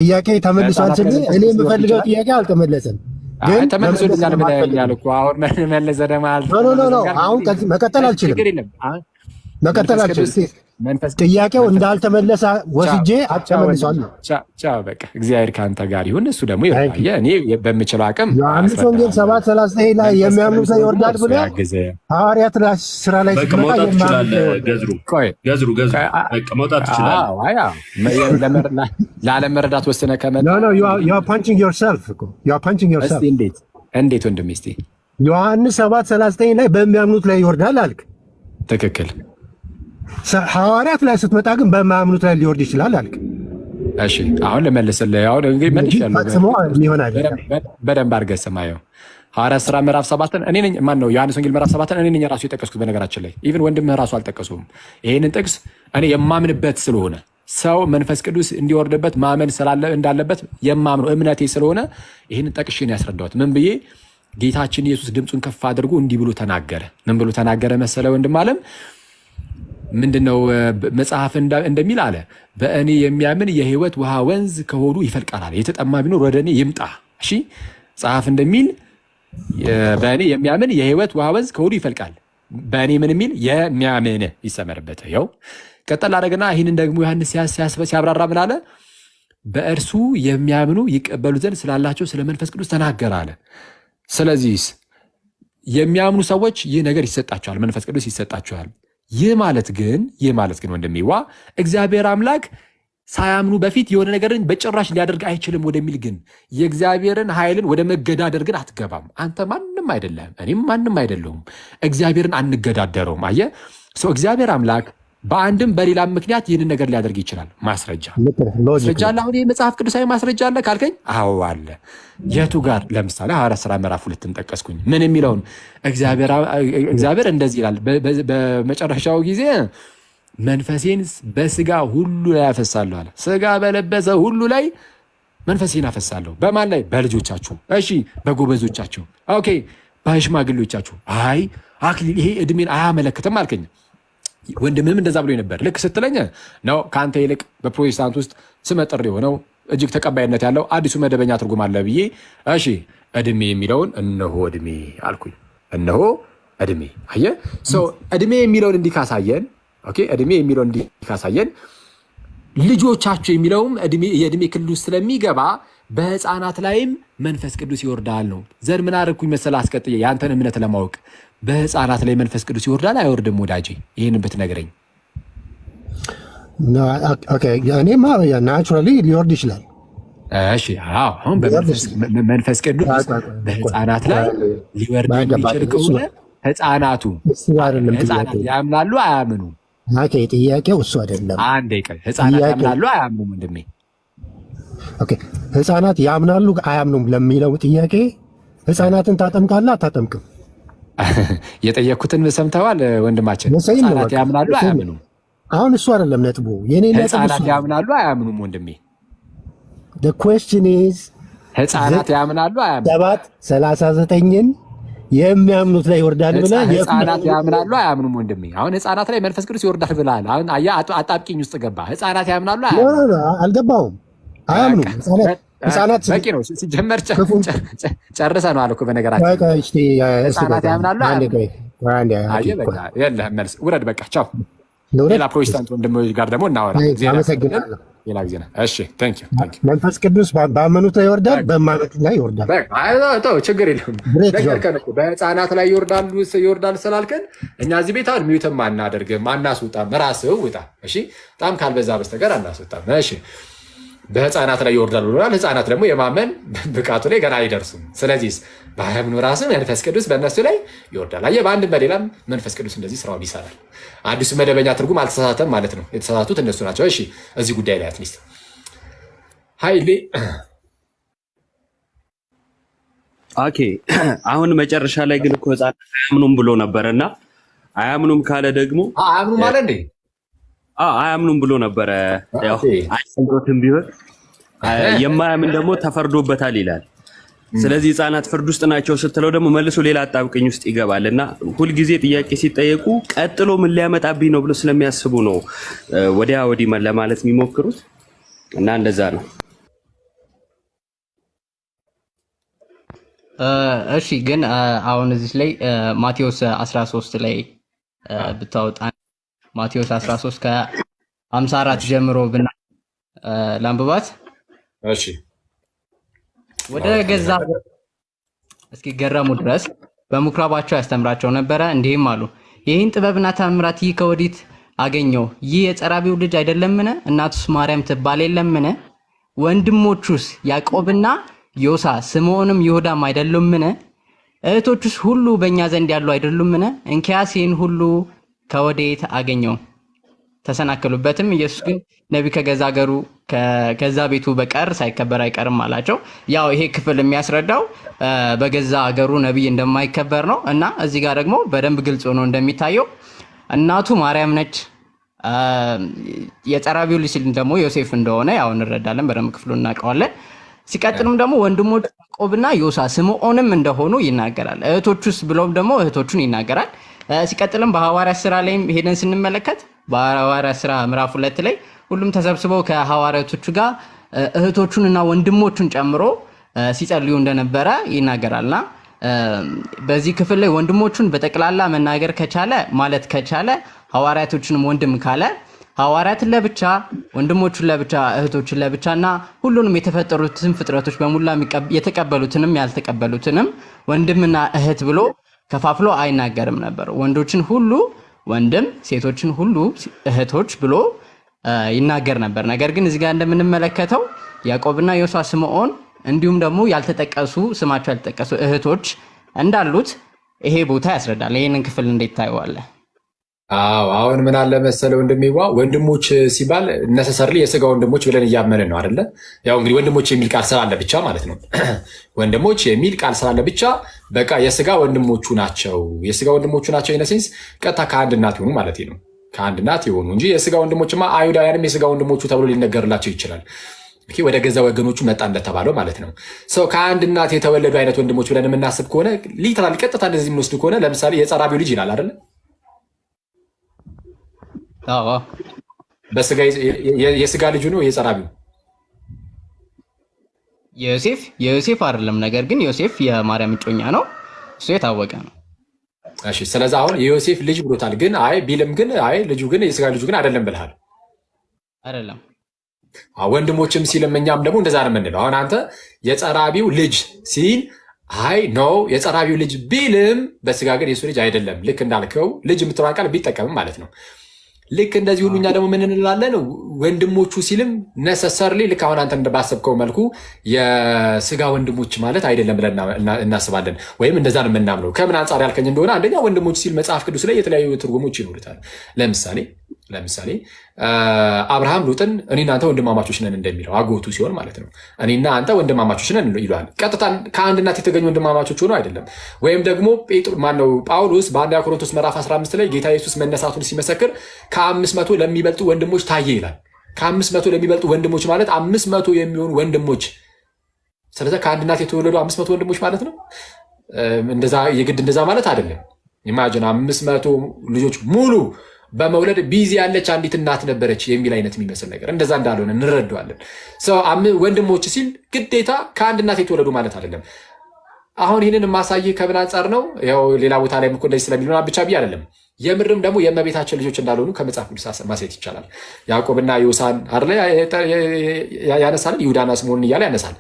ጥያቄ ተመልሷል ስል እኔ የምፈልገው ጥያቄ አልተመለሰም። ግን ተመልሶልኛል ብለኛል እኮ አሁን መለሰ ደማል ኖ አሁን መቀጠል አልችልም። መቀጠል አልችልም። ጥያቄው እንዳልተመለሰ ወስጄ አጨመልሷል። ቻው በቃ እግዚአብሔር ካንተ ጋር ይሁን። እሱ ደግሞ ይወጣየ እኔ በምችለው አቅም ዮሐንስ ወንጌል 7:39 ላይ የሚያምኑ ሰው ይወርዳል ብለ ሐዋርያት ስራ ላይ መውጣት ይችላል። ገዝሩ መውጣት ይችላል። ላለመረዳት ወስነ ከመጣ ኖ you are punching yourself you are punching yourself። እንዴት ወንድሜ እስቲ ዮሐንስ 7:39 ላይ በሚያምኑት ላይ ይወርዳል አልክ። ትክክል። ሐዋርያት ላይ ስትመጣ ግን በማያምኑት ላይ ሊወርድ ይችላል አልክ። እሺ አሁን ለመለስልህ ያው እንግዲህ በደንብ አድርገህ ስማየው። ሐዋርያት ሥራ ምዕራፍ 7 እኔ ነኝ ማነው ዮሐንስ ወንጌል ምዕራፍ 7 እኔ ነኝ ራሱ የጠቀስኩት። በነገራችን ላይ ኢቭን ወንድምህ ራሱ አልጠቀሱም። ይሄንን ጥቅስ እኔ የማምንበት ስለሆነ ሰው መንፈስ ቅዱስ እንዲወርድበት ማመን እንዳለበት የማምነው እምነቴ ስለሆነ ይሄንን ጠቅሼ ነው ያስረዳሁት። ምን ብዬ ጌታችን ኢየሱስ ድምፁን ከፍ አድርጎ እንዲህ ብሎ ተናገረ። ምን ብሎ ተናገረ መሰለ ወንድም አለም? ምንድነው መጽሐፍ እንደሚል አለ፣ በእኔ የሚያምን የህይወት ውሃ ወንዝ ከሆዱ ይፈልቃል አለ። የተጠማ ቢኖር ወደ እኔ ይምጣ። እሺ መጽሐፍ እንደሚል በእኔ የሚያምን የህይወት ውሃ ወንዝ ከሆዱ ይፈልቃል። በእኔ ምን የሚል የሚያምን ይሰመርበት። ያው ቀጠል አደረገና ይህንን ደግሞ ዮሐንስ ሲያብራራ ምን አለ? በእርሱ የሚያምኑ ይቀበሉ ዘንድ ስላላቸው ስለ መንፈስ ቅዱስ ተናገረ አለ። ስለዚህ የሚያምኑ ሰዎች ይህ ነገር ይሰጣቸዋል፣ መንፈስ ቅዱስ ይሰጣቸዋል። ይህ ማለት ግን ወንድሜዋ እግዚአብሔር አምላክ ሳያምኑ በፊት የሆነ ነገርን በጭራሽ ሊያደርግ አይችልም ወደሚል ግን የእግዚአብሔርን ኃይልን ወደ መገዳደር ግን አትገባም። አንተ ማንም አይደለም፣ እኔም ማንም አይደለሁም። እግዚአብሔርን አንገዳደረውም። አየህ ሰው እግዚአብሔር አምላክ በአንድም በሌላም ምክንያት ይህንን ነገር ሊያደርግ ይችላል። ማስረጃ አለ። አሁን መጽሐፍ ቅዱሳዊ ማስረጃ አለ ካልከኝ፣ አዎ አለ። የቱ ጋር? ለምሳሌ ሐዋርያት ሥራ ምዕራፍ 2 ጠቀስኩኝ። ምን የሚለውን? እግዚአብሔር እንደዚህ ይላል፣ በመጨረሻው ጊዜ መንፈሴን በስጋ ሁሉ ላይ አፈሳለሁ አለ። ስጋ በለበሰ ሁሉ ላይ መንፈሴን አፈሳለሁ። በማን ላይ? በልጆቻችሁ። እሺ በጎበዞቻችሁ። ኦኬ በሽማግሌዎቻችሁ። አይ አክሊል ይሄ እድሜን አያመለክትም አልከኝ። ወንድምህም እንደዛ ብሎ ነበር። ልክ ስትለኝ ነው ከአንተ ይልቅ በፕሮቴስታንት ውስጥ ስመጥር የሆነው እጅግ ተቀባይነት ያለው አዲሱ መደበኛ ትርጉም አለ ብዬ እሺ እድሜ የሚለውን እነሆ እድሜ አልኩኝ። እነሆ እድሜ። አየህ ሰው እድሜ የሚለውን እንዲካሳየን እድሜ የሚለውን እንዲካሳየን ልጆቻችሁ የሚለውም የእድሜ ክልል ውስጥ ስለሚገባ በህፃናት ላይም መንፈስ ቅዱስ ይወርዳል ነው። ዘር ምን አደረግኩኝ መሰለህ? አስቀጥዬ የአንተን እምነት ለማወቅ በህፃናት ላይ መንፈስ ቅዱስ ይወርዳል አይወርድም? ወዳጄ ይህንን ብትነግረኝ። እኔማ ናቹራሊ ሊወርድ ይችላል። እሺ አሁን መንፈስ ቅዱስ በህፃናት ላይ ሊወርድ የሚችል ከሆነ ህፃናት ያምናሉ አያምኑም? ጥያቄው እሱ አይደለም። አንዴ ቀን ህፃናት ያምናሉ አያምኑም? ወንድሜ ህፃናት ያምናሉ አያምኑም ለሚለው ጥያቄ ህፃናትን ታጠምቃለህ አታጠምቅም? የጠየኩትን ሰምተዋል ወንድማችን። ህፃናት ያምናሉ አያምኑም? አሁን እሱ አይደለም ነጥቡ። የኔ ነጥብ ህፃናት ያምናሉ አያምኑም? ወንድሜ the question is ህፃናት ያምናሉ አያምኑም? 7:39ን የሚያምኑት ላይ ይወርዳል ብለህ ህፃናት ያምናሉ አያምኑም? ወንድሜ አሁን ህፃናት ላይ መንፈስ ቅዱስ ይወርዳል ብለሃል። አሁን አጣብቂኝ ውስጥ ገባ። ህፃናት ያምናሉ አልገባሁም። አያምኑም ህፃናት በቂ ነው። ሲጀመር ጨርሰነዋል እኮ በነገራችን። ህፃናት ያምናሉ መልስ ውረድ በቃ ቻው። ሌላ ፕሮቴስታንት ወንድሞች ጋር ደግሞ እናወራ ሌላ ጊዜ ነው። እሺ ታንክ ዩ። መንፈስ ቅዱስ ባመኑት ላይ ይወርዳል፣ በማመኑት ላይ ይወርዳል። ችግር የለም። ነገርከን እኮ በህፃናት ላይ ይወርዳል ስላልከን እኛ እዚህ ቤት አሁን ሚዩትም አናደርግም፣ አናስወጣም። ራስህ ውጣ እሺ። በጣም ካልበዛ በስተቀር አናስወጣም። እሺ በህፃናት ላይ ይወርዳል ብሎናል። ህፃናት ደግሞ የማመን ብቃቱ ላይ ገና አይደርሱም። ስለዚህ ባያምኑ ራሱ መንፈስ ቅዱስ በእነሱ ላይ ይወርዳል። አየህ በአንድም በሌላም መንፈስ ቅዱስ እንደዚህ ስራውን ይሰራል። አዲሱ መደበኛ ትርጉም አልተሳሳተም ማለት ነው። የተሳሳቱት እነሱ ናቸው። እሺ እዚህ ጉዳይ ላይ አትሊስት ሀይሌ አሁን መጨረሻ ላይ ግን እኮ ህፃናት አያምኑም ብሎ ነበረና አያምኑም ካለ ደግሞ አያምኑም ማለት እንዴ? አያምኑም ብሎ ነበረ። ያው አይሰምሮትም ቢሆን የማያምን ደግሞ ተፈርዶበታል ይላል። ስለዚህ ህፃናት ፍርድ ውስጥ ናቸው ስትለው ደግሞ መልሶ ሌላ አጣብቅኝ ውስጥ ይገባል እና ሁልጊዜ ጥያቄ ሲጠየቁ ቀጥሎ ምን ሊያመጣብኝ ነው ብሎ ስለሚያስቡ ነው ወዲያ ወዲህ ለማለት የሚሞክሩት እና እንደዛ ነው። እሺ ግን አሁን እዚህ ላይ ማቴዎስ 13 ላይ ብታወጣ ማቴዎስ 13 ከ54 ጀምሮ ብና ላንብባት። እሺ ወደ ገዛ እስኪገረሙ ድረስ በምኩራባቸው ያስተምራቸው ነበረ፣ እንዲህም አሉ፣ ይህን ጥበብና ተአምራት ይህ ከወዴት አገኘው? ይህ የጸራቢው ልጅ አይደለምን? እናቱስ ማርያም ትባል የለምን? ወንድሞቹስ ያዕቆብና ዮሳ ስምዖንም ይሁዳም አይደሉምን? እህቶቹስ ሁሉ በእኛ ዘንድ ያሉ አይደሉምን? እንኪያስ ይህን ሁሉ ከወዴት አገኘው? ተሰናከሉበትም። ኢየሱስ ግን ነቢይ ከገዛ ሀገሩ ከገዛ ቤቱ በቀር ሳይከበር አይቀርም አላቸው። ያው ይሄ ክፍል የሚያስረዳው በገዛ ሀገሩ ነቢይ እንደማይከበር ነው እና እዚህ ጋር ደግሞ በደንብ ግልጽ ሆኖ እንደሚታየው እናቱ ማርያም ነች። የጸራቢው ልጅ ደግሞ ዮሴፍ እንደሆነ ያው እንረዳለን፣ በደንብ ክፍሉ እናውቀዋለን። ሲቀጥልም ደግሞ ወንድሞቹ ያዕቆብና ዮሳ ስምዖንም እንደሆኑ ይናገራል። እህቶቹስ ብሎም ደግሞ እህቶቹን ይናገራል። ሲቀጥልም በሐዋርያት ስራ ላይም ሄደን ስንመለከት በሐዋርያት ስራ ምዕራፍ 2 ላይ ሁሉም ተሰብስበው ከሐዋርያቶቹ ጋር እህቶቹንና ወንድሞቹን ጨምሮ ሲጸልዩ እንደነበረ ይናገራልና በዚህ ክፍል ላይ ወንድሞቹን በጠቅላላ መናገር ከቻለ ማለት ከቻለ ሐዋርያቶቹንም ወንድም ካለ ሐዋርያትን ለብቻ ወንድሞቹን ለብቻ እህቶቹን ለብቻና ሁሉንም የተፈጠሩትን ፍጥረቶች በሙላ የተቀበሉትንም ያልተቀበሉትንም ወንድምና እህት ብሎ ከፋፍሎ አይናገርም ነበር። ወንዶችን ሁሉ ወንድም፣ ሴቶችን ሁሉ እህቶች ብሎ ይናገር ነበር። ነገር ግን እዚህ ጋር እንደምንመለከተው ያዕቆብና ዮሳ ስምዖን እንዲሁም ደግሞ ያልተጠቀሱ ስማቸው ያልተጠቀሱ እህቶች እንዳሉት ይሄ ቦታ ያስረዳል። ይሄንን ክፍል እንዴት ታየዋለህ? አዎ አሁን ምን አለ መሰለው እንደሚዋ ወንድሞች ሲባል ነሰሰርሊ የስጋ ወንድሞች ብለን እያመንን ነው አይደለ? ያው እንግዲህ ወንድሞች የሚል ቃል ስላለ ብቻ ማለት ነው። ወንድሞች የሚል ቃል ስላለ ብቻ በቃ የስጋ ወንድሞቹ ናቸው። የስጋ ወንድሞቹ ናቸው ኢነሴንስ ቀጥታ ከአንድ እናት የሆኑ ማለት ነው። ከአንድ እናት የሆኑ እንጂ የስጋ ወንድሞችማ አይሁዳውያንም የስጋ ወንድሞቹ ተብሎ ሊነገርላቸው ይችላል። ወደ ገዛ ወገኖቹ መጣ እንደተባለው ማለት ነው። ሰው ከአንድ እናት የተወለዱ አይነት ወንድሞች ብለን የምናስብ ከሆነ ሊትራሊ ቀጥታ እንደዚህ የምንወስድ ከሆነ ለምሳሌ የጸራቢው ልጅ ይላል አይደለ? አዎ በስጋ የስጋ ልጁ ነው የጸራቢው የዮሴፍ አይደለም። ነገር ግን ዮሴፍ የማርያም እጮኛ ነው፣ እሱ የታወቀ ነው። እሺ ስለዚህ አሁን የዮሴፍ ልጅ ብሎታል። ግን አይ ቢልም ግን አይ ልጁ ግን የስጋ ልጁ ግን አይደለም ብለሃል። አይደለም ወንድሞችም ሲልም እኛም ደግሞ እንደዛ ነው የምንለው። አሁን አንተ የጸራቢው ልጅ ሲል አይ ነው የጸራቢው ልጅ ቢልም በስጋ ግን የሱ ልጅ አይደለም። ልክ እንዳልከው ልጅ የምትለዋን ቃል ቢጠቀምም ማለት ነው። ልክ እንደዚህ ሁሉ እኛ ደግሞ ምን እንላለን? ወንድሞቹ ሲልም ነሰሰርሊ ልክ አሁን አንተ እንደባሰብከው መልኩ የስጋ ወንድሞች ማለት አይደለም ብለን እናስባለን፣ ወይም እንደዛ ነው የምናምነው። ከምን አንጻር ያልከኝ እንደሆነ አንደኛ ወንድሞች ሲል መጽሐፍ ቅዱስ ላይ የተለያዩ ትርጉሞች ይኖሩታል። ለምሳሌ አብርሃም ሉጥን እኔና አንተ ወንድማማቾች ነን እንደሚለው አጎቱ ሲሆን ማለት ነው። እኔና አንተ ወንድማማቾች ነን ይለዋል። ቀጥታ ከአንድ እናት የተገኙ ወንድማማቾች ሆኖ አይደለም። ወይም ደግሞ ጳውሎስ በአንደኛ ቆሮንቶስ ምዕራፍ 15 ላይ ጌታ ኢየሱስ መነሳቱን ሲመሰክር ከ500 ለሚበልጡ ወንድሞች ታየ ይላል። ከ500 ለሚበልጡ ወንድሞች ማለት 500 የሚሆኑ ወንድሞች። ስለዚህ ከአንድ እናት የተወለዱ 500 ወንድሞች ማለት ነው። እንደዛ የግድ እንደዛ ማለት አይደለም። ኢማጂን 500 ልጆች ሙሉ በመውለድ ቢዚ ያለች አንዲት እናት ነበረች የሚል አይነት የሚመስል ነገር እንደዛ እንዳልሆነ እንረዳዋለን። ወንድሞች ሲል ግዴታ ከአንድ እናት የተወለዱ ማለት አይደለም። አሁን ይህንን የማሳይህ ከምን አንጻር ነው? ያው ሌላ ቦታ ላይ እኮ እንደዚህ ስለሚሉና ብቻ ብዬ አይደለም። የምርም ደግሞ የእመቤታችን ልጆች እንዳልሆኑ ከመጽሐፍ ቅዱስ ማሳየት ይቻላል። ያዕቆብና ዮሳን አይደለ ያነሳል፣ ይሁዳና ስምዖንን እያለ ያነሳል።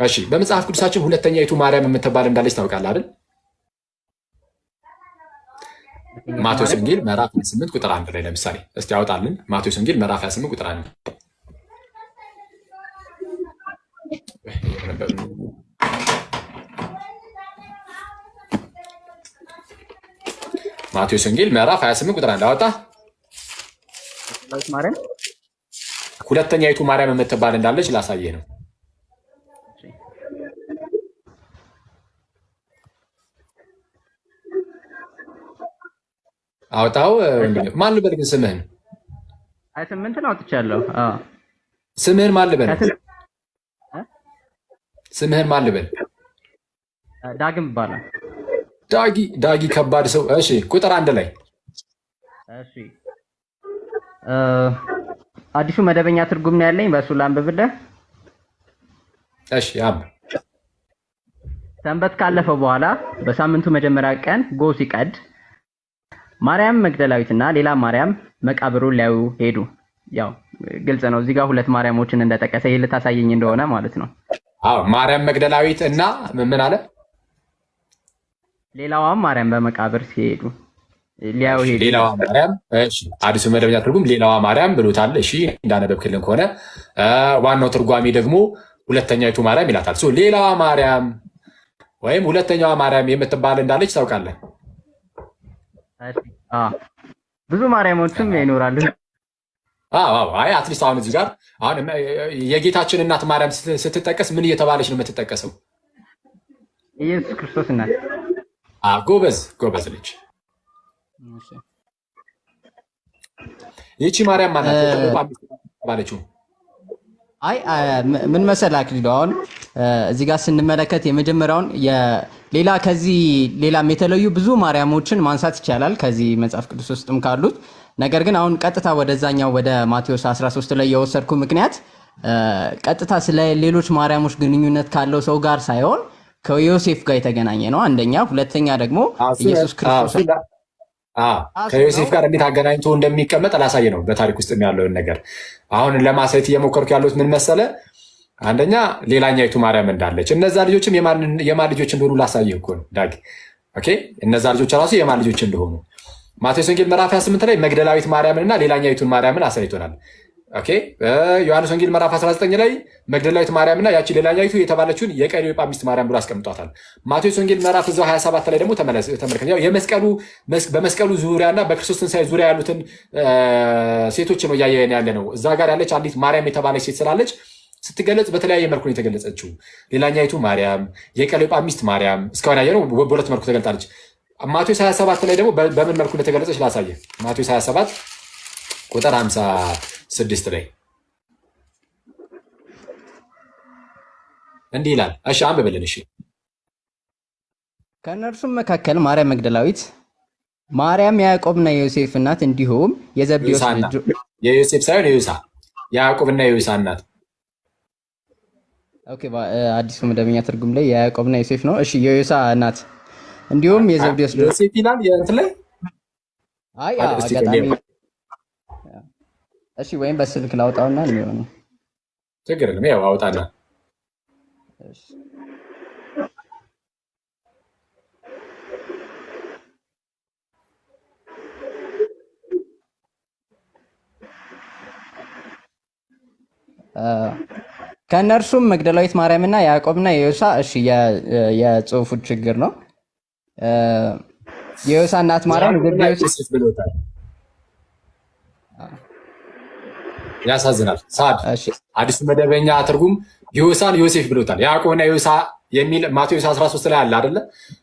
እሺ በመጽሐፍ ቅዱሳችን ሁለተኛይቱ ማርያም የምትባል እንዳለች ታውቃለህ አይደል? ማቴዎስ ወንጌል ምዕራፍ 28 ቁጥር 1 ላይ ለምሳሌ እስቲ ያወጣልን። ማቴዎስ ወንጌል ምዕራፍ 28 ቁጥር 1 ማቴዎስ ወንጌል ምዕራፍ 28 ቁጥር 1 አወጣ። ሁለተኛይቱ ማርያም የምትባል እንዳለች ላሳየህ ነው። አውጣው። ማን ልበል ግን ስምህን? 28 ነው አውጥቻለሁ። ስምህን ማን ልበል? ስምህን ማን ልበል? ዳግም ይባላል። ዳጊ ከባድ ሰው። እሺ ቁጥር 1 ላይ እሺ አዲሱ መደበኛ ትርጉም ነው ያለኝ፣ በሱ ላንብብልህ። እሺ አብ ሰንበት ካለፈ በኋላ በሳምንቱ መጀመሪያ ቀን ጎህ ሲቀድ ማርያም መግደላዊትና ሌላ ማርያም መቃብሩን ሊያዩ ሄዱ። ያው ግልጽ ነው እዚህ ጋር ሁለት ማርያሞችን እንደጠቀሰ ይሄ ልታሳየኝ እንደሆነ ማለት ነው። አዎ ማርያም መግደላዊት እና ምን አለ? ሌላዋም ማርያም በመቃብር ሲሄዱ ሊያዩ ሄዱ። ሌላዋ ማርያም። እሺ አዲሱ መደበኛ ትርጉም ሌላዋ ማርያም ብሎታል። እሺ እንዳነበብክልን ከሆነ ዋናው ትርጓሜ ደግሞ ሁለተኛይቱ ማርያም ይላታል። ሌላዋ ማርያም ወይም ሁለተኛዋ ማርያም የምትባል እንዳለች ታውቃለህ? ብዙ ማርያሞችም ይኖራሉ። አይ አትሊስት አሁን እዚህ ጋር አሁን የጌታችን እናት ማርያም ስትጠቀስ ምን እየተባለች ነው የምትጠቀሰው? ኢየሱስ ክርስቶስ እናት። ጎበዝ ልጅ። ይቺ ማርያም ማለት ባለችው አይ ምን መሰለህ አክሊሉ፣ አሁን እዚህ ጋር ስንመለከት የመጀመሪያውን ሌላ ከዚህ ሌላም የተለዩ ብዙ ማርያሞችን ማንሳት ይቻላል ከዚህ መጽሐፍ ቅዱስ ውስጥም ካሉት። ነገር ግን አሁን ቀጥታ ወደዛኛው ወደ ማቴዎስ 13 ላይ የወሰድኩ ምክንያት ቀጥታ ስለ ሌሎች ማርያሞች ግንኙነት ካለው ሰው ጋር ሳይሆን ከዮሴፍ ጋር የተገናኘ ነው አንደኛ። ሁለተኛ ደግሞ ኢየሱስ ክርስቶስ ከዮሴፍ ጋር እንዴት አገናኝቶ እንደሚቀመጥ ላሳየ ነው በታሪክ ውስጥ ያለውን ነገር አሁን ለማሳየት እየሞከርኩ ያለሁት ምን መሰለ፣ አንደኛ ሌላኛይቱ ማርያም እንዳለች፣ እነዛ ልጆችም የማን ልጆች እንደሆኑ ላሳየህ እኮ ነው ዳጊ። ኦኬ እነዛ ልጆች ራሱ የማን ልጆች እንደሆኑ ማቴዎስ ወንጌል ምዕራፍ 28 ላይ መግደላዊት ማርያምን እና ሌላኛይቱን ማርያምን አሳይቶናል። ኦኬ ዮሐንስ ወንጌል ምዕራፍ 19 ላይ መግደላዊት ማርያምና ያቺ ሌላኛይቱ የተባለችውን የቀለዮጳ ሚስት ማርያም ብሎ አስቀምጧታል። ማቴዎስ ወንጌል ምዕራፍ 27 ላይ ደግሞ ተመልከት። ያው በመስቀሉ ዙሪያና በክርስቶስ ትንሣኤ ዙሪያ ያሉትን ሴቶች ነው እያየን ያለ ነው። እዛ ጋር ያለች አንዲት ማርያም የተባለች ሴት ስላለች ስትገለጽ በተለያየ መልኩ ነው የተገለጸችው። ሌላኛይቱ ማርያም፣ የቀለዮጳ ሚስት ማርያም እስካሁን ያየነው በሁለት መልኩ ተገልጣለች። ማቴዎስ 27 ላይ ደግሞ በምን መልኩ እንደተገለጸች ላሳየ። ማቴዎስ 27 ቁጥር 56 ላይ እንዲህ ይላል። እሺ አንብብልን። እሺ ከእነርሱም መካከል ማርያም መግደላዊት፣ ማርያም የያዕቆብና የዮሴፍ እናት እንዲሁም የዘብዴዎስ ልጆች የዮሴፍ ሳይሆን የዮሳ የያዕቆብና የዮሳ እናት። ኦኬ አዲሱ መደበኛ ትርጉም ላይ የያዕቆብና የዮሴፍ ነው። እሺ የዮሳ እናት እንዲሁም የዘብዴዎስ ልጆች ዮሴፍ ይላል እንትን ላይ። አይ አጋጣሚ እሺ ወይም በስልክ ላውጣውና ነው ችግር የለም። ያው አውጣና እሺ ከእነርሱም መግደላዊት ማርያምና ያዕቆብና የዮሳ። እሺ የጽሁፉ ችግር ነው። የዮሳ እናት ማርያም ዘብዴዎስ ብሎታል። ያሳዝናል። ሳድ አዲሱ መደበኛ ትርጉም ዮሳን ዮሴፍ ብሎታል። ያዕቆብና ዮሳ የሚል ማቴዎስ 13 ላይ አለ አይደለ?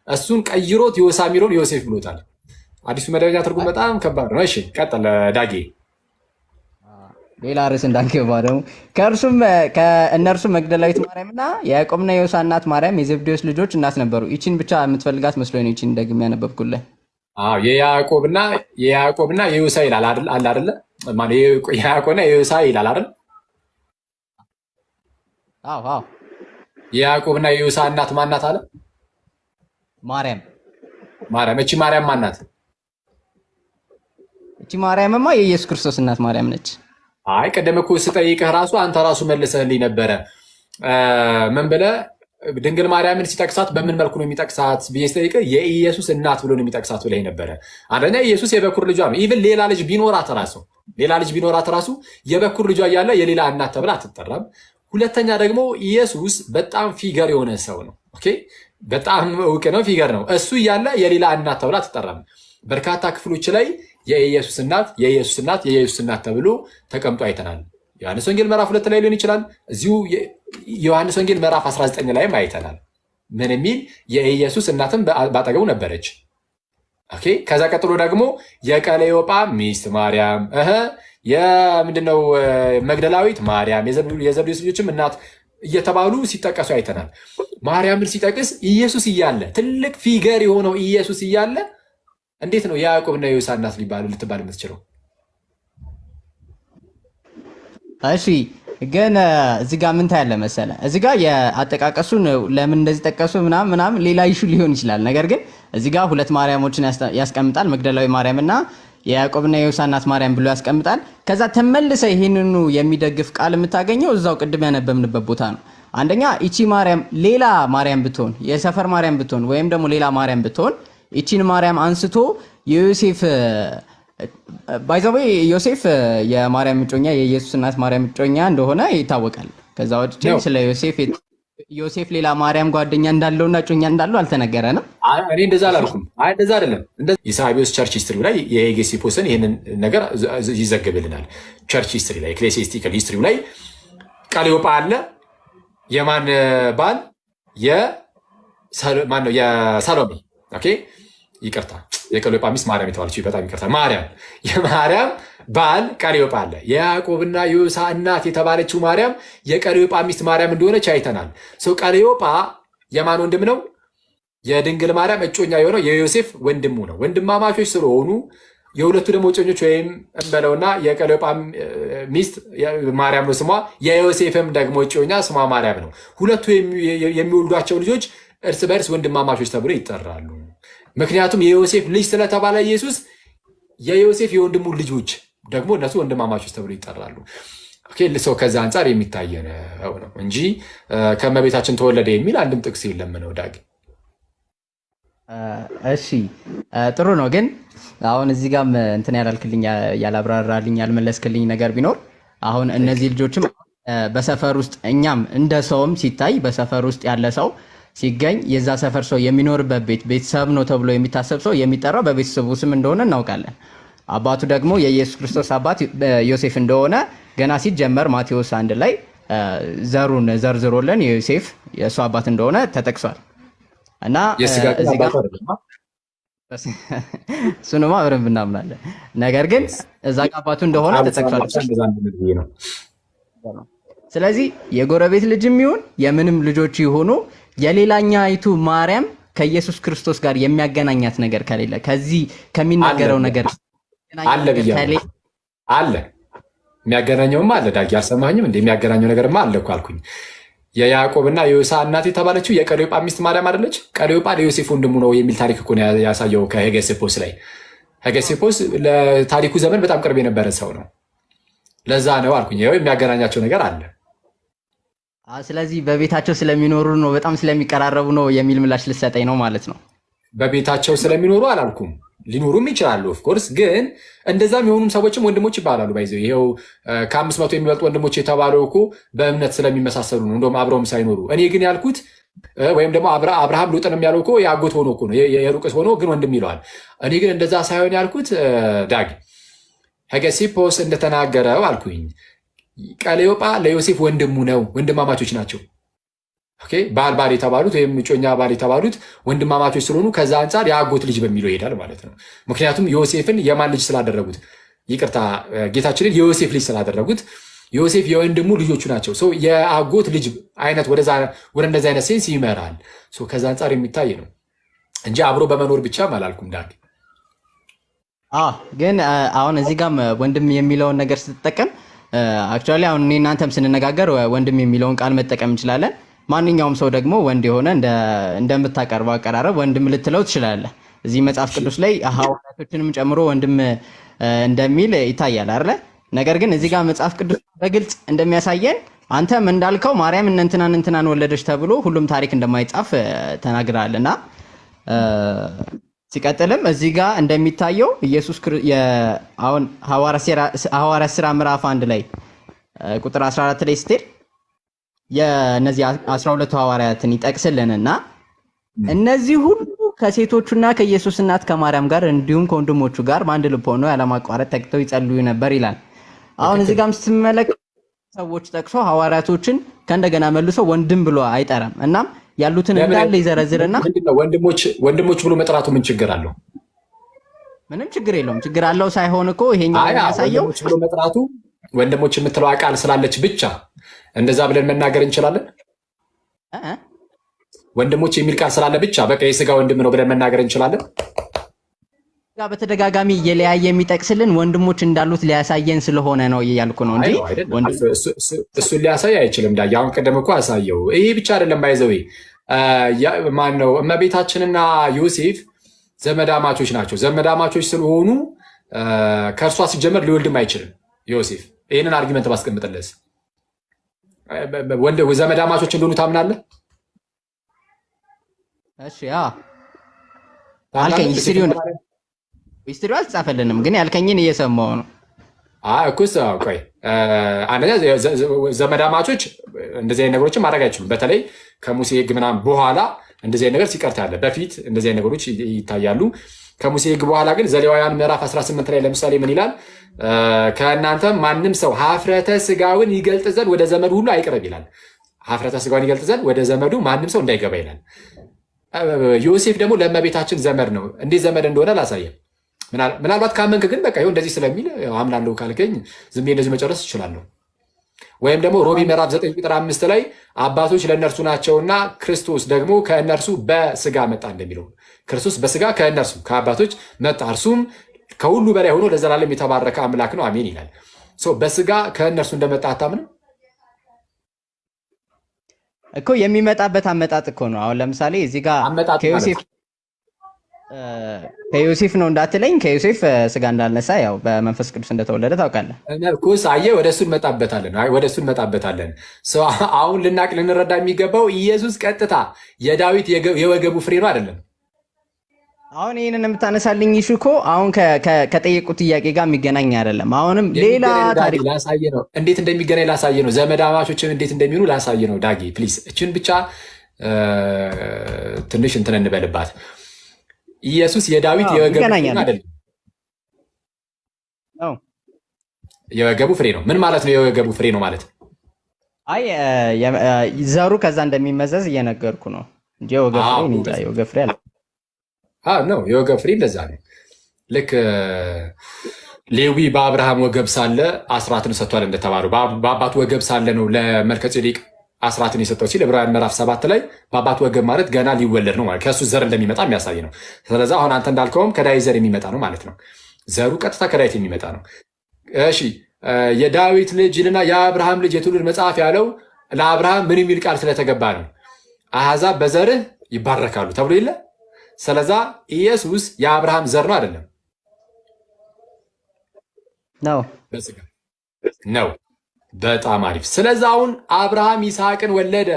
እሱን ቀይሮት ዮሳ የሚለውን ዮሴፍ ብሎታል። አዲሱ መደበኛ ትርጉም በጣም ከባድ ነው። እሺ ቀጥል ዳጌ። ሌላ ርዕስ እንዳንገባ ደግሞ ከእነርሱ መግደላዊት ማርያምና የያዕቆብና የዮሳ እናት ማርያም የዘብዴዎስ ልጆች እናት ነበሩ። ይቺን ብቻ የምትፈልጋት መስሎኝ ነው ይቺን ደግሜ ያነበብኩልህ። የያዕቆብና የዮሳ ይላል አለ አይደለ? የያዕቆብና የዮሳ ይላል አይደል? አዎ የያዕቆብና የዮሳ እናት ማናት አለ? ማርያም። እቺ ማርያም ማናት? እቺ ማርያምማ የኢየሱስ ክርስቶስ እናት ማርያም ነች። አይ ቀደም እኮ ስጠይቅህ ራሱ አንተ ራሱ መልሰህልኝ ነበረ። ምን ብለህ ድንግል ማርያምን ሲጠቅሳት በምን መልኩ ነው የሚጠቅሳት ብዬ ስጠይቅህ የኢየሱስ እናት ብሎ ነው የሚጠቅሳት ብለህ ነበረ። አንደኛ ኢየሱስ የበኩር ልጇ ነው። ኢቭን ሌላ ልጅ ቢኖራት ራሱ የበኩር ልጇ እያለ የሌላ እናት ተብላ አትጠራም። ሁለተኛ ደግሞ ኢየሱስ በጣም ፊገር የሆነ ሰው ነው። ኦኬ በጣም እውቅ ነው፣ ፊገር ነው። እሱ እያለ የሌላ እናት ተብላ አትጠራም። በርካታ ክፍሎች ላይ የኢየሱስ እናት ተብሎ ተቀምጦ አይተናል። ዮሐንስ ወንጌል ምዕራፍ 2 ላይ ሊሆን ይችላል። እዚሁ ዮሐንስ ወንጌል ምዕራፍ 19 ላይም አይተናል። ምን የሚል የኢየሱስ እናትም ባጠገቡ ነበረች። ኦኬ ከዛ ቀጥሎ ደግሞ የቀለዮጳ ሚስት ማርያም የምንድነው መግደላዊት ማርያም የዘብዴዎስ ልጆችም እናት እየተባሉ ሲጠቀሱ አይተናል። ማርያምን ሲጠቅስ ኢየሱስ እያለ ትልቅ ፊገር የሆነው ኢየሱስ እያለ እንዴት ነው የያዕቆብና የዮሳ እናት ልትባል የምትችለው? እሺ ግን እዚህ ጋር ምን ታያለህ መሰለህ? እዚህ ጋር የአጠቃቀሱን ለምን እንደዚህ ጠቀሱ ምናምን ሌላ ኢሹ ሊሆን ይችላል። ነገር ግን እዚህ ጋር ሁለት ማርያሞችን ያስቀምጣል፣ መግደላዊ ማርያምና የያዕቆብና የዮሳ እናት ማርያም ብሎ ያስቀምጣል። ከዛ ተመልሰ ይሄንኑ የሚደግፍ ቃል የምታገኘው እዛው ቅድም ያነበብንበት ቦታ ነው። አንደኛ እቺ ማርያም ሌላ ማርያም ብትሆን፣ የሰፈር ማርያም ብትሆን ወይም ደግሞ ሌላ ማርያም ብትሆን እቺን ማርያም አንስቶ የዮሴፍ ባይዘዌ ዮሴፍ የማርያም እጮኛ የኢየሱስ እናት ማርያም እጮኛ እንደሆነ ይታወቃል። ከዛ ወዲህ ስለ ዮሴፍ ሌላ ማርያም ጓደኛ እንዳለውና እጮኛ እንዳለው አልተነገረንም። እኔ እንደዛ አላልኩም። እንደዛ አይደለም። ኢሳቢዮስ ቸርች ሂስትሪ ላይ የሄጌሲፖስን ይህንን ነገር ይዘግብልናል። ቸርች ሂስትሪ ላይ ኤክሌሲያስቲካል ሂስትሪ ላይ ቀሌዮጳ አለ። የማን ባል? ማን ነው? የሰሎሜ ኦኬ፣ ይቅርታ የቀሌዮጳ ሚስት ማርያም የተባለች በጣም ይቅርታ፣ ማርያም የማርያም ባል ቀሌዮጳ አለ። የያዕቆብና የዮሳ እናት የተባለችው ማርያም የቀሌዮጳ ሚስት ማርያም እንደሆነች አይተናል። ሰው ቀሌዮጳ የማን ወንድም ነው? የድንግል ማርያም እጮኛ የሆነው የዮሴፍ ወንድሙ ነው። ወንድማማቾች ስለሆኑ የሁለቱ ደግሞ እጮኞች ወይም እንበለውና የቀሌዮጳ ሚስት ማርያም ነው ስሟ፣ የዮሴፍም ደግሞ እጮኛ ስሟ ማርያም ነው። ሁለቱ የሚወልዷቸው ልጆች እርስ በእርስ ወንድማማቾች ተብሎ ይጠራሉ። ምክንያቱም የዮሴፍ ልጅ ስለተባለ ኢየሱስ የዮሴፍ የወንድሙ ልጆች ደግሞ እነሱ ወንድማማቾች ተብሎ ይጠራሉ። ሰው ከዛ አንጻር የሚታየ ነው እንጂ ከእመቤታችን ተወለደ የሚል አንድም ጥቅስ የለም ነው ዳግ። እሺ ጥሩ ነው። ግን አሁን እዚህ ጋር እንትን ያላልክልኝ ያላብራራልኝ ያልመለስክልኝ ነገር ቢኖር አሁን እነዚህ ልጆችም በሰፈር ውስጥ እኛም እንደ ሰውም ሲታይ በሰፈር ውስጥ ያለ ሰው ሲገኝ የዛ ሰፈር ሰው የሚኖርበት ቤተሰብ ነው ተብሎ የሚታሰብ ሰው የሚጠራው በቤተሰቡ ስም እንደሆነ እናውቃለን። አባቱ ደግሞ የኢየሱስ ክርስቶስ አባት ዮሴፍ እንደሆነ ገና ሲጀመር ማቴዎስ 1 ላይ ዘሩን ዘርዝሮልን ዮሴፍ የእሱ አባት እንደሆነ ተጠቅሷል። እና እሱንማ አብረን ብናምናለን። ነገር ግን እዛ አባቱ እንደሆነ ተጠቅሷል። ስለዚህ የጎረቤት ልጅም ይሁን የምንም ልጆች ይሁኑ የሌላኛይቱ ማርያም ከኢየሱስ ክርስቶስ ጋር የሚያገናኛት ነገር ከሌለ ከዚህ ከሚናገረው ነገር አለ ብያለሁ። አለ የሚያገናኘውማ አለ። ዳጊ አልሰማኝም? የሚያገናኘው ነገርማ አለ እኮ አልኩኝ። የያዕቆብና የዮሳ እናት የተባለችው የቀሌዮጳ ሚስት ማርያም አይደለች? ቀሌዮጳ ለዮሴፍ ወንድሙ ነው የሚል ታሪክ እኮ ነው ያሳየው ከሄጌሲፖስ ላይ። ሄጌሲፖስ ለታሪኩ ዘመን በጣም ቅርብ የነበረ ሰው ነው። ለዛ ነው አልኩኝ የሚያገናኛቸው ነገር አለ። ስለዚህ በቤታቸው ስለሚኖሩ ነው፣ በጣም ስለሚቀራረቡ ነው የሚል ምላሽ ልሰጠኝ ነው ማለት ነው። በቤታቸው ስለሚኖሩ አላልኩም። ሊኖሩም ይችላሉ ኦፍኮርስ። ግን እንደዛም የሆኑም ሰዎችም ወንድሞች ይባላሉ። ባይዘው ይኸው ከ500 የሚበልጡ ወንድሞች የተባለው እኮ በእምነት ስለሚመሳሰሉ ነው፣ እንደውም አብረውም ሳይኖሩ። እኔ ግን ያልኩት ወይም ደግሞ አብርሃም ሎጥንም ያለው እኮ የአጎት ሆኖ እኮ ነው፣ የሩቅስ ሆኖ ግን ወንድም ይለዋል። እኔ ግን እንደዛ ሳይሆን ያልኩት ዳግ ሄጌሲፖስ እንደተናገረው አልኩኝ። ቀሌዮጳ ለዮሴፍ ወንድሙ ነው፣ ወንድማማቾች ናቸው። ባል የተባሉት ወይም እጮኛ ባል የተባሉት ወንድማማቾች ስለሆኑ ከዛ አንጻር የአጎት ልጅ በሚለው ይሄዳል ማለት ነው። ምክንያቱም ዮሴፍን የማን ልጅ ስላደረጉት፣ ይቅርታ ጌታችንን የዮሴፍ ልጅ ስላደረጉት ዮሴፍ የወንድሙ ልጆቹ ናቸው። የአጎት ልጅ አይነት ወደ እንደዚህ አይነት ሴንስ ይመራል። ከዛ አንጻር የሚታይ ነው እንጂ አብሮ በመኖር ብቻ አላልኩም ዳግ። ግን አሁን እዚህ ጋር ወንድም የሚለውን ነገር ስትጠቀም አክቹዋሊ አሁን እኔ እናንተም ስንነጋገር ወንድም የሚለውን ቃል መጠቀም እንችላለን። ማንኛውም ሰው ደግሞ ወንድ የሆነ እንደምታቀርበው አቀራረብ ወንድም ልትለው ትችላለህ። እዚህ መጽሐፍ ቅዱስ ላይ ሐዋርያቶችንም ጨምሮ ወንድም እንደሚል ይታያል አይደለ? ነገር ግን እዚህ ጋር መጽሐፍ ቅዱስ በግልጽ እንደሚያሳየን አንተም እንዳልከው ማርያም እንትናን ወለደች ተብሎ ሁሉም ታሪክ እንደማይጻፍ ተናግራልና ሲቀጥልም እዚህ ጋር እንደሚታየው ኢየሱስ አሁን ሐዋርያት ሥራ ምዕራፍ 1 ላይ ቁጥር 14 ላይ ስትሄድ የነዚህ 12 ሐዋርያትን ይጠቅስልንና እነዚህ ሁሉ ከሴቶቹና ከኢየሱስ እናት ከማርያም ጋር እንዲሁም ከወንድሞቹ ጋር በአንድ ልብ ሆነው ያለማቋረጥ ተግተው ይጸልዩ ነበር ይላል። አሁን እዚህ ጋርም ስትመለከት ሰዎች ጠቅሶ ሐዋርያቶችን ከእንደገና መልሶ ወንድም ብሎ አይጠራም። እናም ያሉትን እንዳለ ይዘረዝርና ወንድሞች ብሎ መጥራቱ ምን ችግር አለው? ምንም ችግር የለውም። ችግር አለው ሳይሆን እኮ ይሄኛው የሚያሳየው ወንድሞች ብሎ መጥራቱ ወንድሞች የምትለው ቃል ስላለች ብቻ እንደዛ ብለን መናገር እንችላለን። ወንድሞች የሚል ቃል ስላለ ብቻ በቃ የስጋ ወንድም ነው ብለን መናገር እንችላለን። ጋር በተደጋጋሚ እየለያየ የሚጠቅስልን ወንድሞች እንዳሉት ሊያሳየን ስለሆነ ነው እያልኩ ነው እንጂ እሱን ሊያሳይ አይችልም። ዳጊ አሁን ቀደም እኮ አሳየው። ይሄ ብቻ አይደለም ባይዘዌ ማን ነው እመቤታችንና ዮሴፍ ዘመዳማቾች ናቸው። ዘመዳማቾች ስለሆኑ ከእርሷ ሲጀመር ሊወልድም አይችልም ዮሴፍ። ይህንን አርጊመንት ባስቀምጥልስ ዘመዳማቾች እንደሆኑ ታምናለህ? እሺ አልከኝ። ሂስትሪው አልጻፈልንም፣ ግን ያልከኝን እየሰማሁ ነው። እኩስ ቆይ አንደኛ ዘመዳማቾች እንደዚህ አይነት ነገሮችን ማድረግ አይችሉም። በተለይ ከሙሴ ሕግ ምናምን በኋላ እንደዚህ አይነት ነገር ሲቀርት ያለ በፊት እንደዚህ አይነት ነገሮች ይታያሉ። ከሙሴ ሕግ በኋላ ግን ዘሌዋውያን ምዕራፍ 18 ላይ ለምሳሌ ምን ይላል? ከእናንተ ማንም ሰው ሀፍረተ ስጋውን ይገልጥ ዘንድ ወደ ዘመዱ ሁሉ አይቅረብ ይላል። ሀፍረተ ስጋውን ይገልጥ ዘንድ ወደ ዘመዱ ማንም ሰው እንዳይገባ ይላል። ዮሴፍ ደግሞ ለእመቤታችን ዘመድ ነው። እንዴት ዘመድ እንደሆነ ላሳየም። ምናልባት ካመንክ ግን በቃ ይኸው እንደዚህ ስለሚል አምናለሁ ካልከኝ ዝም ብዬ እንደዚህ መጨረስ እችላለሁ። ወይም ደግሞ ሮሜ ምዕራፍ 9 ቁጥር 5 ላይ አባቶች ለእነርሱ ናቸውና ክርስቶስ ደግሞ ከእነርሱ በስጋ መጣ እንደሚለው ክርስቶስ በስጋ ከእነርሱ ከአባቶች መጣ፣ እርሱም ከሁሉ በላይ ሆኖ ለዘላለም የተባረከ አምላክ ነው አሜን ይላል። በስጋ ከእነርሱ እንደመጣ አታምንም እኮ? የሚመጣበት አመጣጥ እኮ ነው። አሁን ለምሳሌ እዚህ ጋር ከዮሴፍ ነው እንዳትለኝ፣ ከዮሴፍ ስጋ እንዳልነሳ ያው በመንፈስ ቅዱስ እንደተወለደ ታውቃለህ እኮ። ሳየ ወደ እሱ እንመጣበታለን። አሁን ልናቅ ልንረዳ የሚገባው ኢየሱስ ቀጥታ የዳዊት የወገቡ ፍሬ ነው አይደለም። አሁን ይህንን የምታነሳልኝ ይሹ እኮ አሁን ከጠየቁት ጥያቄ ጋር የሚገናኝ አይደለም። አሁንም ሌላ ታሪክ ላሳየ ነው። እንዴት እንደሚገናኝ ላሳየ ነው። ዘመዳማቾችን እንዴት እንደሚሆኑ ላሳየ ነው። ዳጊ ፕሊዝ እችን ብቻ ትንሽ እንትን እንበልባት። ኢየሱስ የዳዊት የወገቡ ፍሬ አይደለም። የወገቡ ፍሬ ነው። ምን ማለት ነው? የወገቡ ፍሬ ነው ማለት አይ ዘሩ ከዛ እንደሚመዘዝ እየነገርኩ ነው እንጂ የወገብ ፍሬ አለ ነው። የወገብ ፍሬ እንደዛ ነው። ልክ ሌዊ በአብርሃም ወገብ ሳለ አስራትን ሰጥቷል እንደተባለው በአባቱ ወገብ ሳለ ነው ለመልከጼዴቅ አስራትን የሰጠው ሲል ዕብራውያን ምዕራፍ 7 ላይ በአባቱ ወገብ ማለት ገና ሊወለድ ነው ማለት ከእሱ ዘር እንደሚመጣ የሚያሳይ ነው። ስለዚህ አሁን አንተ እንዳልከውም ከዳዊት ዘር የሚመጣ ነው ማለት ነው። ዘሩ ቀጥታ ከዳዊት የሚመጣ ነው። እሺ የዳዊት ልጅ ይልና የአብርሃም ልጅ የትውልድ መጽሐፍ ያለው ለአብርሃም ምን የሚል ቃል ስለተገባ ነው? አሕዛብ በዘርህ ይባረካሉ ተብሎ የለ። ስለዛ ኢየሱስ የአብርሃም ዘር ነው አይደለም? ነው። በጣም አሪፍ። ስለዚ አሁን አብርሃም ይስሐቅን ወለደ፣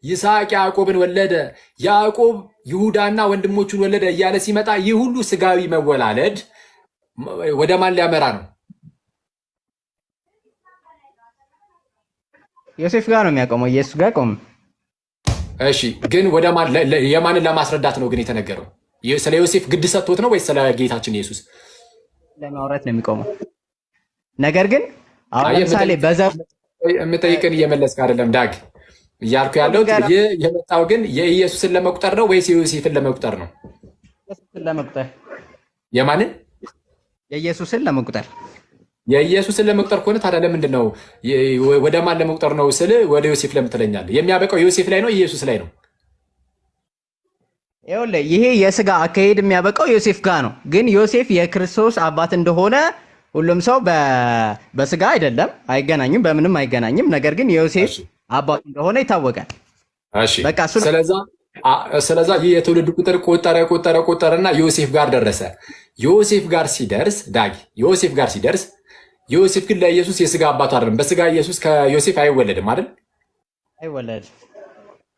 ይስሐቅ ያዕቆብን ወለደ፣ ያዕቆብ ይሁዳና ወንድሞቹን ወለደ እያለ ሲመጣ ይህ ሁሉ ስጋዊ መወላለድ ወደ ማን ሊያመራ ነው? ዮሴፍ ጋር ነው የሚያቆመው። ኢየሱስ ጋር ቆም። እሺ፣ ግን ወደ ማን የማንን ለማስረዳት ነው ግን የተነገረው? ስለ ዮሴፍ ግድ ሰጥቶት ነው ወይስ ስለ ጌታችን ኢየሱስ ለማውራት ነው የሚቆመው? ነገር ግን አሁን ለምሳሌ በዘር የምጠይቅን እየመለስክ አይደለም ዳግ። እያልኩ ያለው የመጣው ግን የኢየሱስን ለመቁጠር ነው ወይስ የዮሴፍን ለመቁጠር ነው? ኢየሱስን ለመቁጠር። የማንን? የኢየሱስን ለመቁጠር። የኢየሱስን ለመቁጠር ከሆነ ታዲያ ለምንድን ነው ወደ ማን ለመቁጠር ነው ስል ወደ ዮሴፍ ለምን ትለኛለህ? የሚያበቃው ዮሴፍ ላይ ነው ኢየሱስ ላይ ነው? ይኸውልህ ይሄ የስጋ አካሄድ የሚያበቃው ዮሴፍ ጋር ነው። ግን ዮሴፍ የክርስቶስ አባት እንደሆነ ሁሉም ሰው በስጋ አይደለም፣ አይገናኝም፣ በምንም አይገናኝም። ነገር ግን የዮሴፍ አባት እንደሆነ ይታወቃል። በቃ ስለዛ ይህ የትውልድ ቁጥር ቆጠረና ዮሴፍ ጋር ደረሰ። ዮሴፍ ጋር ሲደርስ ዮሴፍ ግን ለኢየሱስ የስጋ አባቱ አይደለም። በስጋ ኢየሱስ ከዮሴፍ አይወለድም አይደል?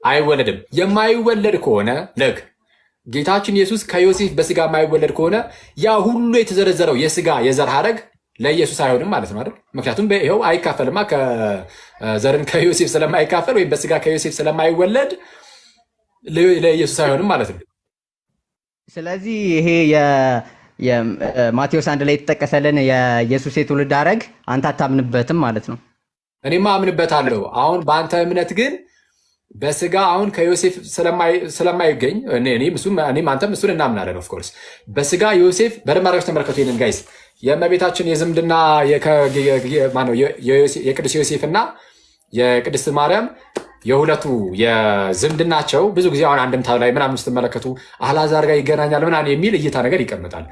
አይወለድም። የማይወለድ ከሆነ ልክ ጌታችን ኢየሱስ ከዮሴፍ በስጋ የማይወለድ ከሆነ ያ ሁሉ የተዘረዘረው የስጋ የዘር ሐረግ ለኢየሱስ አይሆንም ማለት ነው አይደል? ምክንያቱም ይኸው አይካፈልማ ዘርን ከዮሴፍ ስለማይካፈል ወይም በስጋ ከዮሴፍ ስለማይወለድ ለኢየሱስ አይሆንም ማለት ነው። ስለዚህ ይሄ የማቴዎስ 1 ላይ የተጠቀሰልን የኢየሱስ የትውልድ ሐረግ አንተ አታምንበትም ማለት ነው? እኔማ አምንበታለሁ። አሁን በአንተ እምነት ግን በስጋ አሁን ከዮሴፍ ስለማይገኝ እኔም አንተም እሱን እናምናለን። ኦፍኮርስ በስጋ ዮሴፍ በደማሪዎች ተመልከቱ። ይህንን ጋይስ የእመቤታችን የዝምድና የቅዱስ ዮሴፍ እና የቅድስት ማርያም የሁለቱ የዝምድናቸው ብዙ ጊዜ አሁን አንድምታ ላይ ምናምን ስትመለከቱ አልዓዛር ጋር ይገናኛል ምናምን የሚል እይታ ነገር ይቀመጣል።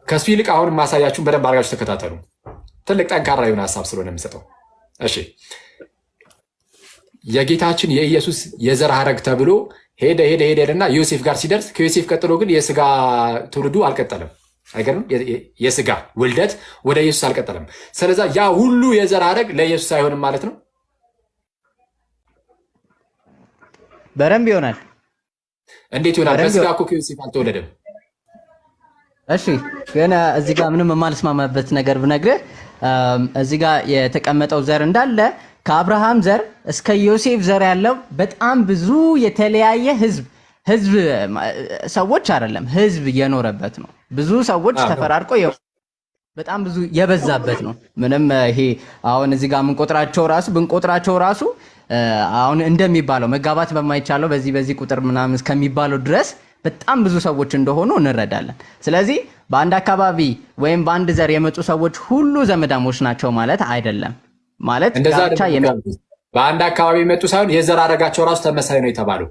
ከሱ ይልቅ አሁን ማሳያችሁን በደንብ አድርጋችሁ ተከታተሉ። ትልቅ ጠንካራ የሆነ ሀሳብ ስለሆነ የምሰጠው። እሺ የጌታችን የኢየሱስ የዘር ሐረግ ተብሎ ሄደና ዮሴፍ ጋር ሲደርስ ከዮሴፍ ቀጥሎ ግን የስጋ ትውልዱ አልቀጠለም። አይገርም? የስጋ ውልደት ወደ ኢየሱስ አልቀጠለም። ስለዛ ያ ሁሉ የዘር ሐረግ ለኢየሱስ አይሆንም ማለት ነው። በደንብ ይሆናል። እንዴት ይሆናል? በስጋ እኮ ከዮሴፍ አልተወለደም። እሺ ግን እዚህ ጋር ምንም የማልስማማበት ነገር ብነግርህ እዚህ ጋር የተቀመጠው ዘር እንዳለ ከአብርሃም ዘር እስከ ዮሴፍ ዘር ያለው በጣም ብዙ የተለያየ ህዝብ ሰዎች አይደለም ህዝብ የኖረበት ነው። ብዙ ሰዎች ተፈራርቆ በጣም ብዙ የበዛበት ነው። ምንም ይሄ አሁን እዚህ ጋር ብንቆጥራቸው ራሱ አሁን እንደሚባለው መጋባት በማይቻለው በዚህ ቁጥር ምናምን እስከሚባለው ድረስ በጣም ብዙ ሰዎች እንደሆኑ እንረዳለን። ስለዚህ በአንድ አካባቢ ወይም በአንድ ዘር የመጡ ሰዎች ሁሉ ዘመዳሞች ናቸው ማለት አይደለም። ማለት በአንድ አካባቢ የመጡ ሳይሆን የዘር ሐረጋቸው ራሱ ተመሳሳይ ነው የተባለው።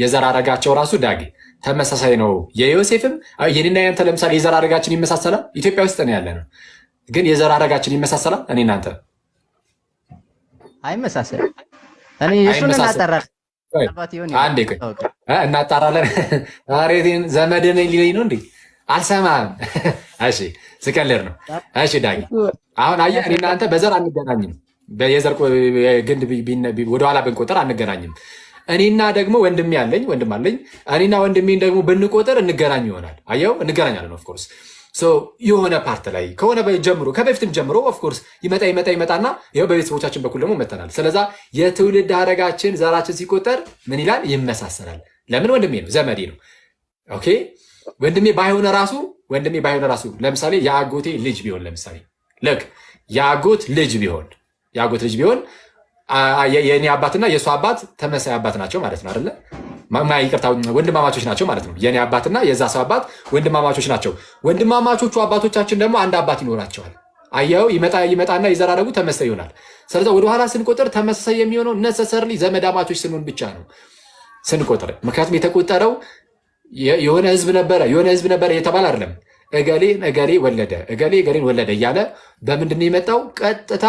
የዘር ሐረጋቸው ራሱ ዳጊ ተመሳሳይ ነው። የዮሴፍም የኔና ያንተ ለምሳሌ የዘር ሐረጋችን ይመሳሰላል። ኢትዮጵያ ውስጥ ነው ያለነው፣ ግን የዘር ሐረጋችን ይመሳሰላል። እኔ እናንተ አይመሳሰልም። እኔ እሱን እናጠራለን። አንዴ እናጣራለን። አሬን ዘመድ ነኝ ሊለኝ ነው እንዴ? አልሰማም። እሺ ስቀልድ ነው። እሺ ዳጊ አሁን አየህ፣ እኔ እናንተ በዘር አንገናኝም። የዘር ግንድ ወደኋላ ብንቆጥር አንገናኝም። እኔና ደግሞ ወንድሜ አለኝ እኔና ወንድሜን ደግሞ ብንቆጥር እንገናኝ ይሆናል። አየው እንገናኛለን። ኦፍኮርስ የሆነ ፓርት ላይ ከሆነ ጀምሮ ከበፊትም ጀምሮ ኦፍኮርስ ይመጣና ይኸው በቤተሰቦቻችን በኩል ደግሞ መተናል። ስለዛ የትውልድ ሐረጋችን ዘራችን ሲቆጠር ምን ይላል? ይመሳሰላል። ለምን? ወንድሜ ነው፣ ዘመዴ ነው። ኦኬ ወንድሜ ባይሆነ ራሱ ለምሳሌ የአጎቴ ልጅ ቢሆን ለምሳሌ የአጎት ልጅ ቢሆን የእኔ አባትና የእሱ አባት ተመሳሳይ አባት ናቸው ማለት ነው አይደለ? ይቅርታ ወንድማማቾች ናቸው ማለት ነው። የእኔ አባትና የዛ ሰው አባት ወንድማማቾች ናቸው። ወንድማማቾቹ አባቶቻችን ደግሞ አንድ አባት ይኖራቸዋል። አየው ይመጣና የዘር ሐረጉ ተመሳሳይ ይሆናል። ስለዚህ ወደኋላ ስንቆጥር ተመሳሳይ የሚሆነው ነሰሰርሊ ዘመዳማቾች ስንሆን ብቻ ነው ስንቆጥር። ምክንያቱም የተቆጠረው የሆነ ህዝብ ነበረ የተባለ አይደለም። እገሌ እገሌን ወለደ እያለ በምንድን ነው የመጣው? ቀጥታ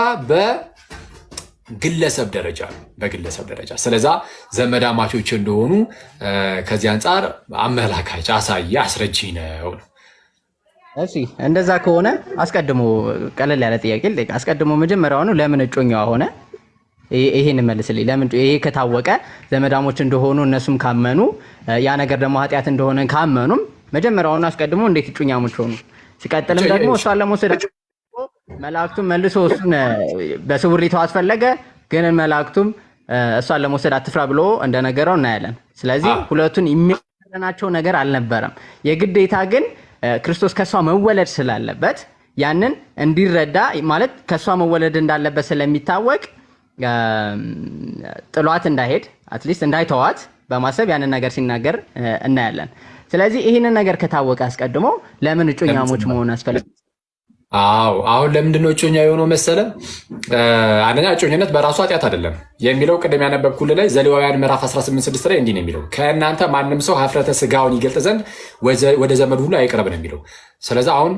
በግለሰብ ደረጃ ስለዛ ዘመዳማቾች እንደሆኑ ከዚህ አንጻር አመላካች አስረጂ ነው። እሺ እንደዛ ከሆነ አስቀድሞ ቀለል ያለ ጥያቄ ልጠይቅ። አስቀድሞ መጀመሪያውኑ ለምን እጮኛዋ ሆነ? ይሄን መልስልኝ። ለምን ይሄ ከታወቀ ዘመዳሞች እንደሆኑ እነሱም ካመኑ ያ ነገር ደግሞ ኃጢአት እንደሆነ ካመኑም መጀመሪያውኑ አስቀድሞ እንዴት እጮኛሞች ሆኑ? ሲቀጥልም ደግሞ እሷን ለመውሰድ መላእክቱም መልሶ እሱን በስውር ሊተዋት ፈለገ። ግን መላእክቱም እሷን ለመውሰድ አትፍራ ብሎ እንደነገረው እናያለን። ስለዚህ ሁለቱን የሚያናቸው ነገር አልነበረም። የግዴታ ግን ክርስቶስ ከሷ መወለድ ስላለበት ያንን እንዲረዳ ማለት ከሷ መወለድ እንዳለበት ስለሚታወቅ ጥሏት እንዳይሄድ አትሊስት እንዳይተዋት በማሰብ ያንን ነገር ሲናገር እናያለን። ስለዚህ ይህንን ነገር ከታወቀ አስቀድሞ ለምን እጮኛሞች መሆን አስፈለገ? አሁን ለምንድነው እጮኛ የሆነው መሰለ? አንደኛ እጮኝነት በራሱ ኃጢአት አይደለም የሚለው ቅድም ያነበብኩልህ ላይ ዘሌዋውያን ምዕራፍ 18:6 ላይ እንዲህ ነው የሚለው፣ ከእናንተ ማንም ሰው ኀፍረተ ሥጋውን ይገልጥ ዘንድ ወደ ዘመዱ ሁሉ አይቅረብ ነው የሚለው። ስለዚህ አሁን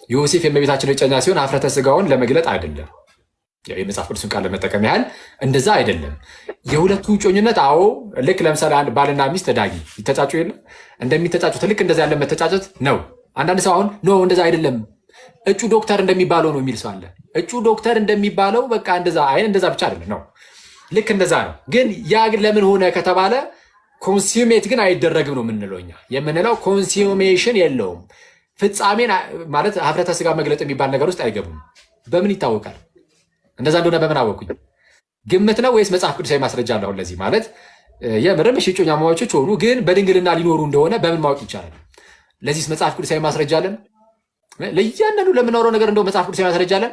ዮሴፍ የእመቤታችን እጮኛ ሲሆን ኀፍረተ ሥጋውን ለመግለጥ አይደለም፣ የመጽሐፍ ቅዱስን ቃል ለመጠቀም ያህል እንደዛ አይደለም። የሁለቱ እጮኝነት ልክ ለምሳሌ አንድ ባልና ሚስት ዳጊ ይተጫጩ የለ እንደሚተጫጩት ልክ እንደዛ ያለ መተጫጨት ነው። አንዳንድ ሰው አሁን እንደዛ አይደለም እጩ ዶክተር እንደሚባለው ነው የሚል ሰው አለ። እጩ ዶክተር እንደሚባለው በቃ እንደዛ ብቻ አይደለም ነው፣ ልክ እንደዛ ነው። ግን ያ ግን ለምን ሆነ ከተባለ ኮንሱሜት ግን አይደረግም ነው የምንለው እኛ። የምንለው ኮንሱሜሽን የለውም፣ ፍጻሜን ማለት ኀፍረተ ሥጋ መግለጥ የሚባል ነገር ውስጥ አይገቡም። በምን ይታወቃል? እንደዛ እንደሆነ በምን አወቁኝ? ግምት ነው ወይስ መጽሐፍ ቅዱሳዊ ማስረጃ አለ? አሁን ለዚህ ማለት የምርም እጮኛማቾች ሆኑ ግን በድንግልና ሊኖሩ እንደሆነ በምን ማወቅ ይቻላል? ለዚህስ መጽሐፍ ቅዱሳዊ ማስረጃ አለን? ለእያንዳንዱ ለምናወራው ነገር እንደው መጽሐፍ ቅዱሳዊ ማስረጃ አለን?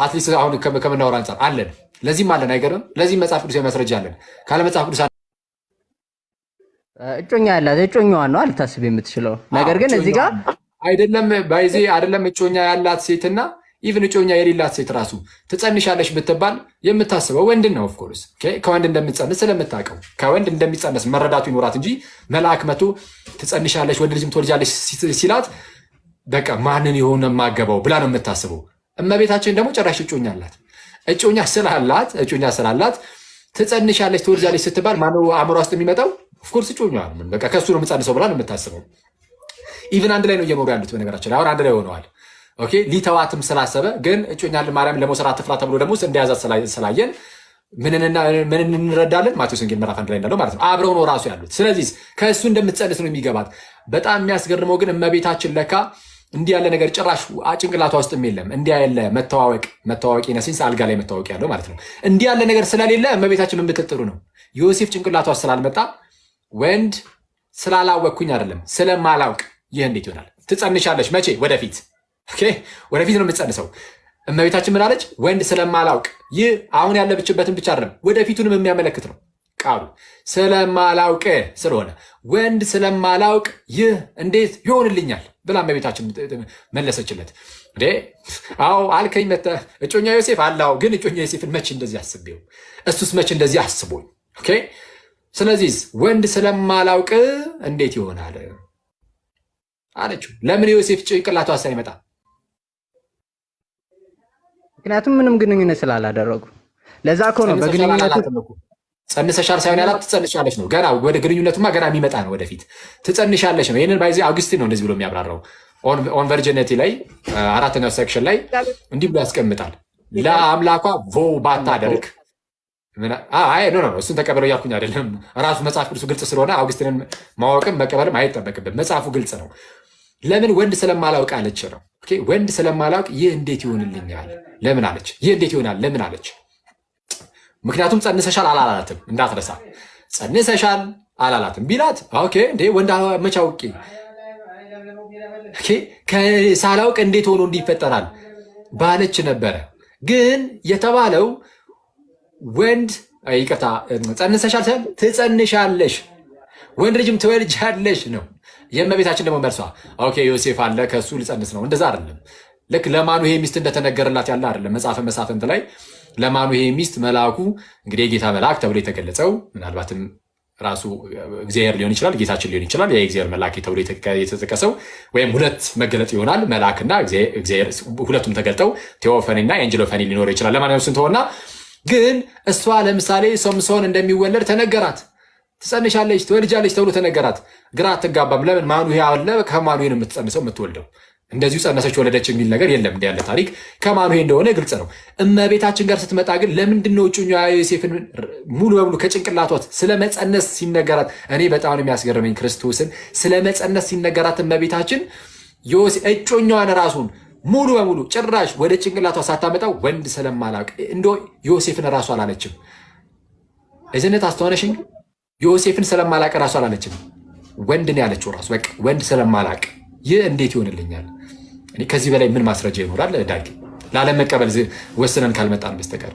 አትሊስት አሁን ከምናወራ አንጻር አለን፣ ለዚህም አለን። አይገርምም? ለዚህም መጽሐፍ ቅዱሳዊ ማስረጃ አለን። ካለ መጽሐፍ ቅዱስ እጮኛ ያላት እጮኛዋን ነው አልታስብ የምትችለው ነገር ግን እዚህ ጋር አይደለም ባይዜ አይደለም እጮኛ ያላት ሴትና ኢቭን እጮኛ የሌላት ሴት ራሱ ትጸንሻለሽ ብትባል የምታስበው ወንድን ነው። ኦፍኮርስ ከወንድ እንደምትጸንስ ስለምታውቀው ከወንድ እንደሚጸንስ መረዳቱ ይኖራት እንጂ መልአክ መቶ ትጸንሻለሽ ወንድ ልጅም ትወልጃለሽ ሲላት በቃ ማንን የሆነ ማገባው ብላ ነው የምታስበው። እመቤታችን ደግሞ ጭራሽ እጮኛ አላት። እጮኛ ስላላት ትጸንሻለች፣ ትወልጃለች ስትባል ማነው አእምሯ ውስጥ የሚመጣው? ኦፍኮርስ እጮኛ ነው። በቃ ከሱ ነው የምጸንሰው ብላ ነው የምታስበው። ኢቭን አንድ ላይ ነው እየኖሩ ያሉት። በነገራችን ላይ አሁን አንድ ላይ ሆነዋል። ኦኬ ሊተዋትም ስላሰበ ግን እጮኛ ማርያም ለመውሰድ አትፍራ ተብሎ ደግሞ እንደያዛት ስላየን ምን እንረዳለን? ማቴዎስ ወንጌል ምዕራፍ 1 ላይ እንዳለው ማለት ነው። አብረው ነው ራሱ ያሉት። ስለዚህ ከእሱ እንደምትጸንስ ነው የሚገባት። በጣም የሚያስገርመው ግን እመቤታችን ለካ እንዲህ ያለ ነገር ጭራሽ ጭንቅላቷ ውስጥም የለም። እንዲህ ያለ መተዋወቂ ነሲንስ አልጋ ላይ መተዋወቂ ያለው ማለት ነው። እንዲህ ያለ ነገር ስለሌለ እመቤታችን ምን ብትጥሩ ነው? ዮሴፍ ጭንቅላቷ ስላልመጣ ወንድ ስላላወቅኩኝ አይደለም ስለማላውቅ ይህ እንዴት ይሆናል? ትጸንሻለች። መቼ? ወደፊት። ኦኬ ወደፊት ነው የምትጸንሰው። እመቤታችን ምን አለች? ወንድ ስለማላውቅ። ይህ አሁን ያለብችበትን ብቻ አይደለም ወደፊቱንም የሚያመለክት ነው ቃሉ። ስለማላውቅ ስለሆነ ወንድ ስለማላውቅ ይህ እንዴት ይሆንልኛል ብላ እመቤታችን መለሰችለት። አዎ አልከኝ መተህ እጮኛ ዮሴፍ አላው፣ ግን እጮኛ ዮሴፍን መቼ እንደዚህ አስቤው፣ እሱስ መቼ እንደዚህ አስቦኝ። ኦኬ ስለዚህ ወንድ ስለማላውቅ እንዴት ይሆናል አለችው። ለምን ዮሴፍ ጭንቅላቱ ሳይመጣ? ምክንያቱም ምንም ግንኙነት ስላላደረጉ። ለዛ እኮ ነው በግንኙነቱ ጸንሰሻል ሳይሆን ያላት ትጸንሻለች ነው። ገና ወደ ግንኙነቱማ ገና የሚመጣ ነው፣ ወደፊት ትጸንሻለች ነው። ይህንን ባይዜ አውግስቲን ነው እንደዚህ ብሎ የሚያብራራው ኦን ቨርጂኒቲ ላይ 4ኛው ሴክሽን ላይ እንዲህ ብሎ ያስቀምጣል። ለአምላኳ ቮ ባታደርግ እሱን ተቀበለው እያልኩኝ አይደለም። ራሱ መጽሐፍ ቅዱሱ ግልጽ ስለሆነ አውግስቲንን ማወቅም መቀበልም አይጠበቅብን። መጽሐፉ ግልጽ ነው። ለምን ወንድ ስለማላውቅ አለች ነው። ወንድ ስለማላውቅ ይህ እንዴት ይሆንልኛል ለምን አለች? ይህ እንዴት ይሆናል ለምን አለች? ምክንያቱም ጸንሰሻል አላላትም፣ እንዳትረሳ። ጸንሰሻል አላላትም ቢላት ኦኬ እንዴ ወንድ መቼ አውቄ ሳላውቅ እንዴት ሆኖ እንዲፈጠራል ባለች ነበረ። ግን የተባለው ወንድ ይቅርታ ጸንሰሻል ሳይሆን ትጸንሻለሽ፣ ወንድ ልጅም ትወልጃለሽ ነው። የእመቤታችን ደግሞ መልሷ ኦኬ ዮሴፍ አለ ከሱ ልጸንስ ነው። እንደዛ አይደለም። ልክ ለማኑሄ ሚስት እንደተነገረላት ያለ አይደለም። መጽሐፈ መሳፍንት ላይ ለማኑሄ ሚስት መልአኩ እንግዲህ የጌታ መልአክ ተብሎ የተገለጸው ምናልባትም ራሱ እግዚአብሔር ሊሆን ይችላል፣ ጌታችን ሊሆን ይችላል። የእግዚአብሔር መልአክ ተብሎ የተጠቀሰው ወይም ሁለት መገለጥ ይሆናል። መልአክና እግዚአብሔር ሁለቱም ተገልጠው ቴዎፈኒና ኤንጅሎፈኒ ሊኖረው ይችላል። ለማንኛውም ስንተሆና ግን እሷ ለምሳሌ ሶምሶን እንደሚወለድ ተነገራት። ትጸንሻለች ትወልጃለች ተብሎ ተነገራት። ግራ አትጋባም። ለምን? ማኑሄ አለ፣ ከማኑሄ ነው የምትጸንሰው የምትወልደው። እንደዚሁ ጸነሰች ወለደች የሚል ነገር የለም። እንዲህ ያለ ታሪክ ከማኑሄ እንደሆነ ግልጽ ነው። እመቤታችን ጋር ስትመጣ ግን ለምንድን ነው እጮኛ ዮሴፍን ሙሉ በሙሉ ከጭንቅላቷት ስለመጸነስ ሲነገራት፣ እኔ በጣም ነው የሚያስገርመኝ ክርስቶስን ስለመጸነስ ሲነገራት እመቤታችን እጮኛዋን ራሱን ሙሉ በሙሉ ጭራሽ ወደ ጭንቅላቷ ሳታመጣው ወንድ ስለማላውቅ እንደ ዮሴፍን ራሱ አላለችም። እዝነት አስተዋነሽኝ። ዮሴፍን ስለማላውቅ ራሱ አላለችም፣ ወንድ ነው ያለችው ራሱ። በቃ ወንድ ስለማላውቅ ይህ እንዴት ይሆንልኛል? ከዚህ በላይ ምን ማስረጃ ይኖራል? ዳጊ ላለመቀበል ወስነን ካልመጣን በስተቀር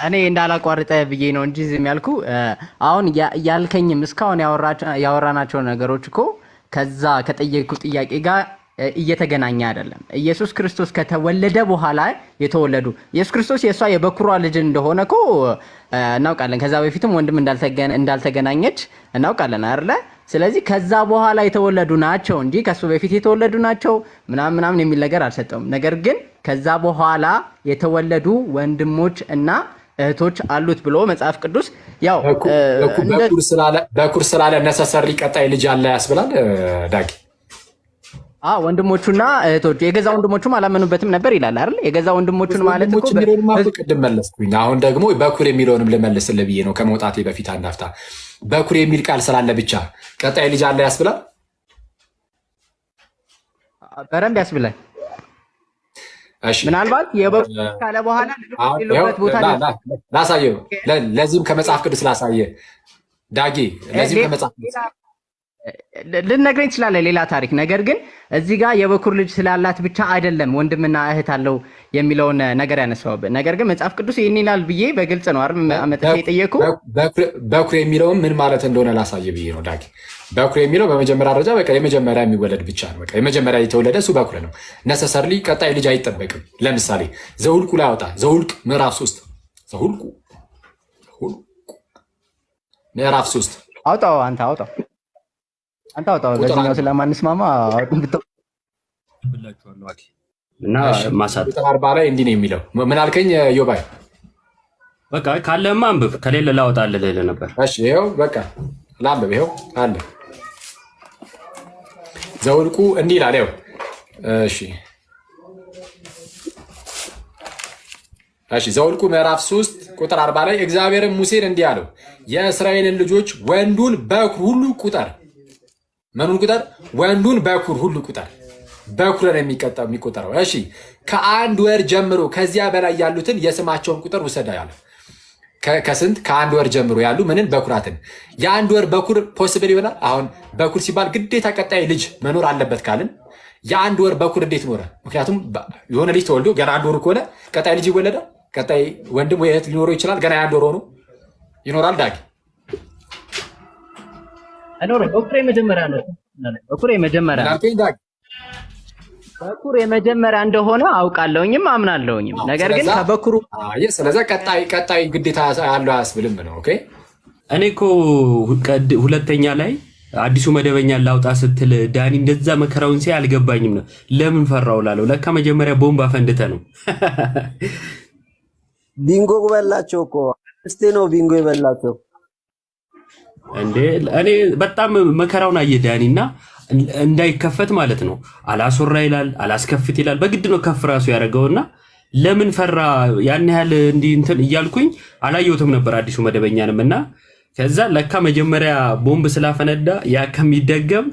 እኔ እንዳላቋርጠ ብዬ ነው እንጂ ዝም ያልኩ። አሁን ያልከኝም እስካሁን ያወራናቸው ነገሮች እኮ ከዛ ከጠየቁ ጥያቄ ጋር እየተገናኘ አይደለም። ኢየሱስ ክርስቶስ ከተወለደ በኋላ የተወለዱ ኢየሱስ ክርስቶስ የእሷ የበኩሯ ልጅ እንደሆነ እኮ እናውቃለን። ከዛ በፊትም ወንድም እንዳልተገናኘች እናውቃለን አይደለ? ስለዚህ ከዛ በኋላ የተወለዱ ናቸው እንጂ ከሱ በፊት የተወለዱ ናቸው ምናምን የሚል ነገር አልሰጠውም። ነገር ግን ከዛ በኋላ የተወለዱ ወንድሞች እና እህቶች አሉት ብሎ መጽሐፍ ቅዱስ ያው በኩር ስላለ ነሰሰሪ ቀጣይ ልጅ አለ ያስብላል ዳጊ። ወንድሞቹና እህቶቹ የገዛ ወንድሞቹም አላመኑበትም ነበር ይላል አይደል? የገዛ ወንድሞቹን ማለት እኮ ቅድም መለስኩኝ። አሁን ደግሞ በኩር የሚለውንም ልመልስልህ ብዬ ነው ከመውጣቴ በፊት አንድ አፍታ። በኩር የሚል ቃል ስላለ ብቻ ቀጣይ ልጅ አለ ያስብላል? በረንብ ያስብላል። ምናልባት የበኩር ካለ በኋላ ልሉበት ቦታ ላሳየ። ለዚህም ከመጽሐፍ ቅዱስ ላሳየ ዳጊ። ለዚህም ከመጽሐፍ ቅዱስ ልነግረኝ ትችላለህ ሌላ ታሪክ። ነገር ግን እዚህ ጋር የበኩር ልጅ ስላላት ብቻ አይደለም ወንድምና እህት አለው የሚለውን ነገር ያነሳውብን። ነገር ግን መጽሐፍ ቅዱስ ይህን ይላል ብዬ በግልጽ ነው አይደል አመጣ የጠየቁ። በኩር የሚለውን ምን ማለት እንደሆነ ላሳየ ብዬ ነው ዳጊ። በኩር የሚለው በመጀመሪያ ደረጃ በቃ የመጀመሪያ የሚወለድ ብቻ ነው። በቃ የመጀመሪያ የተወለደ እሱ በኩር ነው። ነሰሰርሊ ቀጣይ ልጅ አይጠበቅም። ለምሳሌ ዘውልቁ ላይ አውጣ። ዘውልቅ ምዕራፍ 3 ዘውልቁ ምዕራፍ 3 አውጣው አንተ አውጣው። አንተ አውጣው ለዚህኛው ስለማንስማማ አውጡን ብትው ብላችኋለሁ። አኪ እና ማሳት ቁጥር 40 ላይ እንዲህ ነው የሚለው። ምን አልከኝ ዮባይ? በቃ ካለማ አንብብ፣ ከሌለ ላውጣልህ ልልህ ነበር። እሺ ይኸው በቃ ላንብብ። ይኸው አለ ዘውልቁ እንዲህ ይላል። ይኸው እሺ ዘውልቁ ምዕራፍ 3 ቁጥር 40 ላይ እግዚአብሔርም ሙሴን እንዲህ አለው፣ የእስራኤልን ልጆች ወንዱን በኩር ሁሉ ቁጠር። ምኑን ቁጠር? ወንዱን በኩር ሁሉ ቁጠር። በኩር ነው የሚቆጠረው። እሺ ከአንድ ወር ጀምሮ ከዚያ በላይ ያሉትን የስማቸውን ቁጥር ውሰድ ያለ። ከስንት? ከአንድ ወር ጀምሮ ያሉ ምንን? በኩራትን። የአንድ ወር በኩር ፖስብል ይሆናል? አሁን በኩር ሲባል ግዴታ ቀጣይ ልጅ መኖር አለበት ካልን የአንድ ወር በኩር እንዴት ኖረ? ምክንያቱም የሆነ ልጅ ተወልዶ ገና አንድ ወሩ ከሆነ ቀጣይ ልጅ ይወለዳል። ቀጣይ ወንድም ወይ እህት ሊኖረው ይችላል። ገና የአንድ ወር ሆኖ ይኖራል። ዳጊ በኩር የመጀመሪያ ነው። በኩር የመጀመሪያ በኩር የመጀመሪያ እንደሆነ አውቃለሁኝም አምናለሁኝም። ነገር ግን ከበኩሩ ስለዚህ ቀጣይ ግዴታ ያለው አያስብልም ነው። ኦኬ እኔ እኮ ሁለተኛ ላይ አዲሱ መደበኛ ላውጣ ስትል ዳኒ እንደዛ መከራውን ሲያይ አልገባኝም ነው። ለምን ፈራው ላለው ለካ መጀመሪያ ቦምብ አፈንድተ ነው። ቢንጎ በላቸው እኮ እስቴ ነው ቢንጎ ይበላቸው እንዴ። እኔ በጣም መከራውን አየ ዳኒና እንዳይከፈት ማለት ነው። አላስወራ ይላል፣ አላስከፍት ይላል። በግድ ነው ከፍ ራሱ ያደረገውና ለምን ፈራ ያን ያህል እንዲህ እንትን እያልኩኝ አላየሁትም ነበር አዲሱ መደበኛንም እና ከዛ ለካ መጀመሪያ ቦምብ ስላፈነዳ ያ ከሚደገም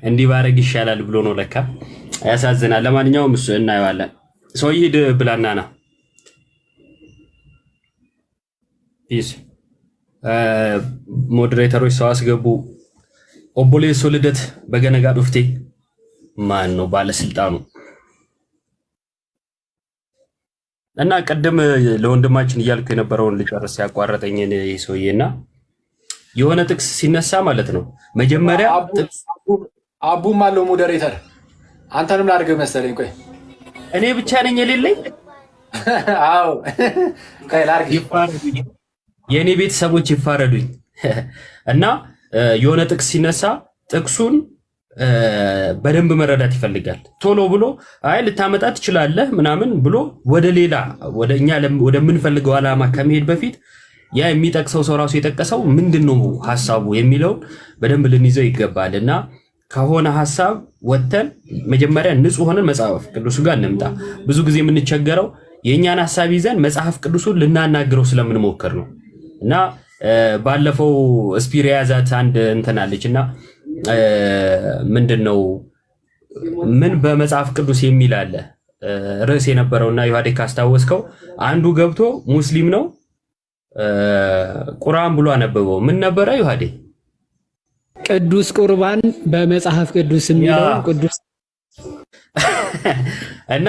እንዲህ ባረግ ይሻላል ብሎ ነው ለካ። ያሳዝናል። ለማንኛውም እሱ እናየዋለን። ሰው ይሄድ ብላናና ፒስ ሞዴሬተሮች ሰው አስገቡ። ኦቦሌሶ ልደት በገነጋ ዱፍቴ ማን ነው ባለስልጣኑ? እና ቀደም ለወንድማችን እያልኩ የነበረውን ልጨርስ ያቋረጠኝን ሰውዬና የሆነ ጥቅስ ሲነሳ ማለት ነው መጀመሪያ አቡም አለው ሞዴሬተር አንተንም ላድርግ መሰለኝ። ቆይ እኔ ብቻ ነኝ የሌለኝ? አዎ ቆይ ላድርግ። የእኔ ቤተሰቦች ይፋረዱኝ። እና የሆነ ጥቅስ ሲነሳ ጥቅሱን በደንብ መረዳት ይፈልጋል። ቶሎ ብሎ አይ ልታመጣ ትችላለህ ምናምን ብሎ ወደ ሌላ ወደ እኛ ወደምንፈልገው ዓላማ ከመሄድ በፊት ያ የሚጠቅሰው ሰው ራሱ የጠቀሰው ምንድነው ሐሳቡ የሚለው በደንብ ልንይዘው ይገባል። እና ከሆነ ሐሳብ ወተን መጀመሪያ ንጹህ ሆነን መጽሐፍ ቅዱስ ጋር እንምጣ። ብዙ ጊዜ የምንቸገረው የኛን ሐሳብ ይዘን መጽሐፍ ቅዱሱን ልናናግረው ስለምንሞክር ነው። እና ባለፈው ስፒር ያዛት አንድ እንትናለችና ምንድነው ምን በመጽሐፍ ቅዱስ የሚል አለ ርዕስ የነበረውና ዮሐዴ ካስታወስከው አንዱ ገብቶ ሙስሊም ነው ቁርአን ብሎ አነበበው። ምን ነበረ ዮሐዴ? ቅዱስ ቁርባን በመጽሐፍ ቅዱስ የሚለው ቅዱስ እና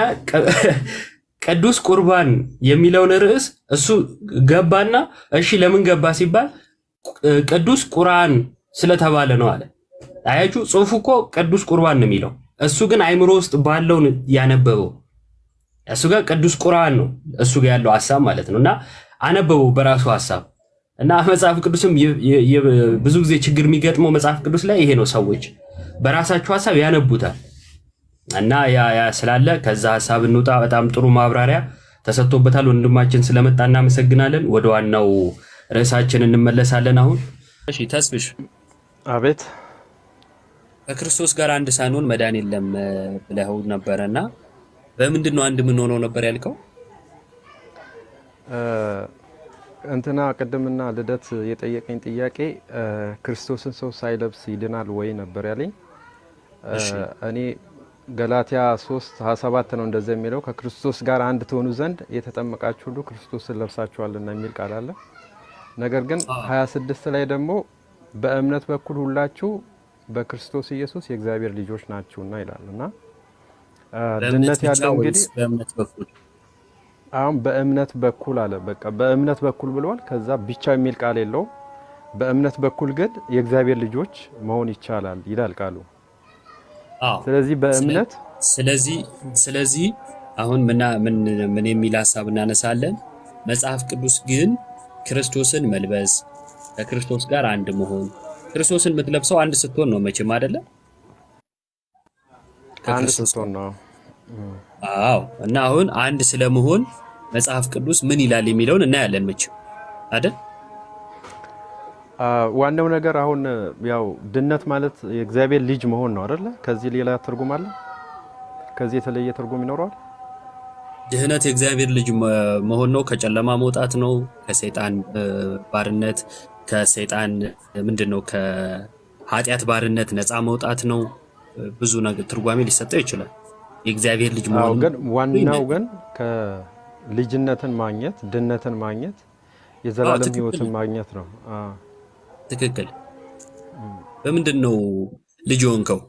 ቅዱስ ቁርባን የሚለውን ርዕስ እሱ ገባና እሺ ለምን ገባ ሲባል ቅዱስ ቁርአን ስለተባለ ነው አለ። አያችሁ ጽሁፉ እኮ ቅዱስ ቁርባን ነው የሚለው፣ እሱ ግን አይምሮ ውስጥ ባለው ያነበበው። እሱ ጋር ቅዱስ ቁርአን ነው እሱ ጋር ያለው ሐሳብ ማለት ነውና አነበበው በራሱ ሐሳብ። እና መጽሐፍ ቅዱስም ብዙ ጊዜ ችግር የሚገጥመው መጽሐፍ ቅዱስ ላይ ይሄ ነው። ሰዎች በራሳቸው ሐሳብ ያነቡታል። እና ያ ስላለ ከዛ ሐሳብ እንውጣ። በጣም ጥሩ ማብራሪያ ተሰጥቶበታል። ወንድማችን ስለመጣ እናመሰግናለን። ወደ ዋናው ርዕሳችን እንመለሳለን አሁን። እሺ ተስፍሽ፣ አቤት። ከክርስቶስ ጋር አንድ ሳንሆን መዳን የለም ብለኸው ነበርና በምንድን ነው አንድ ምን ሆኖ ነበር ያልከው? እንትና ቅድምና ልደት የጠየቀኝ ጥያቄ ክርስቶስን ሰው ሳይለብስ ይድናል ወይ ነበር ያለኝ። እኔ ገላትያ 3:27 ነው እንደዚህ የሚለው ከክርስቶስ ጋር አንድ ትሆኑ ዘንድ የተጠመቃችሁ ሁሉ ክርስቶስን ለብሳችኋልና የሚል ቃል አለ። ነገር ግን 26 ላይ ደግሞ በእምነት በኩል ሁላችሁ በክርስቶስ ኢየሱስ የእግዚአብሔር ልጆች ናችሁና ይላልና ድነት ያለው እንግዲህ በእምነት በኩል አሁን በእምነት በኩል አለ። በቃ በእምነት በኩል ብለዋል። ከዛ ብቻ የሚል ቃል የለውም። በእምነት በኩል ግን የእግዚአብሔር ልጆች መሆን ይቻላል ይላል ቃሉ። ስለዚህ በእምነት ስለዚህ አሁን ምን የሚል ሐሳብ እናነሳለን? መጽሐፍ ቅዱስ ግን ክርስቶስን መልበስ፣ ከክርስቶስ ጋር አንድ መሆን፣ ክርስቶስን የምትለብሰው አንድ ስትሆን ነው መቼም አይደለ? አንድ ስትሆን ነው። አዎ። እና አሁን አንድ ስለመሆን መጽሐፍ ቅዱስ ምን ይላል የሚለውን እናያለን መቼም አይደል? ዋናው ነገር አሁን ያው ድነት ማለት የእግዚአብሔር ልጅ መሆን ነው አይደለ? ከዚህ ሌላ ትርጉም አለ? ከዚህ የተለየ ትርጉም ይኖረዋል? ድህነት የእግዚአብሔር ልጅ መሆን ነው፣ ከጨለማ መውጣት ነው፣ ከሰይጣን ባርነት፣ ከሰይጣን ምንድነው ከኃጢአት ባርነት ነፃ መውጣት ነው። ብዙ ነገር ትርጓሜ ሊሰጠው ይችላል። የእግዚአብሔር ልጅ መሆን ግን ዋናው ግን ከልጅነትን ማግኘት፣ ድነትን ማግኘት፣ የዘላለም ሕይወትን ማግኘት ነው። ትክክል። በምንድነው ልጅ ሆንከው?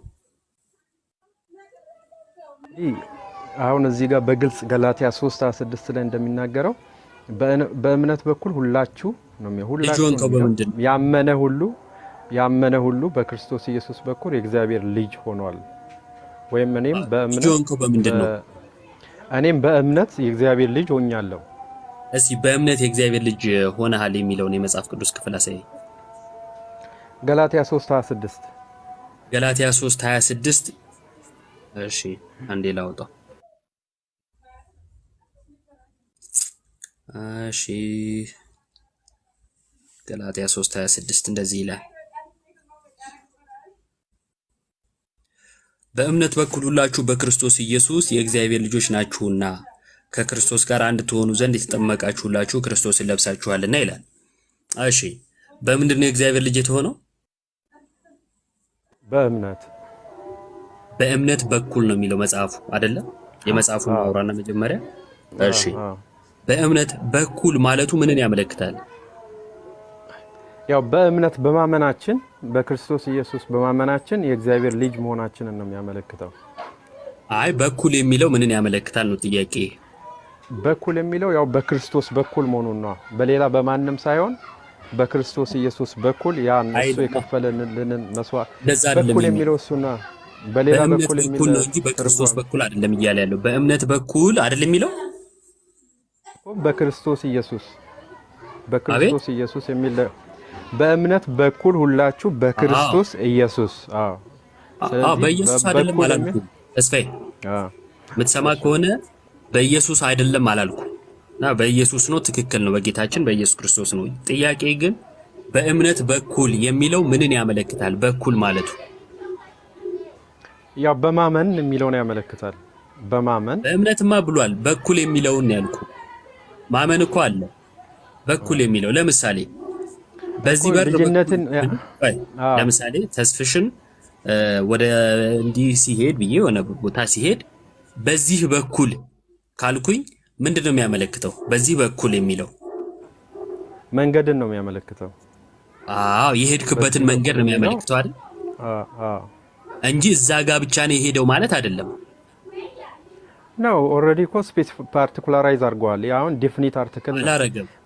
አሁን እዚህ ጋር በግልጽ ገላትያ 3:26 ላይ እንደሚናገረው በእምነት በኩል ሁላችሁ ነው ያመነ ሁሉ በክርስቶስ ኢየሱስ በኩል የእግዚአብሔር ልጅ ሆኗል። ወይም እኔም በእምነት የእግዚአብሔር ልጅ ሆኛለሁ። እስቲ በእምነት የእግዚአብሔር ልጅ ሆነሃል የሚለውን የመጽሐፍ ቅዱስ ክፍል አሳይ። ገላትያ 3:26 ገላትያ 3:26 እሺ አንዴ ላውጣው። እሺ ገላትያ 3:26 እንደዚህ ይላል፣ በእምነት በኩል ሁላችሁ በክርስቶስ ኢየሱስ የእግዚአብሔር ልጆች ናችሁና ከክርስቶስ ጋር አንድ ትሆኑ ዘንድ የተጠመቃችሁ ሁላችሁ ክርስቶስን ለብሳችኋልና ይላል። እሺ በምንድን ነው የእግዚአብሔር ልጅ የተሆነው? በእምነት በኩል ነው የሚለው መጽሐፉ አይደለ? የመጽሐፉን አውራና መጀመሪያ። እሺ በእምነት በኩል ማለቱ ምንን ያመለክታል? ያው በእምነት በማመናችን በክርስቶስ ኢየሱስ በማመናችን የእግዚአብሔር ልጅ መሆናችንን ነው የሚያመለክተው። አይ በኩል የሚለው ምንን ያመለክታል ነው ጥያቄ። በኩል የሚለው ያው በክርስቶስ በኩል መሆኑን ነው፣ በሌላ በማንም ሳይሆን በክርስቶስ ኢየሱስ በኩል ያ እሱ የከፈለልን መስዋዕት በኩል የሚለው እሱ ነው። በሌላ በኩል የሚለው ነው እንጂ በክርስቶስ በኩል አይደለም እያለ ያለው። በእምነት በኩል አይደለም የሚለው በክርስቶስ ኢየሱስ የሚል በእምነት በኩል ሁላችሁ በክርስቶስ ኢየሱስ። በኢየሱስ አይደለም አላልኩ። ተስፋዬ የምትሰማ ከሆነ በኢየሱስ አይደለም አላልኩ እና በኢየሱስ ነው። ትክክል ነው፣ በጌታችን በኢየሱስ ክርስቶስ ነው። ጥያቄ ግን በእምነት በኩል የሚለው ምንን ያመለክታል? በኩል ማለቱ ያው በማመን የሚለውን ያመለክታል። በእምነትማ ብሏል። በኩል የሚለውን ያልኩ ማመን እኮ አለ። በኩል የሚለው ለምሳሌ በዚህ በር ለምሳሌ ተስፍሽን ወደ እንዲህ ሲሄድ ብዬ የሆነ ቦታ ሲሄድ በዚህ በኩል ካልኩኝ ምንድነው የሚያመለክተው? በዚህ በኩል የሚለው መንገድን ነው የሚያመለክተው። የሄድክበትን መንገድ ነው የሚያመለክተው አይደል? እንጂ እዛ ጋር ብቻ ነው የሄደው ማለት አይደለም። ነው ኦሬዲ ኮ ስፔስ ፓርቲኩላራይዝ አድርጓል። ያውን ዲፊኒት አርቲክል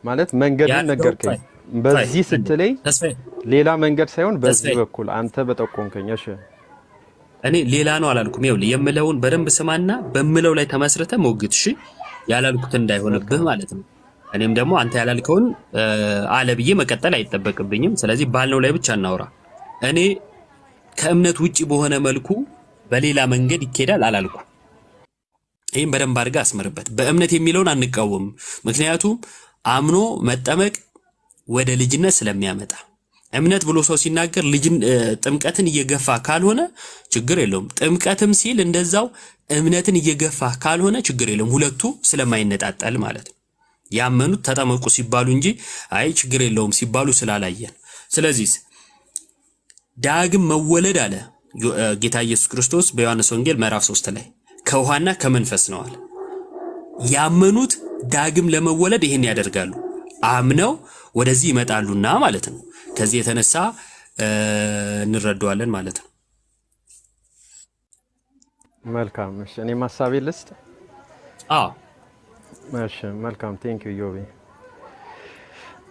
ማለት መንገድን ነገርከኝ። በዚህ ስትለይ ሌላ መንገድ ሳይሆን በዚህ በኩል አንተ በጠቆምከኝ። እሺ እኔ ሌላ ነው አላልኩም። ይኸውልህ የምለውን በደንብ ስማና በምለው ላይ ተመስርተ ሞግት። እሺ ያላልኩት እንዳይሆንብህ ማለት ነው። እኔም ደግሞ አንተ ያላልከውን አለ ብዬ መቀጠል አይጠበቅብኝም። ስለዚህ ባልነው ላይ ብቻ እናውራ። እኔ ከእምነት ውጪ በሆነ መልኩ በሌላ መንገድ ይኬዳል አላልኩ። ይሄን በደንብ አድርጋ አስመርበት። በእምነት የሚለውን አንቃወም፣ ምክንያቱም አምኖ መጠመቅ ወደ ልጅነት ስለሚያመጣ። እምነት ብሎ ሰው ሲናገር ጥምቀትን እየገፋ ካልሆነ ችግር የለውም። ጥምቀትም ሲል እንደዛው እምነትን እየገፋ ካልሆነ ችግር የለውም። ሁለቱ ስለማይነጣጠል ማለት ነው። ያመኑት ተጠመቁ ሲባሉ እንጂ አይ ችግር የለውም ሲባሉ ስላላየን። ስለዚህ ዳግም መወለድ አለ ጌታ ኢየሱስ ክርስቶስ በዮሐንስ ወንጌል ምዕራፍ 3 ላይ ከውሃና ከመንፈስ ነው አለ። ያመኑት ዳግም ለመወለድ ይሄን ያደርጋሉ፣ አምነው ወደዚህ ይመጣሉና ማለት ነው። ከዚህ የተነሳ እንረዳዋለን ማለት ነው። መልካም። እሺ እኔ ማሳቤ ልስጥ። እሺ መልካም። ቴንክ ዩ ዮቢ።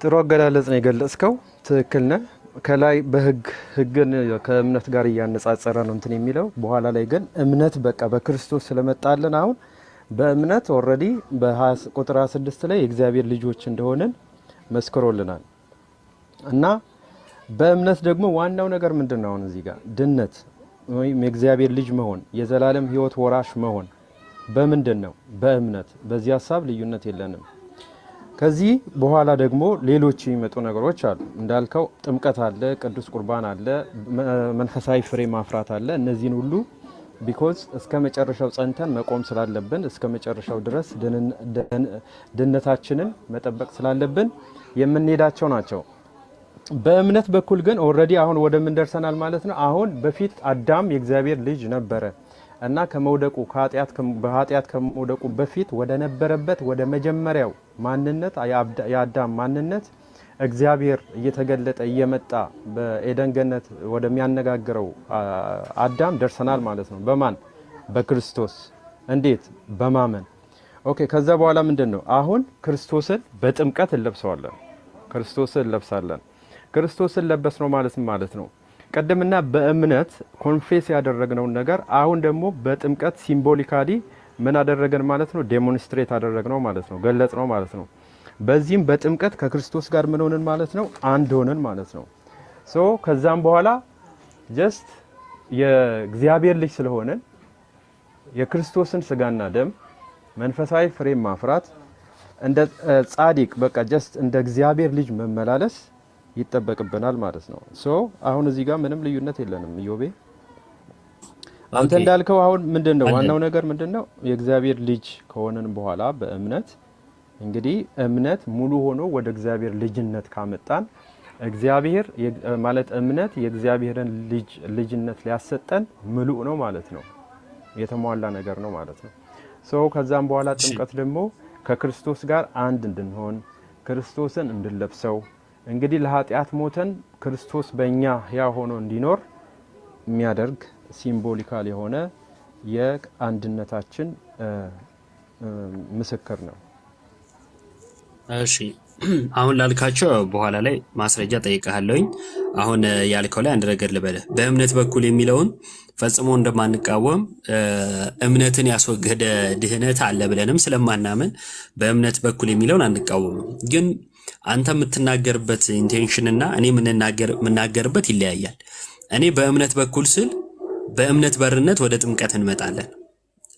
ጥሩ አገላለጽ ነው የገለጽከው። ትክክል ነህ። ከላይ ህግን ከእምነት ጋር እያነጻጸረ ነው እንትን የሚለው። በኋላ ላይ ግን እምነት በቃ በክርስቶስ ስለመጣልን አሁን በእምነት ኦሬዲ በቁጥር 26 ላይ የእግዚአብሔር ልጆች እንደሆነን መስክሮልናል። እና በእምነት ደግሞ ዋናው ነገር ምንድነው? አሁን እዚህ ጋር ድነት ወይም የእግዚአብሔር ልጅ መሆን የዘላለም ሕይወት ወራሽ መሆን በምንድነው? በእምነት። በዚህ ሐሳብ ልዩነት የለንም። ከዚህ በኋላ ደግሞ ሌሎች የሚመጡ ነገሮች አሉ። እንዳልከው ጥምቀት አለ፣ ቅዱስ ቁርባን አለ፣ መንፈሳዊ ፍሬ ማፍራት አለ። እነዚህን ሁሉ ቢኮዝ እስከ መጨረሻው ጸንተን መቆም ስላለብን እስከ መጨረሻው ድረስ ድነታችንን መጠበቅ ስላለብን የምንሄዳቸው ናቸው። በእምነት በኩል ግን ኦልሬዲ አሁን ወደ ምን ደርሰናል ማለት ነው። አሁን በፊት አዳም የእግዚአብሔር ልጅ ነበረ እና ከመውደቁ በኃጢአት ከመውደቁ በፊት ወደ ነበረበት ወደ መጀመሪያው ማንነት የአዳም ማንነት እግዚአብሔር እየተገለጠ እየመጣ በኤደን ገነት ወደሚያነጋግረው አዳም ደርሰናል ማለት ነው። በማን? በክርስቶስ። እንዴት? በማመን። ኦኬ። ከዛ በኋላ ምንድነው? አሁን ክርስቶስን በጥምቀት እንለብሰዋለን። ክርስቶስን እንለብሳለን። ክርስቶስን ለበስነው ማለት ነው። ቀደምና በእምነት ኮንፌስ ያደረግነው ነገር አሁን ደግሞ በጥምቀት ሲምቦሊካሊ ምን አደረገን ማለት ነው? ዴሞንስትሬት አደረግነው ማለት ነው። ገለጽነው ማለት ነው። በዚህም በጥምቀት ከክርስቶስ ጋር ምን ሆነን ማለት ነው? አንድ ሆነን ማለት ነው። ሶ ከዛም በኋላ ጀስት የእግዚአብሔር ልጅ ስለሆነን የክርስቶስን ስጋና ደም መንፈሳዊ ፍሬ ማፍራት እንደ ጻድቅ በቃ ጀስት እንደ እግዚአብሔር ልጅ መመላለስ ይጠበቅብናል ማለት ነው። ሶ አሁን እዚህ ጋር ምንም ልዩነት የለንም። ኢዮቤ አንተ እንዳልከው አሁን ምንድነው ዋናው ነገር ምንድነው? የእግዚአብሔር ልጅ ከሆነን በኋላ በእምነት እንግዲህ እምነት ሙሉ ሆኖ ወደ እግዚአብሔር ልጅነት ካመጣን እግዚአብሔር ማለት እምነት የእግዚአብሔርን ልጅነት ሊያሰጠን ምሉእ ነው ማለት ነው። የተሟላ ነገር ነው ማለት ነው። ሶ ከዛም በኋላ ጥምቀት ደግሞ ከክርስቶስ ጋር አንድ እንድንሆን ክርስቶስን እንድንለብሰው እንግዲህ ለኃጢአት ሞተን ክርስቶስ በእኛ ሕያው ሆኖ እንዲኖር የሚያደርግ ሲምቦሊካል የሆነ የአንድነታችን ምስክር ነው። እሺ አሁን ላልካቸው በኋላ ላይ ማስረጃ ጠይቀሃለሁኝ። አሁን ያልከው ላይ አንድ ነገር ልበለ። በእምነት በኩል የሚለውን ፈጽሞ እንደማንቃወም እምነትን ያስወገደ ድህነት አለ ብለንም ስለማናምን በእምነት በኩል የሚለውን አንቃወምም። ግን አንተ የምትናገርበት ኢንቴንሽን እና እኔ የምናገርበት ይለያያል። እኔ በእምነት በኩል ስል በእምነት በርነት ወደ ጥምቀት እንመጣለን፣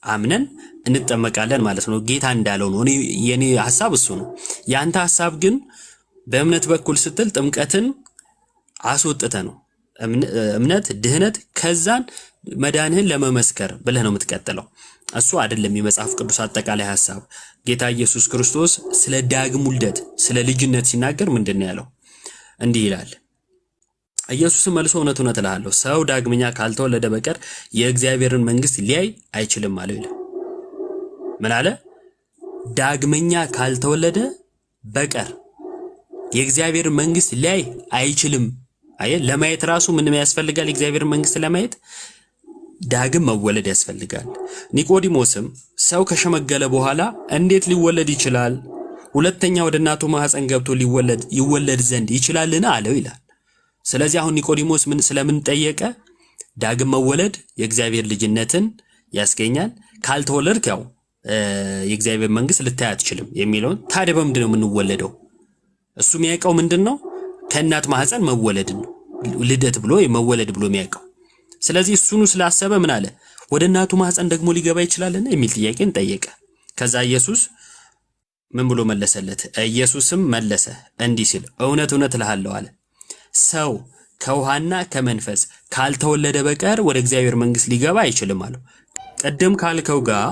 አምነን እንጠመቃለን ማለት ነው። ጌታ እንዳለው ነው። የኔ ሐሳብ እሱ ነው። ያንተ ሐሳብ ግን በእምነት በኩል ስትል ጥምቀትን አስወጥተ ነው እምነት ድህነት ከዛን መዳንህን ለመመስከር ብለህ ነው የምትቀጥለው። እሱ አይደለም የመጽሐፍ ቅዱስ አጠቃላይ ሐሳብ። ጌታ ኢየሱስ ክርስቶስ ስለ ዳግም ውልደት ስለ ልጅነት ሲናገር ምንድነው ያለው? እንዲህ ይላል። ኢየሱስ መልሶ እውነት እውነት እልሃለሁ ሰው ዳግመኛ ካልተወለደ በቀር የእግዚአብሔርን መንግስት ሊያይ አይችልም አለው ይላል። ምን አለ? ዳግመኛ ካልተወለደ በቀር የእግዚአብሔርን መንግስት ሊያይ አይችልም። አየ ለማየት ራሱ ምን ያስፈልጋል? የእግዚአብሔርን መንግስት ለማየት ዳግም መወለድ ያስፈልጋል። ኒቆዲሞስም ሰው ከሸመገለ በኋላ እንዴት ሊወለድ ይችላል? ሁለተኛ ወደ እናቱ ማህፀን ገብቶ ይወለድ ዘንድ ይችላልን? አለው ይላል። ስለዚህ አሁን ኒቆዲሞስ ምን ስለምን ጠየቀ? ዳግም መወለድ የእግዚአብሔር ልጅነትን ያስገኛል፣ ካልተወለድክ ያው የእግዚአብሔር መንግስት ልታይ አትችልም የሚለውን። ታዲያ በምንድን ነው የምንወለደው? እሱ የሚያውቀው ምንድነው? ከእናት ማህፀን መወለድ ነው፣ ልደት ብሎ መወለድ ብሎ የሚያውቀው። ስለዚህ እሱኑ ስላሰበ ምን አለ? ወደ እናቱ ማህፀን ደግሞ ሊገባ ይችላልን የሚል ጥያቄን ጠየቀ። ከዛ ኢየሱስ ምን ብሎ መለሰለት? ኢየሱስም መለሰ እንዲህ ሲል እውነት እውነት እልሃለሁ አለ ሰው ከውሃና ከመንፈስ ካልተወለደ በቀር ወደ እግዚአብሔር መንግስት ሊገባ አይችልም አለው። ቀደም ካልከው ጋር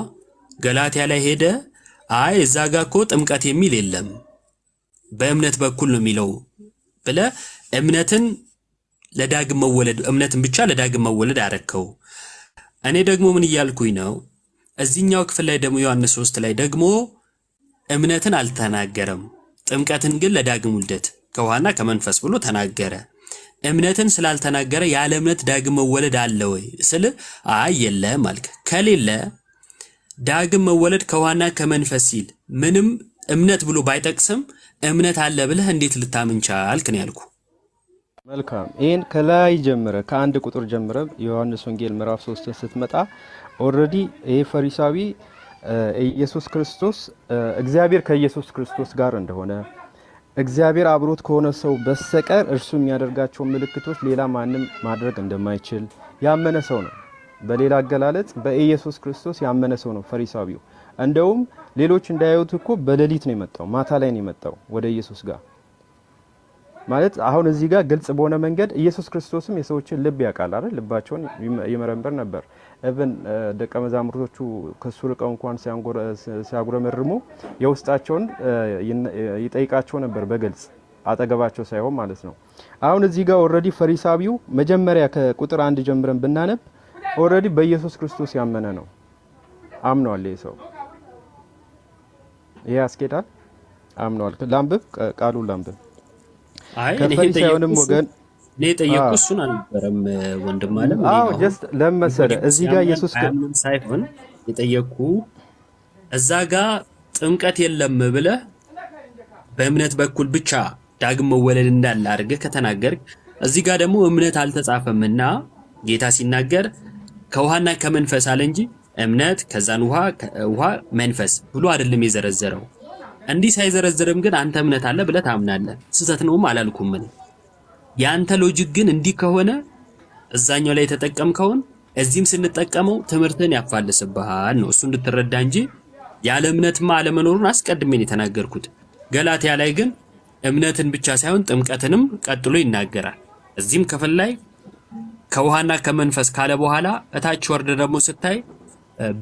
ገላትያ ላይ ሄደ አይ እዛ ጋር እኮ ጥምቀት የሚል የለም በእምነት በኩል ነው የሚለው ብለ እምነትን ለዳግም መወለድ እምነትን ብቻ ለዳግም መወለድ አረከው። እኔ ደግሞ ምን እያልኩኝ ነው? እዚህኛው ክፍል ላይ ደግሞ ዮሐንስ 3 ላይ ደግሞ እምነትን አልተናገረም፣ ጥምቀትን ግን ለዳግም ውልደት ከውሃና ከመንፈስ ብሎ ተናገረ። እምነትን ስላልተናገረ ያለ እምነት ዳግም መወለድ አለ ወይ ስል አይ የለም አልክ። ከሌለ ዳግም መወለድ ከውሃና ከመንፈስ ሲል ምንም እምነት ብሎ ባይጠቅስም እምነት አለ ብለህ እንዴት ልታምን ቻልክ ነው ያልኩ። መልካም። ይሄን ከላይ ጀምረ ከአንድ ቁጥር ጀምረ ዮሐንስ ወንጌል ምዕራፍ 3 ስትመጣ ኦሬዲ ይሄ ፈሪሳዊ ኢየሱስ ክርስቶስ እግዚአብሔር ከኢየሱስ ክርስቶስ ጋር እንደሆነ እግዚአብሔር አብሮት ከሆነ ሰው በስተቀር እርሱ የሚያደርጋቸው ምልክቶች ሌላ ማንም ማድረግ እንደማይችል ያመነ ሰው ነው። በሌላ አገላለጽ በኢየሱስ ክርስቶስ ያመነ ሰው ነው ፈሪሳዊው። እንደውም ሌሎች እንዳያዩት እኮ በሌሊት ነው የመጣው፣ ማታ ላይ ነው የመጣው ወደ ኢየሱስ ጋር። ማለት አሁን እዚህ ጋር ግልጽ በሆነ መንገድ ኢየሱስ ክርስቶስም የሰዎችን ልብ ያውቃል አይደል? ልባቸውን ይመረምር ነበር። እብን ደቀ መዛሙርቶቹ ከሱ ርቀው እንኳን ሲያጉረመርሙ የውስጣቸውን ይጠይቃቸው ነበር በግልጽ አጠገባቸው ሳይሆን ማለት ነው። አሁን እዚህ ጋር ኦልሬዲ ፈሪሳዊው መጀመሪያ ከቁጥር 1 ጀምረን ብናነብ ኦልሬዲ በኢየሱስ ክርስቶስ ያመነ ነው፣ አምኗል። ይሄ ሰው ይሄ ያስኬዳል፣ አምኗል። ላንብብ፣ ቃሉን ላንብብ። ከፈሪሳውያንም ወገን ለጠየቁ እሱን አልነበረም ወንድም ማለት ነው። አዎ ጀስት ለምሳሌ እዚህ ጋር ኢየሱስ ሳይሆን የጠየቁ እዛ ጋር ጥምቀት የለም ብለ በእምነት በኩል ብቻ ዳግም መወለድ እንዳለ አድርገህ ከተናገርክ እዚህ ጋር ደግሞ እምነት አልተጻፈምና ጌታ ሲናገር ከውሃና ከመንፈስ አለ እንጂ እምነት ከዛን ውሃ መንፈስ ብሎ አይደለም የዘረዘረው። እንዲህ ሳይዘረዘርም ግን አንተ እምነት አለ ብለህ ታምናለህ። ስህተት ነውም አላልኩም። ምን ያንተ ሎጂክ ግን እንዲህ ከሆነ እዛኛው ላይ ተጠቀምከውን እዚህም ስንጠቀመው ትምህርትን ያፋልስብሃል ነው። እሱ እንድትረዳ እንጂ ያለ እምነትማ አለመኖሩን አስቀድሜን የተናገርኩት። ገላትያ ላይ ግን እምነትን ብቻ ሳይሆን ጥምቀትንም ቀጥሎ ይናገራል። እዚህም ክፍል ላይ ከውሃና ከመንፈስ ካለ በኋላ እታች ወርደ ደግሞ ስታይ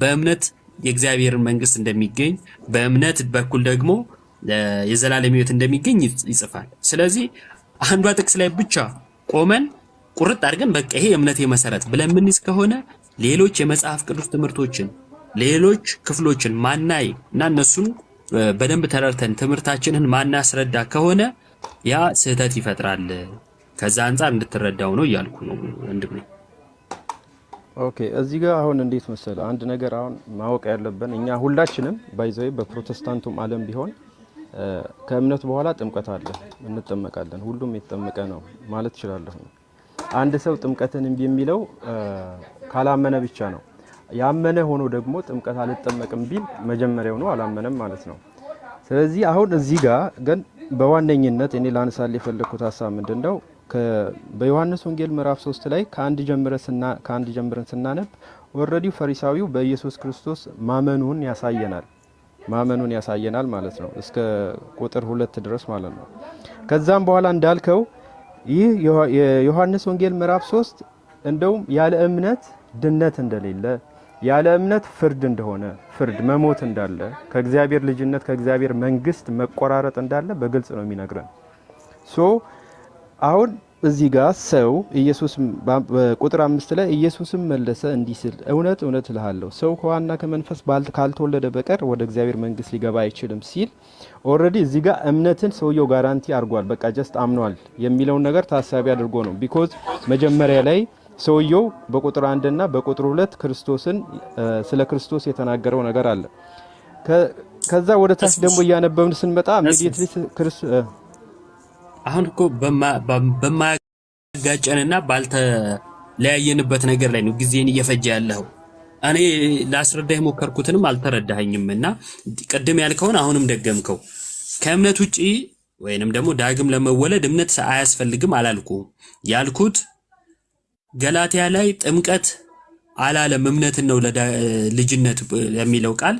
በእምነት የእግዚአብሔርን መንግስት እንደሚገኝ በእምነት በኩል ደግሞ የዘላለም ሕይወት እንደሚገኝ ይጽፋል። ስለዚህ አንዷ ጥቅስ ላይ ብቻ ቆመን ቁርጥ አድርገን በቃ ይሄ እምነቴ መሰረት ብለን ምንይዝ ከሆነ ሌሎች የመጽሐፍ ቅዱስ ትምህርቶችን ሌሎች ክፍሎችን ማናይ እና እነሱን በደንብ ተረድተን ትምህርታችንን ማናስረዳ ከሆነ ያ ስህተት ይፈጥራል። ከዛ አንፃር እንድትረዳው ነው እያልኩ ነው ወንድሜ። ኦኬ እዚህ ጋር አሁን እንዴት መሰለ አንድ ነገር አሁን ማወቅ ያለብን እኛ ሁላችንም ባይዘይ በፕሮቴስታንቱም ዓለም ቢሆን ከእምነት በኋላ ጥምቀት አለ፣ እንጠመቃለን። ሁሉም የተጠመቀ ነው ማለት ይችላል። አንድ ሰው ጥምቀትን እምቢ የሚለው ካላመነ ብቻ ነው። ያመነ ሆኖ ደግሞ ጥምቀት አልጠመቅም ቢል መጀመሪያው ነው አላመነም ማለት ነው። ስለዚህ አሁን እዚህ ጋር ግን በዋነኝነት እኔ ላነሳል የፈለኩት ሐሳብ ምንድነው በዮሐንስ ወንጌል ምዕራፍ 3 ላይ ከአንድ ጀምረን ስናነብ ኦልሬዲ ፈሪሳዊው በኢየሱስ ክርስቶስ ማመኑን ያሳየናል ማለት ነው። እስከ ቁጥር 2 ድረስ ማለት ነው። ከዛም በኋላ እንዳልከው ይህ የዮሐንስ ወንጌል ምዕራፍ 3 እንደውም ያለ እምነት ድነት እንደሌለ ያለ እምነት ፍርድ እንደሆነ ፍርድ መሞት እንዳለ ከእግዚአብሔር ልጅነት ከእግዚአብሔር መንግስት መቆራረጥ እንዳለ በግልጽ ነው የሚነግረን። አሁን እዚህ ጋር ሰው ኢየሱስ በቁጥር 5 ላይ ኢየሱስም መለሰ እንዲህ ሲል እውነት እውነት እልሃለሁ ሰው ከውሃና ከመንፈስ ካልተወለደ በቀር ወደ እግዚአብሔር መንግስት ሊገባ አይችልም ሲል ኦልሬዲ እዚህ ጋር እምነትን ሰውየው ጋራንቲ አድርጓል። በቃ ጀስት አምኗል የሚለውን ነገር ታሳቢ አድርጎ ነው። ቢኮዝ መጀመሪያ ላይ ሰውየው በቁጥር 1 እና በቁጥር 2 ክርስቶስን ስለ ክርስቶስ የተናገረው ነገር አለ። ከዛ ወደ ታች ደግሞ እያነበብን ስንመጣ ኢሚዲየትሊ አሁን እኮ በማያጋጨንና ባልተለያየንበት ነገር ላይ ነው ጊዜን እየፈጀ ያለው። እኔ ላስረዳህ ሞከርኩትንም አልተረዳኸኝምና ቀደም ያልከውን አሁንም ደገምከው። ከእምነት ውጪ ወይንም ደግሞ ዳግም ለመወለድ እምነት አያስፈልግም አላልኩም። ያልኩት ገላትያ ላይ ጥምቀት አላለም እምነትን ነው ለልጅነት የሚለው ቃል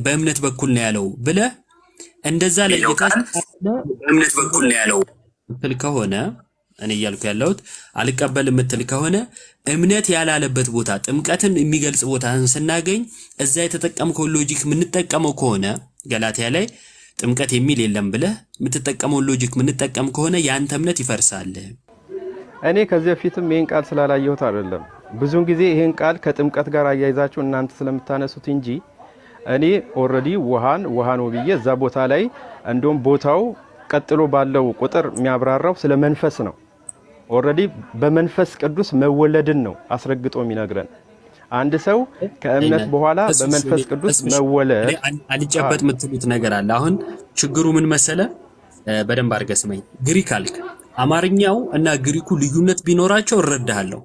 በእምነት በኩል ነው ያለው ብለህ እንደዛ ለይተህ በእምነት በኩል ነው ያለው ምትል ከሆነ እኔ እያልኩ ያለሁት አልቀበል ምትል ከሆነ እምነት ያላለበት ቦታ ጥምቀትን የሚገልጽ ቦታን ስናገኝ እዛ የተጠቀምከው ሎጂክ ምንጠቀመው ከሆነ ገላትያ ላይ ጥምቀት የሚል የለም ብለህ የምትጠቀመው ሎጂክ ምንጠቀም ከሆነ ያንተ እምነት ይፈርሳል። እኔ ከዚህ በፊትም ይሄን ቃል ስላላየሁት አይደለም። ብዙውን ጊዜ ይሄን ቃል ከጥምቀት ጋር አያይዛችሁ እናንተ ስለምታነሱት እንጂ እኔ ኦልሬዲ ውሃ ነው ብዬ እዛ ቦታ ላይ እንደውም ቦታው ቀጥሎ ባለው ቁጥር የሚያብራራው ስለ መንፈስ ነው። ኦልሬዲ በመንፈስ ቅዱስ መወለድን ነው አስረግጦ የሚነግረን። አንድ ሰው ከእምነት በኋላ በመንፈስ ቅዱስ መወለድ አልጨበጥ ምትሉት ነገር አለ። አሁን ችግሩ ምን መሰለ? በደንብ አድርገህ ስማኝ። ግሪክ አልክ። አማርኛው እና ግሪኩ ልዩነት ቢኖራቸው እረዳሃለሁ።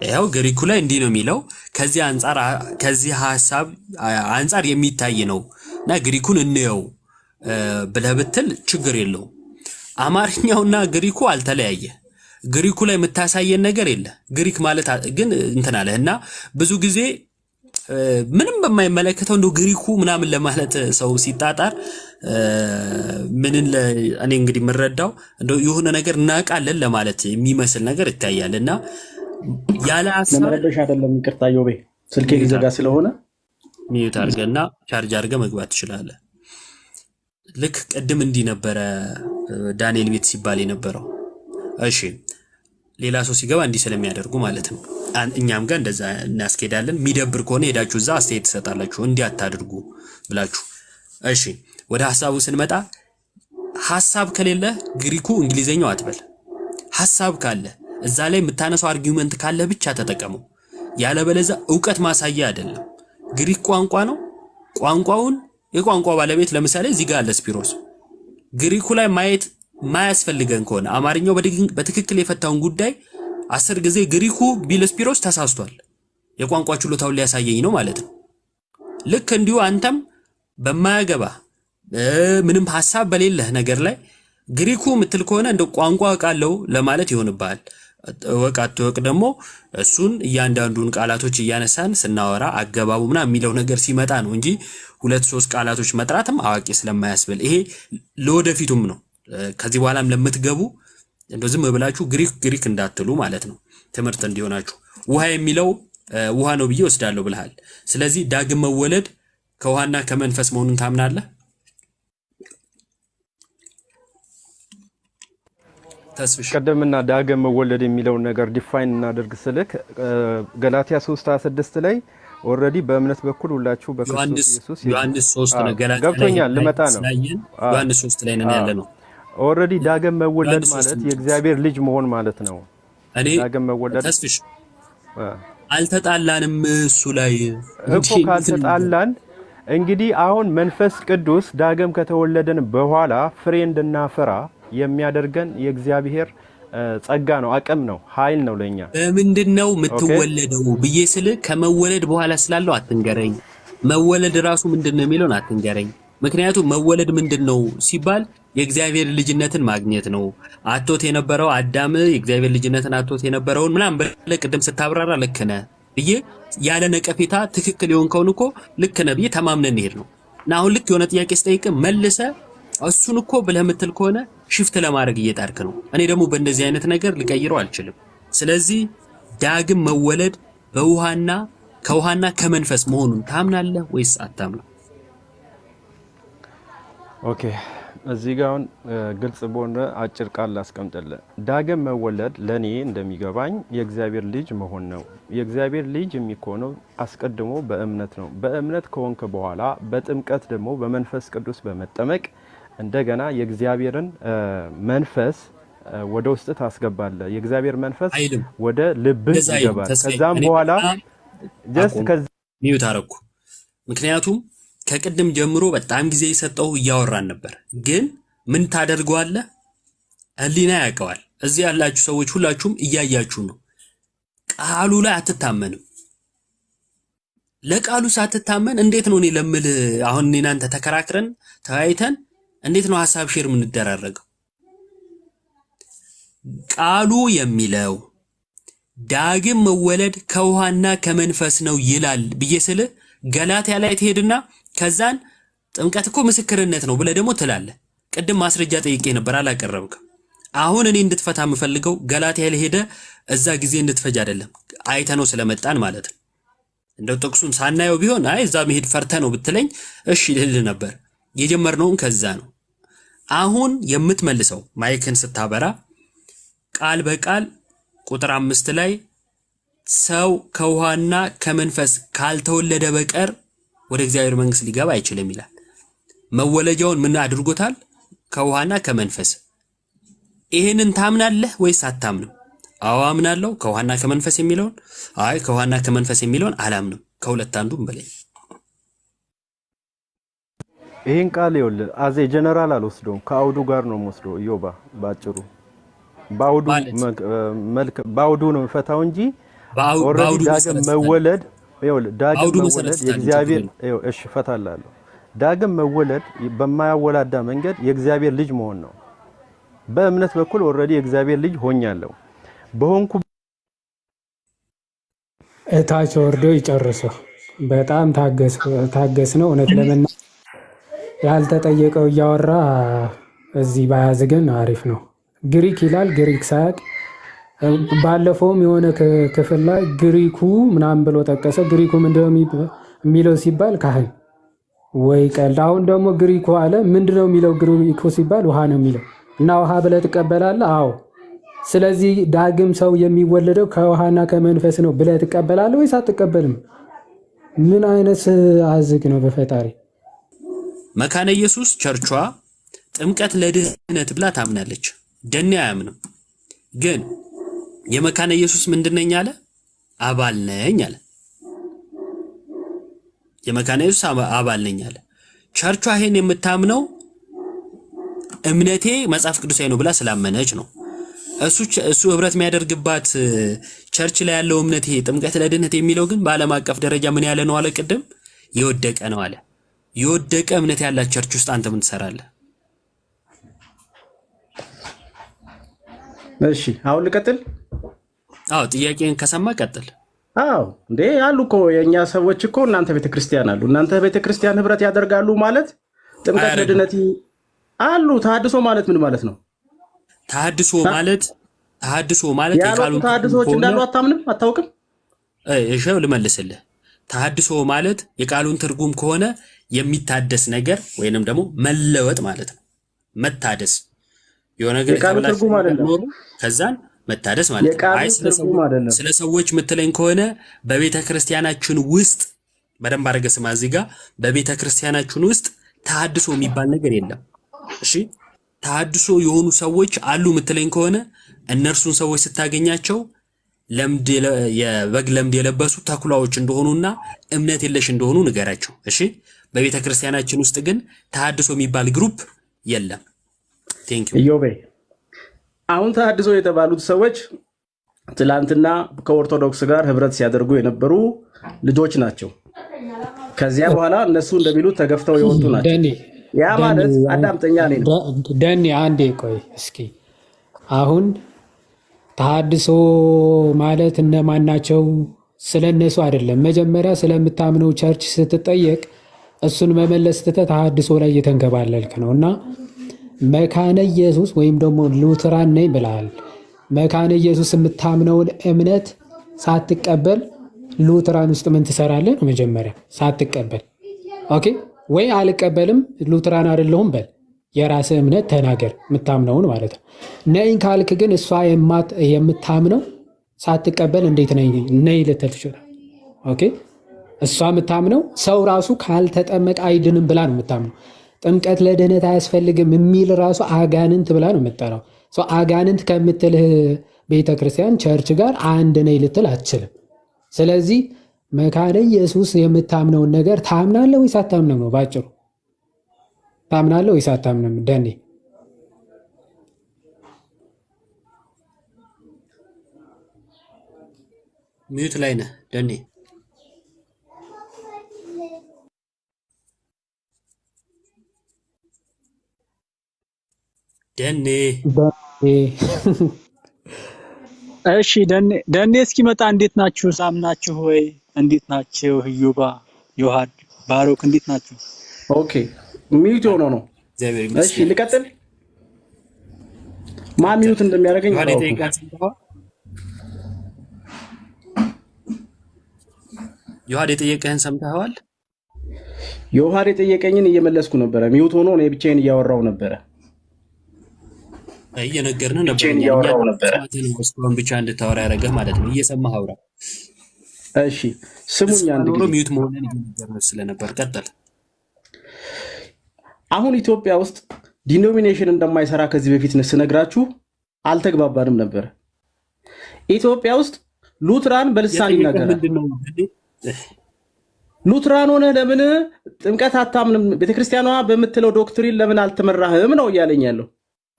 ያው ግሪኩ ላይ እንዲህ ነው የሚለው ከዚህ ሐሳብ አንፃር የሚታይ ነውና ግሪኩን እንየው ብለህ ብትል ችግር የለውም። አማርኛውና ግሪኩ አልተለያየ። ግሪኩ ላይ የምታሳየን ነገር የለ። ግሪክ ማለት ግን እንትን አለህና ብዙ ጊዜ ምንም በማይመለከተው እንደው ግሪኩ ምናምን ለማለት ሰው ሲጣጣር ምንን እኔ እንግዲህ የምረዳው እንደው የሆነ ነገር እናቃለን ለማለት የሚመስል ነገር ይታያልና ያለ አሳብ ለመረዳሽ አይደለም። ይቅርታ ዮቤ ስልኬ ሊዘጋ ስለሆነ ሚዩት አድርገና ቻርጅ አድርገህ መግባት ትችላለህ። ልክ ቅድም እንዲህ ነበረ ዳንኤል ቤት ሲባል የነበረው። እሺ ሌላ ሰው ሲገባ እንዲህ ስለሚያደርጉ ማለት ነው። እኛም ጋር እንደዛ እናስኬዳለን። የሚደብር ከሆነ ሄዳችሁ እዛ አስተያየት ትሰጣላችሁ እንዲህ አታድርጉ ብላችሁ። እሺ ወደ ሐሳቡ ስንመጣ ሐሳብ ከሌለ ግሪኩ እንግሊዘኛው አትበል። ሐሳብ ካለ እዛ ላይ የምታነሳው አርጊውመንት ካለ ብቻ ተጠቀመው። ያለበለዛ ዕውቀት ማሳያ አይደለም። ግሪክ ቋንቋ ነው። ቋንቋውን የቋንቋ ባለቤት ለምሳሌ እዚህ ጋር አለ ስፒሮስ። ግሪኩ ላይ ማየት ማያስፈልገን ከሆነ አማርኛው በትክክል የፈታውን ጉዳይ 10 ጊዜ ግሪኩ ቢል ስፒሮስ ተሳስቷል። የቋንቋ ችሎታውን ሊያሳየኝ ነው ማለት ነው። ልክ እንዲሁ አንተም በማያገባ ምንም ሐሳብ በሌለህ ነገር ላይ ግሪኩ ምትል ከሆነ እንደ ቋንቋ ቃለው ለማለት ይሆንብሃል። ወቃት ወቅ ደግሞ እሱን እያንዳንዱን ቃላቶች እያነሳን ስናወራ አገባቡ ምናምን የሚለው ነገር ሲመጣ ነው እንጂ 2-3 ቃላቶች መጥራትም አዋቂ ስለማያስብል ይሄ ለወደፊቱም ነው። ከዚህ በኋላም ለምትገቡ እንደው ዝም ብላችሁ ግሪክ እንዳትሉ ማለት ነው። ትምህርት እንዲሆናችሁ። ውሃ የሚለው ውሃ ነው ብዬ ወስዳለሁ ብለሃል። ስለዚህ ዳግም መወለድ ከውሃና ከመንፈስ መሆኑን ታምናለህ? ተስፍሽ ቀደምና ዳግም መወለድ የሚለውን ነገር ዲፋይን እናደርግ ስልክ ገላትያ 3:26 ላይ ኦሬዲ በእምነት በኩል ሁላችሁ በክርስቶስ ኢየሱስ ዮሐንስ 3 ነው ገላትያ ገብቶኛል። ልመጣ ነው። ዮሐንስ 3 ላይ ነን ያለ ነው። ኦሬዲ ዳግም መወለድ ማለት የእግዚአብሔር ልጅ መሆን ማለት ነው። እኔ ዳግም መወለድ ተስፍሽ አልተጣላንም እሱ ላይ እኮ ካልተጣላን እንግዲህ አሁን መንፈስ ቅዱስ ዳግም ከተወለደን በኋላ ፍሬ እንድናፈራ የሚያደርገን የእግዚአብሔር ጸጋ ነው፣ አቅም ነው፣ ኃይል ነው ለኛ። በምንድነው የምትወለደው ብዬ ስለ ከመወለድ በኋላ ስላለው አትንገረኝ። መወለድ ራሱ ምንድነው የሚለውን አትንገረኝ። ምክንያቱም መወለድ ምንድነው ሲባል የእግዚአብሔር ልጅነትን ማግኘት ነው። አጥቶት የነበረው አዳም የእግዚአብሔር ልጅነትን አጥቶት የነበረውን ምናምን በለቅድም ስታብራራ ልክ ነህ ብዬ ያለ ነቀፌታ ትክክል የሆንከውን እኮ ልክ ነህ ብዬ ተማምነን እንሄድ ነው። እና አሁን ልክ የሆነ ጥያቄ ስጠይቅ መልሰ እሱን እኮ ብለህ የምትል ከሆነ ሽፍት ለማድረግ እየጣርክ ነው። እኔ ደግሞ በእንደዚህ አይነት ነገር ልቀይረው አልችልም። ስለዚህ ዳግም መወለድ በውሃና ከውሃና ከመንፈስ መሆኑን ታምናለህ ወይስ አታምነው? ኦኬ እዚህ ጋር አሁን ግልጽ በሆነ አጭር ቃል ላስቀምጥልህ። ዳግም መወለድ ለኔ እንደሚገባኝ የእግዚአብሔር ልጅ መሆን ነው። የእግዚአብሔር ልጅ የሚሆነው አስቀድሞ በእምነት ነው። በእምነት ከሆንክ በኋላ በጥምቀት ደግሞ በመንፈስ ቅዱስ በመጠመቅ እንደገና የእግዚአብሔርን መንፈስ ወደ ውስጥ ታስገባለህ። የእግዚአብሔር መንፈስ ወደ ልብህ ይገባል። ከዛም በኋላ ጀስት ሚዩት አረኩ። ምክንያቱም ከቅድም ጀምሮ በጣም ጊዜ የሰጠው እያወራን ነበር። ግን ምን ታደርገዋለህ? ህሊና ያውቀዋል። እዚህ ያላችሁ ሰዎች ሁላችሁም እያያችሁ ነው። ቃሉ ላይ አትታመንም። ለቃሉ ሳትታመን እንዴት ነው እኔ ለምል አሁን እኔና አንተ ተከራክረን ተወያይተን እንዴት ነው ሐሳብ ሼር ምን እንደራረገው? ቃሉ የሚለው ዳግም መወለድ ከውሃና ከመንፈስ ነው ይላል ብዬ ስለ ገላትያ ላይ ትሄድና ከዛን ጥምቀት እኮ ምስክርነት ነው ብለ ደግሞ ትላለ። ቅድም ማስረጃ ጠይቄ ነበር አላቀረብክም። አሁን እኔ እንድትፈታ የምፈልገው ገላትያ ላይ ሄደ እዛ ጊዜ እንድትፈጅ አይደለም፣ አይተነው ስለመጣን ማለት ነው። እንደው ጥቅሱን ሳናየው ቢሆን አይ እዛ መሄድ ፈርተ ነው ብትለኝ እሺ ልል ነበር። የጀመርነውን ከዛ ነው። አሁን የምትመልሰው ማይክን ስታበራ ቃል በቃል ቁጥር 5 ላይ ሰው ከውሃና ከመንፈስ ካልተወለደ በቀር ወደ እግዚአብሔር መንግስት ሊገባ አይችልም ይላል። መወለጃውን ምን አድርጎታል? ከውሃና ከመንፈስ። ይሄንን ታምናለህ ወይስ አታምንም? አዎ አምናለሁ ከውሃና ከመንፈስ የሚለውን። አይ ከውሃና ከመንፈስ የሚለውን አላምንም። ከሁለት አንዱም በላይ ይሄን ቃል ይወል አዜ ጀነራል አልወስደውም፣ ከአውዱ ጋር ነው የምወስደው። ኢዮባ ባጭሩ ባውዱ ነው ፈታው እንጂ ኦሬዲ ዳግም መወለድ ይወል ዳግም መወለድ የእግዚአብሔር እሺ ፈታላለሁ። ዳግም መወለድ በማያወላዳ መንገድ የእግዚአብሔር ልጅ መሆን ነው። በእምነት በኩል ኦልሬዲ የእግዚአብሔር ልጅ ሆኛለሁ በሆንኩ እታች ወርዶ ይጨርሰው። በጣም ታገስ ነው እውነት ለምን ያልተጠየቀው እያወራ እዚህ ባያዝ ግን አሪፍ ነው። ግሪክ ይላል ግሪክ ሳያቅ ባለፈውም የሆነ ክፍል ላይ ግሪኩ ምናምን ብሎ ጠቀሰ። ግሪኩ ምንድነው የሚለው ሲባል ካህን ወይ ቀልድ። አሁን ደግሞ ግሪኩ አለ ምንድነው የሚለው ግሪኩ ሲባል ውሃ ነው የሚለው እና ውሃ ብለህ ትቀበላለህ? አዎ። ስለዚህ ዳግም ሰው የሚወለደው ከውሃና ከመንፈስ ነው ብለህ ትቀበላለህ ወይስ አትቀበልም? ምን አይነት አዝግ ነው በፈጣሪ። መካነ ኢየሱስ ቸርቿ ጥምቀት ለድህነት ብላ ታምናለች። ደኔ አያምንም። ግን የመካነ ኢየሱስ ምንድነኝ አለ? አባል ነኝ አለ። የመካነ ኢየሱስ አባል ነኝ አለ። ቸርቿ ይሄን የምታምነው እምነቴ መጽሐፍ ቅዱሳዊ ነው ብላ ስላመነች ነው። እሱ ህብረት የሚያደርግባት ቸርች ላይ ያለው እምነት ይሄ ጥምቀት ለድህነት የሚለው ግን በዓለም አቀፍ ደረጃ ምን ያለ ነው አለ? ቅድም የወደቀ ነው አለ። የወደቀ እምነት ያላት ቸርች ውስጥ አንተ ምን ትሰራለህ? እሺ አሁን ልቀጥል? አዎ ጥያቄን ከሰማ ቀጥል። አዎ እንዴ አሉ እኮ የኛ ሰዎች እኮ እናንተ ቤተክርስቲያን አሉ። እናንተ ቤተክርስቲያን ህብረት ያደርጋሉ ማለት ጥምቀት ለድህነት አሉ። ተሐድሶ ማለት ምን ማለት ነው? ተሐድሶ ማለት የቃሉን ተሐድሶዎች እንዳሉ አታምንም? አታውቅም? እሺ ልመልስልህ። ተሐድሶ ማለት የቃሉን ትርጉም ከሆነ የሚታደስ ነገር ወይንም ደግሞ መለወጥ ማለት ነው። መታደስ የሆነ ነገር የቃሉ ትርጉም አይደለም። ከዛን መታደስ ማለት ነው። ስለ ሰዎች ምትለኝ ከሆነ በቤተ ክርስቲያናችን ውስጥ በደንብ አድርገህ ስማ። እዚህ ጋር በቤተ ክርስቲያናችን ውስጥ ተሐድሶ የሚባል ነገር የለም። እሺ ተሐድሶ የሆኑ ሰዎች አሉ ምትለኝ ከሆነ እነርሱን ሰዎች ስታገኛቸው የበግ ለምድ የለበሱ ተኩላዎች እንደሆኑና እምነት የለሽ እንደሆኑ ንገራቸው። እሺ በቤተ ክርስቲያናችን ውስጥ ግን ተሐድሶ የሚባል ግሩፕ የለም። ቴንክ ዩ ኢዮቤ። አሁን ተሐድሶ የተባሉት ሰዎች ትላንትና ከኦርቶዶክስ ጋር ህብረት ሲያደርጉ የነበሩ ልጆች ናቸው። ከዚያ በኋላ እነሱ እንደሚሉት ተገፍተው የወጡ ናቸው። ያ ማለት አዳምጠኛ ነኝ ነው። ደኔ አንዴ ቆይ እስኪ። አሁን ተሐድሶ ማለት እነማን ናቸው? ስለነሱ አይደለም። መጀመሪያ ስለምታምነው ቸርች ስትጠየቅ እሱን መመለስ ትተህ ተሐድሶ ላይ እየተንከባለልክ ነው። እና መካነ ኢየሱስ ወይም ደግሞ ሉትራን ነኝ ብለሃል። መካነ ኢየሱስ የምታምነውን እምነት ሳትቀበል ሉትራን ውስጥ ምን ትሰራለህ ነው መጀመሪያ ሳትቀበል። ኦኬ ወይ አልቀበልም ሉትራን አይደለሁም በል። የራስህ እምነት ተናገር የምታምነውን ማለት ነው። ነኝ ካልክ ግን እሷ የምታምነው ሳትቀበል እንዴት ነኝ ልትል ትችላለህ? ኦኬ እሷ የምታምነው ሰው ራሱ ካልተጠመቀ አይድንም ብላ ነው የምታምነው። ጥምቀት ለድህነት አያስፈልግም የሚል ራሱ አጋንንት ብላ ነው የምጠራው። አጋንንት ከምትልህ ቤተክርስቲያን ቸርች ጋር አንድ ነኝ ልትል አትችልም። ስለዚህ መካነ ኢየሱስ የምታምነውን ነገር ታምናለህ ወይስ አታምንም ነው ባጭሩ። ታምናለህ ወይስ አታምንም? ደኔ ሚዩት ላይ ነህ ደኔ። ደኔ እሺ ደኔ እስኪመጣ እንዴት ናችሁ? ሳምናችሁ ወይ? እንዴት ናችሁ? ህዩባ ዮሐድ ባሮክ እንዴት ናችሁ? ኦኬ ሚዩት ሆኖ ነው። እሺ ልቀጥል። ማን ሚዩት እንደሚያደርገኝ ዮሐድ የጠየቀህን ሰምተኸዋል? ዮሐድ የጠየቀኝን እየመለስኩ ነበረ። ሚዩት ሆኖ እኔ ብቻዬን እያወራው ነበረ። እየነገርንህ ነበር። እስካሁን ብቻ እንድታወራ ያደረገህ ማለት ነው። እየሰማህ አውራ። እሺ ስሙኝ። አንድ ጊዜ ሚዩት መሆንን እየነገርንህ ስለነበር ቀጥል። አሁን ኢትዮጵያ ውስጥ ዲኖሚኔሽን እንደማይሰራ ከዚህ በፊት ስነግራችሁ አልተግባባንም ነበር። ኢትዮጵያ ውስጥ ሉትራን በልሳን ይናገራል። ሉትራን ሆነህ ለምን ጥምቀት አታምንም? ቤተክርስቲያኗ በምትለው ዶክትሪን ለምን አልተመራህም ነው እያለኝ ያለው።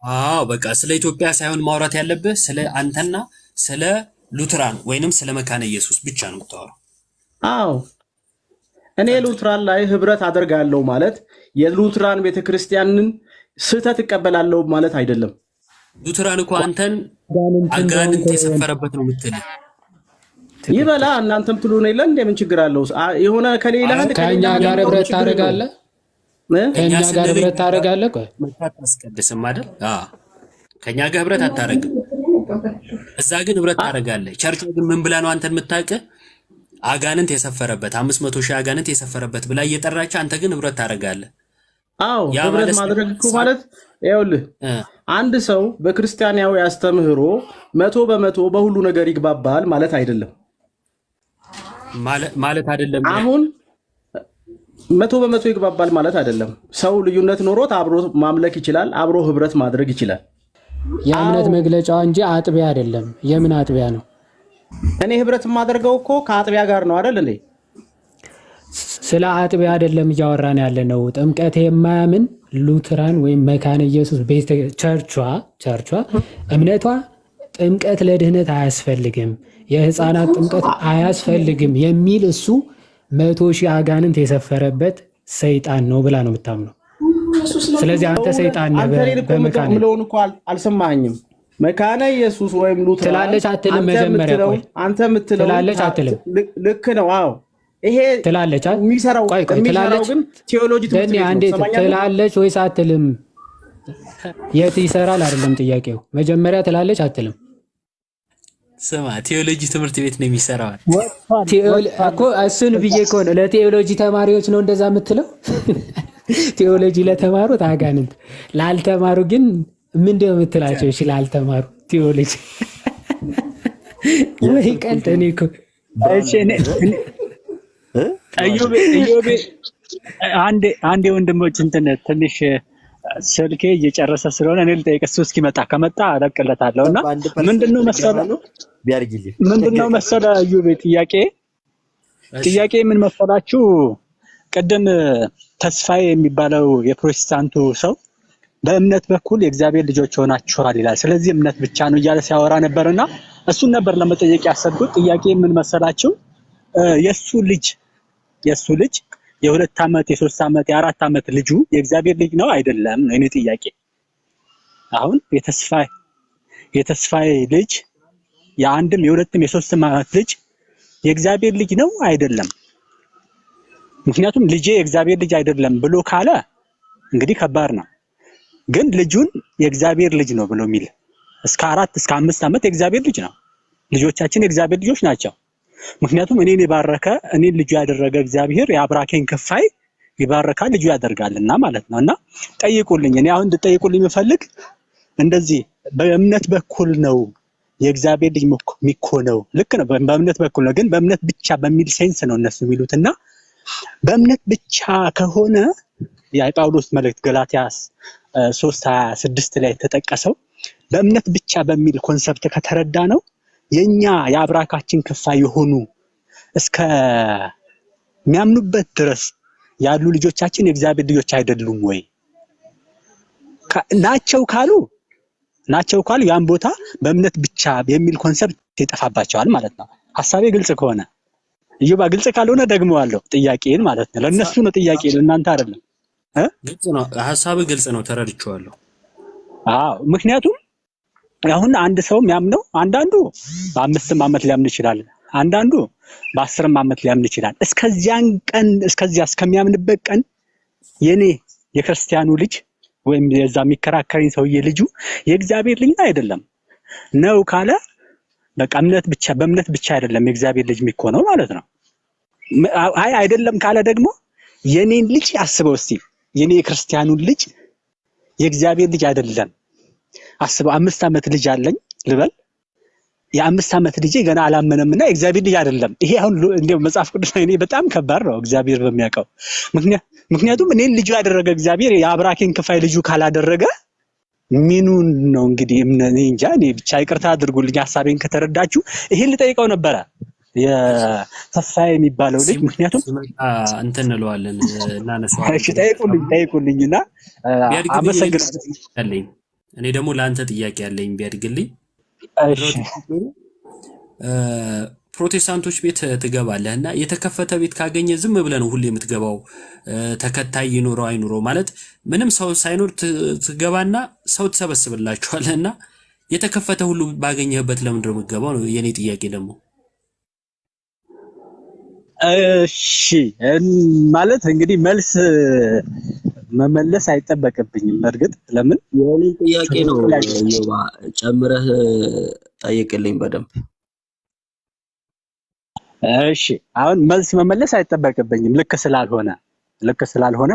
አዎ በቃ ስለ ኢትዮጵያ ሳይሆን ማውራት ያለብህ ስለ አንተና ስለ ሉትራን ወይንም ስለ መካነ ኢየሱስ ብቻ ነው የምታወራው። አዎ እኔ ሉትራን ላይ ህብረት አደርጋለሁ ማለት የሉትራን ቤተክርስቲያንን ስህተት እቀበላለሁ ማለት አይደለም። ሉትራን እኮ አንተን አጋንንት የሰፈረበት ነው የምትል ይበላ እናንተም ትሉ ነው ይላል። እንደምን ችግር አለው? የሆነ ከሌላ ከኛ ጋር ህብረት ታደርጋለህ፣ ከኛ ጋር ህብረት ታደርጋለህ። ቆይ መጣጥ አስቀድስም አይደል? ከኛ ጋር ህብረት አታረግም። እዛ ግን ህብረት ታደርጋለህ። ቸርች ግን ምን ብላ ነው አንተን የምታውቅ? አጋንንት የሰፈረበት 500 ሺህ አጋንንት የሰፈረበት ብላ እየጠራች አንተ ግን ህብረት ታደርጋለህ። አዎ ህብረት ማድረግ እኮ ማለት ይኸውልህ አንድ ሰው በክርስቲያናዊ አስተምህሮ 100% በሁሉ ነገር ይግባባል ማለት አይደለም። ማለት አይደለም። አሁን 100% ይግባባል ማለት አይደለም። ሰው ልዩነት ኖሮት አብሮ ማምለክ ይችላል፣ አብሮ ህብረት ማድረግ ይችላል። የእምነት መግለጫው እንጂ አጥቢያ አይደለም። የምን አጥቢያ ነው? እኔ ህብረት የማደርገው እኮ ከአጥቢያ ጋር ነው አይደል እንዴ? ስለ አጥቢያ አይደለም እያወራን ያለ ነው። ጥምቀት የማያምን ሉትራን ወይም መካነ ኢየሱስ ቤተ ቸርቿ እምነቷ ጥምቀት ለድህነት አያስፈልግም፣ የህፃናት ጥምቀት አያስፈልግም የሚል እሱ 100 ሺህ አጋንንት የሰፈረበት ሰይጣን ነው ብላ ነው የምታምነው። ስለዚህ አንተ ሰይጣን ነህ። በመካነ ምለውን እኮ አልሰማኝም። መካነ ኢየሱስ ወይም ሉትራን ትላለች አትልም? መጀመሪያ ቆይ አንተ የምትለው ትላለች አትልም? ልክ ነው። አዎ ይሄ ትላለች የሚሰራው ግን ቴዎሎጂ ትላለች ወይስ አትልም? የት ይሰራል አይደለም ጥያቄው። መጀመሪያ ትላለች አትልም? ስማ ቴዎሎጂ ትምህርት ቤት ነው የሚሰራው እኮ እሱን ብዬ እኮ ነው። ለቴዎሎጂ ተማሪዎች ነው እንደዛ የምትለው? ቴዎሎጂ ለተማሩት አጋንንት፣ ላልተማሩ ግን ምንድነው የምትላቸው? እሺ ላልተማሩ ቴዎሎጂ ወይ ቀልድ። እኔ እኮ እዮቤ አንዴ ወንድሞች እንትን ትንሽ ስልኬ እየጨረሰ ስለሆነ እኔ ልጠይቅ፣ እሱ እስኪመጣ ከመጣ አለቅለታለሁና ምንድነው መሰለ እዮቤ ጥያቄ ምን መሰላችሁ? ቅድም ተስፋዬ የሚባለው የፕሮቴስታንቱ ሰው በእምነት በኩል የእግዚአብሔር ልጆች ሆናችኋል ይላል። ስለዚህ እምነት ብቻ ነው እያለ ሲያወራ ነበርና እሱን ነበር ለመጠየቅ ያሰብኩት። ጥያቄ ምን መሰላችሁ? የሱ ልጅ የ2 ዓመት የ3 ዓመት የ4 ዓመት ልጁ የእግዚአብሔር ልጅ ነው አይደለም ነው እኔ ጥያቄ። አሁን የተስፋዬ ልጅ የአንድም የ2ም የ3ም ዓመት ልጅ የእግዚአብሔር ልጅ ነው አይደለም? ምክንያቱም ልጄ የእግዚአብሔር ልጅ አይደለም ብሎ ካለ እንግዲህ ከባድ ነው። ግን ልጁን የእግዚአብሔር ልጅ ነው ብሎ የሚል እስከ 4 እስከ 5 ዓመት የእግዚአብሔር ልጅ ነው። ልጆቻችን የእግዚአብሔር ልጆች ናቸው። ምክንያቱም እኔን የባረከ እኔን ልጁ ያደረገ እግዚአብሔር የአብራኬን ክፋይ ይባረካል ልጁ ያደርጋልና ማለት ነውና ጠይቁልኝ። እኔ አሁን እንድጠይቁልኝ የምፈልግ እንደዚህ በእምነት በኩል ነው የእግዚአብሔር ልጅ የሚኮነው። ልክ ነው፣ በእምነት በኩል ነው። ግን በእምነት ብቻ በሚል ሴንስ ነው እነሱ የሚሉትና በእምነት ብቻ ከሆነ የጳውሎስ መልእክት ገላትያ 3:26 ላይ ተጠቀሰው በእምነት ብቻ በሚል ኮንሰፕት ከተረዳ ነው የኛ የአብራካችን ክፋይ የሆኑ እስከ የሚያምኑበት ድረስ ያሉ ልጆቻችን የእግዚአብሔር ልጆች አይደሉም ወይ? ናቸው ካሉ ያን ቦታ በእምነት ብቻ የሚል ኮንሰፕት ይጠፋባቸዋል ማለት ነው። ሐሳቤ ግልጽ ከሆነ እዩባ፣ ግልጽ ካልሆነ ደግመዋለሁ ጥያቄን ማለት ነው። ለነሱ ነው ጥያቄ፣ ለእናንተ አይደለም። ግልጽ ነው፣ ሐሳብ ግልጽ ነው፣ ተረድቼዋለሁ። ምክንያቱም አሁን አንድ ሰው የሚያምነው አንዳንዱ በ5 ዓመት ሊያምን ይችላል፣ አንዳንዱ በ10 ዓመት ሊያምን ይችላል። እስከዚያ እስከሚያምንበት ቀን የኔ የክርስቲያኑ ልጅ ወይም የዛ የሚከራከረኝ ሰውዬ ልጁ የእግዚአብሔር ልጅ አይደለም ነው ካለ በቃ በእምነት ብቻ አይደለም የእግዚአብሔር ልጅ የሚኮነው ማለት ነው። አይ አይደለም ካለ ደግሞ የኔን ልጅ አስበው እስቲ፣ የኔ የክርስቲያኑን ልጅ የእግዚአብሔር ልጅ አይደለም አስበው። 5 ዓመት ልጅ አለኝ ልበል፣ የ5 ዓመት ልጅ ገና አላመነምና የእግዚአብሔር ልጅ አይደለም። ይሄ አሁን እንደው መጽሐፍ ቅዱስ ላይ እኔ በጣም ከባድ ነው እግዚአብሔር በሚያውቀው። ምክንያቱም እኔን ልጁ ያደረገ እግዚአብሔር የአብራኬን ክፋይ ልጁ ካላደረገ ምኑን ነው እንግዲህ እኔ እንጃ። እኔ ብቻ ይቅርታ አድርጉልኝ ሐሳቤን ከተረዳችሁ። ይሄን ልጠይቀው ነበረ የተስፋዬ የሚባለው ልጅ። ምክንያቱም እንትን እንለዋለን እናነሳዋለን። እሺ ጠይቁልኝና አመሰግናለሁ። እኔ ደግሞ ለአንተ ጥያቄ ያለኝ ቢያድግልኝ። እሺ ፕሮቴስታንቶች ቤት ትገባለህና የተከፈተ ቤት ካገኘ ዝም ብለህ ነው ሁሌ የምትገባው። ተከታይ ይኖረው አይኖረው ማለት ምንም ሰው ሳይኖር ትገባና ሰው ትሰበስብላችኋለህና የተከፈተ ሁሉ ባገኘህበት ለምንድን ነው የምትገባው ነው የኔ ጥያቄ ደግሞ። እሺ ማለት እንግዲህ መልስ መመለስ አይጠበቅብኝም። በእርግጥ ለምን የኔ ጥያቄ ነው ዮባ ጨምረህ ጠይቅልኝ በደንብ። እሺ አሁን መልስ መመለስ አይጠበቅብኝም ልክ ስላልሆነ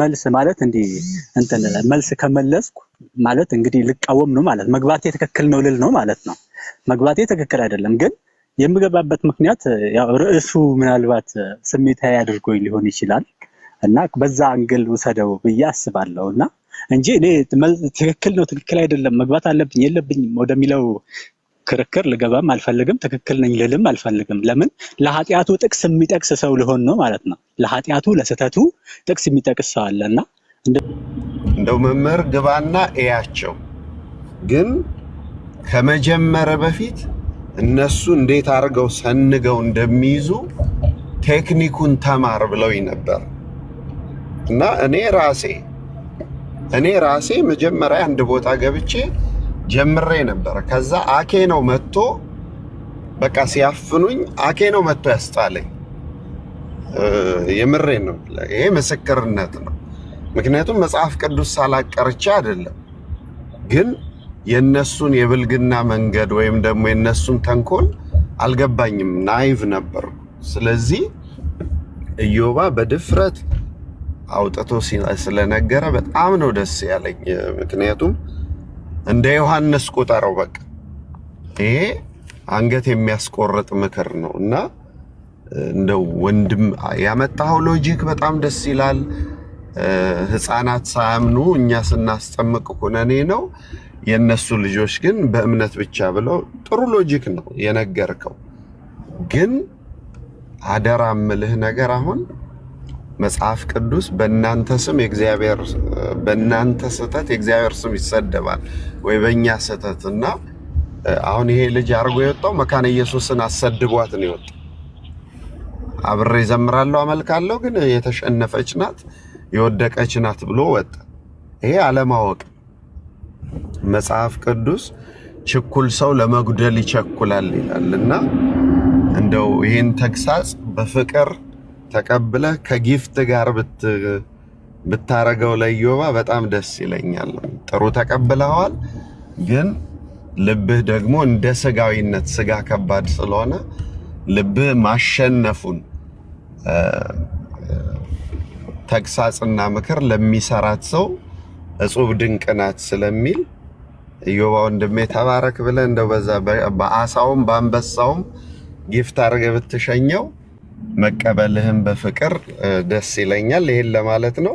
መልስ ማለት እንዲህ እንትን መልስ ከመለስኩ ማለት እንግዲህ ልቃወም ነው ማለት መግባቴ ትክክል ነው ልል ነው ማለት ነው። መግባቴ ትክክል አይደለም ግን የምገባበት ምክንያት ያው ርዕሱ ምናልባት ስሜታዊ አድርጎኝ ሊሆን ይችላል እና በዛ አንግል ወሰደው ብዬ አስባለሁና እንጂ እኔ ትክክል ነው ትክክል አይደለም መግባት አለብኝ የለብኝም ወደሚለው ክርክር ልገባም አልፈልግም። ትክክል ነኝ ልልም አልፈልግም። ለምን ለኃጢያቱ ጥቅስ የሚጠቅስ ሰው ሊሆን ነው ማለት ነው። ለኃጢያቱ ለስተቱ ጥቅስ የሚጠቅስ ሰው አለና እንደው መምህር ግባና እያቸው ግን ከመጀመር በፊት እነሱ እንዴት አድርገው ሰንገው እንደሚይዙ ቴክኒኩን ተማር ብለውኝ ነበር እና እኔ ራሴ መጀመሪያ አንድ ቦታ ገብቼ ጀምሬ ነበር። ከዛ አኬ ነው መጥቶ በቃ ሲያፍኑኝ አኬ ነው መጥቶ ያስጣለኝ። የምሬ ነው። ይሄ ምስክርነት ነው። ምክንያቱም መጽሐፍ ቅዱስ ሳላቀርቻ አይደለም ግን የነሱን የብልግና መንገድ ወይም ደግሞ የነሱን ተንኮል አልገባኝም። ናይቭ ነበር። ስለዚህ ኢዮባ በድፍረት አውጥቶ ስለነገረ በጣም ነው ደስ ያለኝ። ምክንያቱም እንደ ዮሐንስ ቁጠረው በቃ ይሄ አንገት የሚያስቆርጥ ምክር ነውና እንደው ወንድም ያመጣው ሎጂክ በጣም ደስ ይላል። ህፃናት ሳያምኑ እኛ ስናስጠምቅ ኩነኔ ነው፣ የነሱ ልጆች ግን በእምነት ብቻ ብለው ጥሩ ሎጂክ ነው የነገርከው። ግን አደራ ምልህ ነገር አሁን መጽሐፍ ቅዱስ በእናንተ ስም የእግዚአብሔር በእናንተ ስተት የእግዚአብሔር ስም ይሰደባል ወይ በእኛ ስተትና አሁን ይሄ ልጅ አርጎ የወጣው መካነ ኢየሱስን አሰድቧት ነው የወጣው። አብሬ ዘምራለሁ አመልካለሁ ግን የተሸነፈች ናት የወደቀች ናት ብሎ ወጣ። ይሄ አለማወቅ። መጽሐፍ ቅዱስ ችኩል ሰው ለመጉደል ይቸኩላል ይላልና እንደው ይሄን ተግሳጽ በፍቅር ተቀብለ ከጊፍት ጋር ብታረገው ለኢዮባ በጣም ደስ ይለኛል። ጥሩ ተቀብለዋል ግን ልብህ ደግሞ እንደ ስጋዊነት ስጋ ከባድ ስለሆነ ልብህ ማሸነፉን ተግሳጽና ምክር ለሚሰራት ሰው እጹብ ድንቅ ናት ስለሚል ኢዮባ ወንድሜ ተባረክ ብለህ እንደው በዛ በአሳውም በአንበሳውም ጊፍት አድርገህ ብትሸኘው መቀበልህም በፍቅር ደስ ይለኛል። ይሄን ለማለት ነው።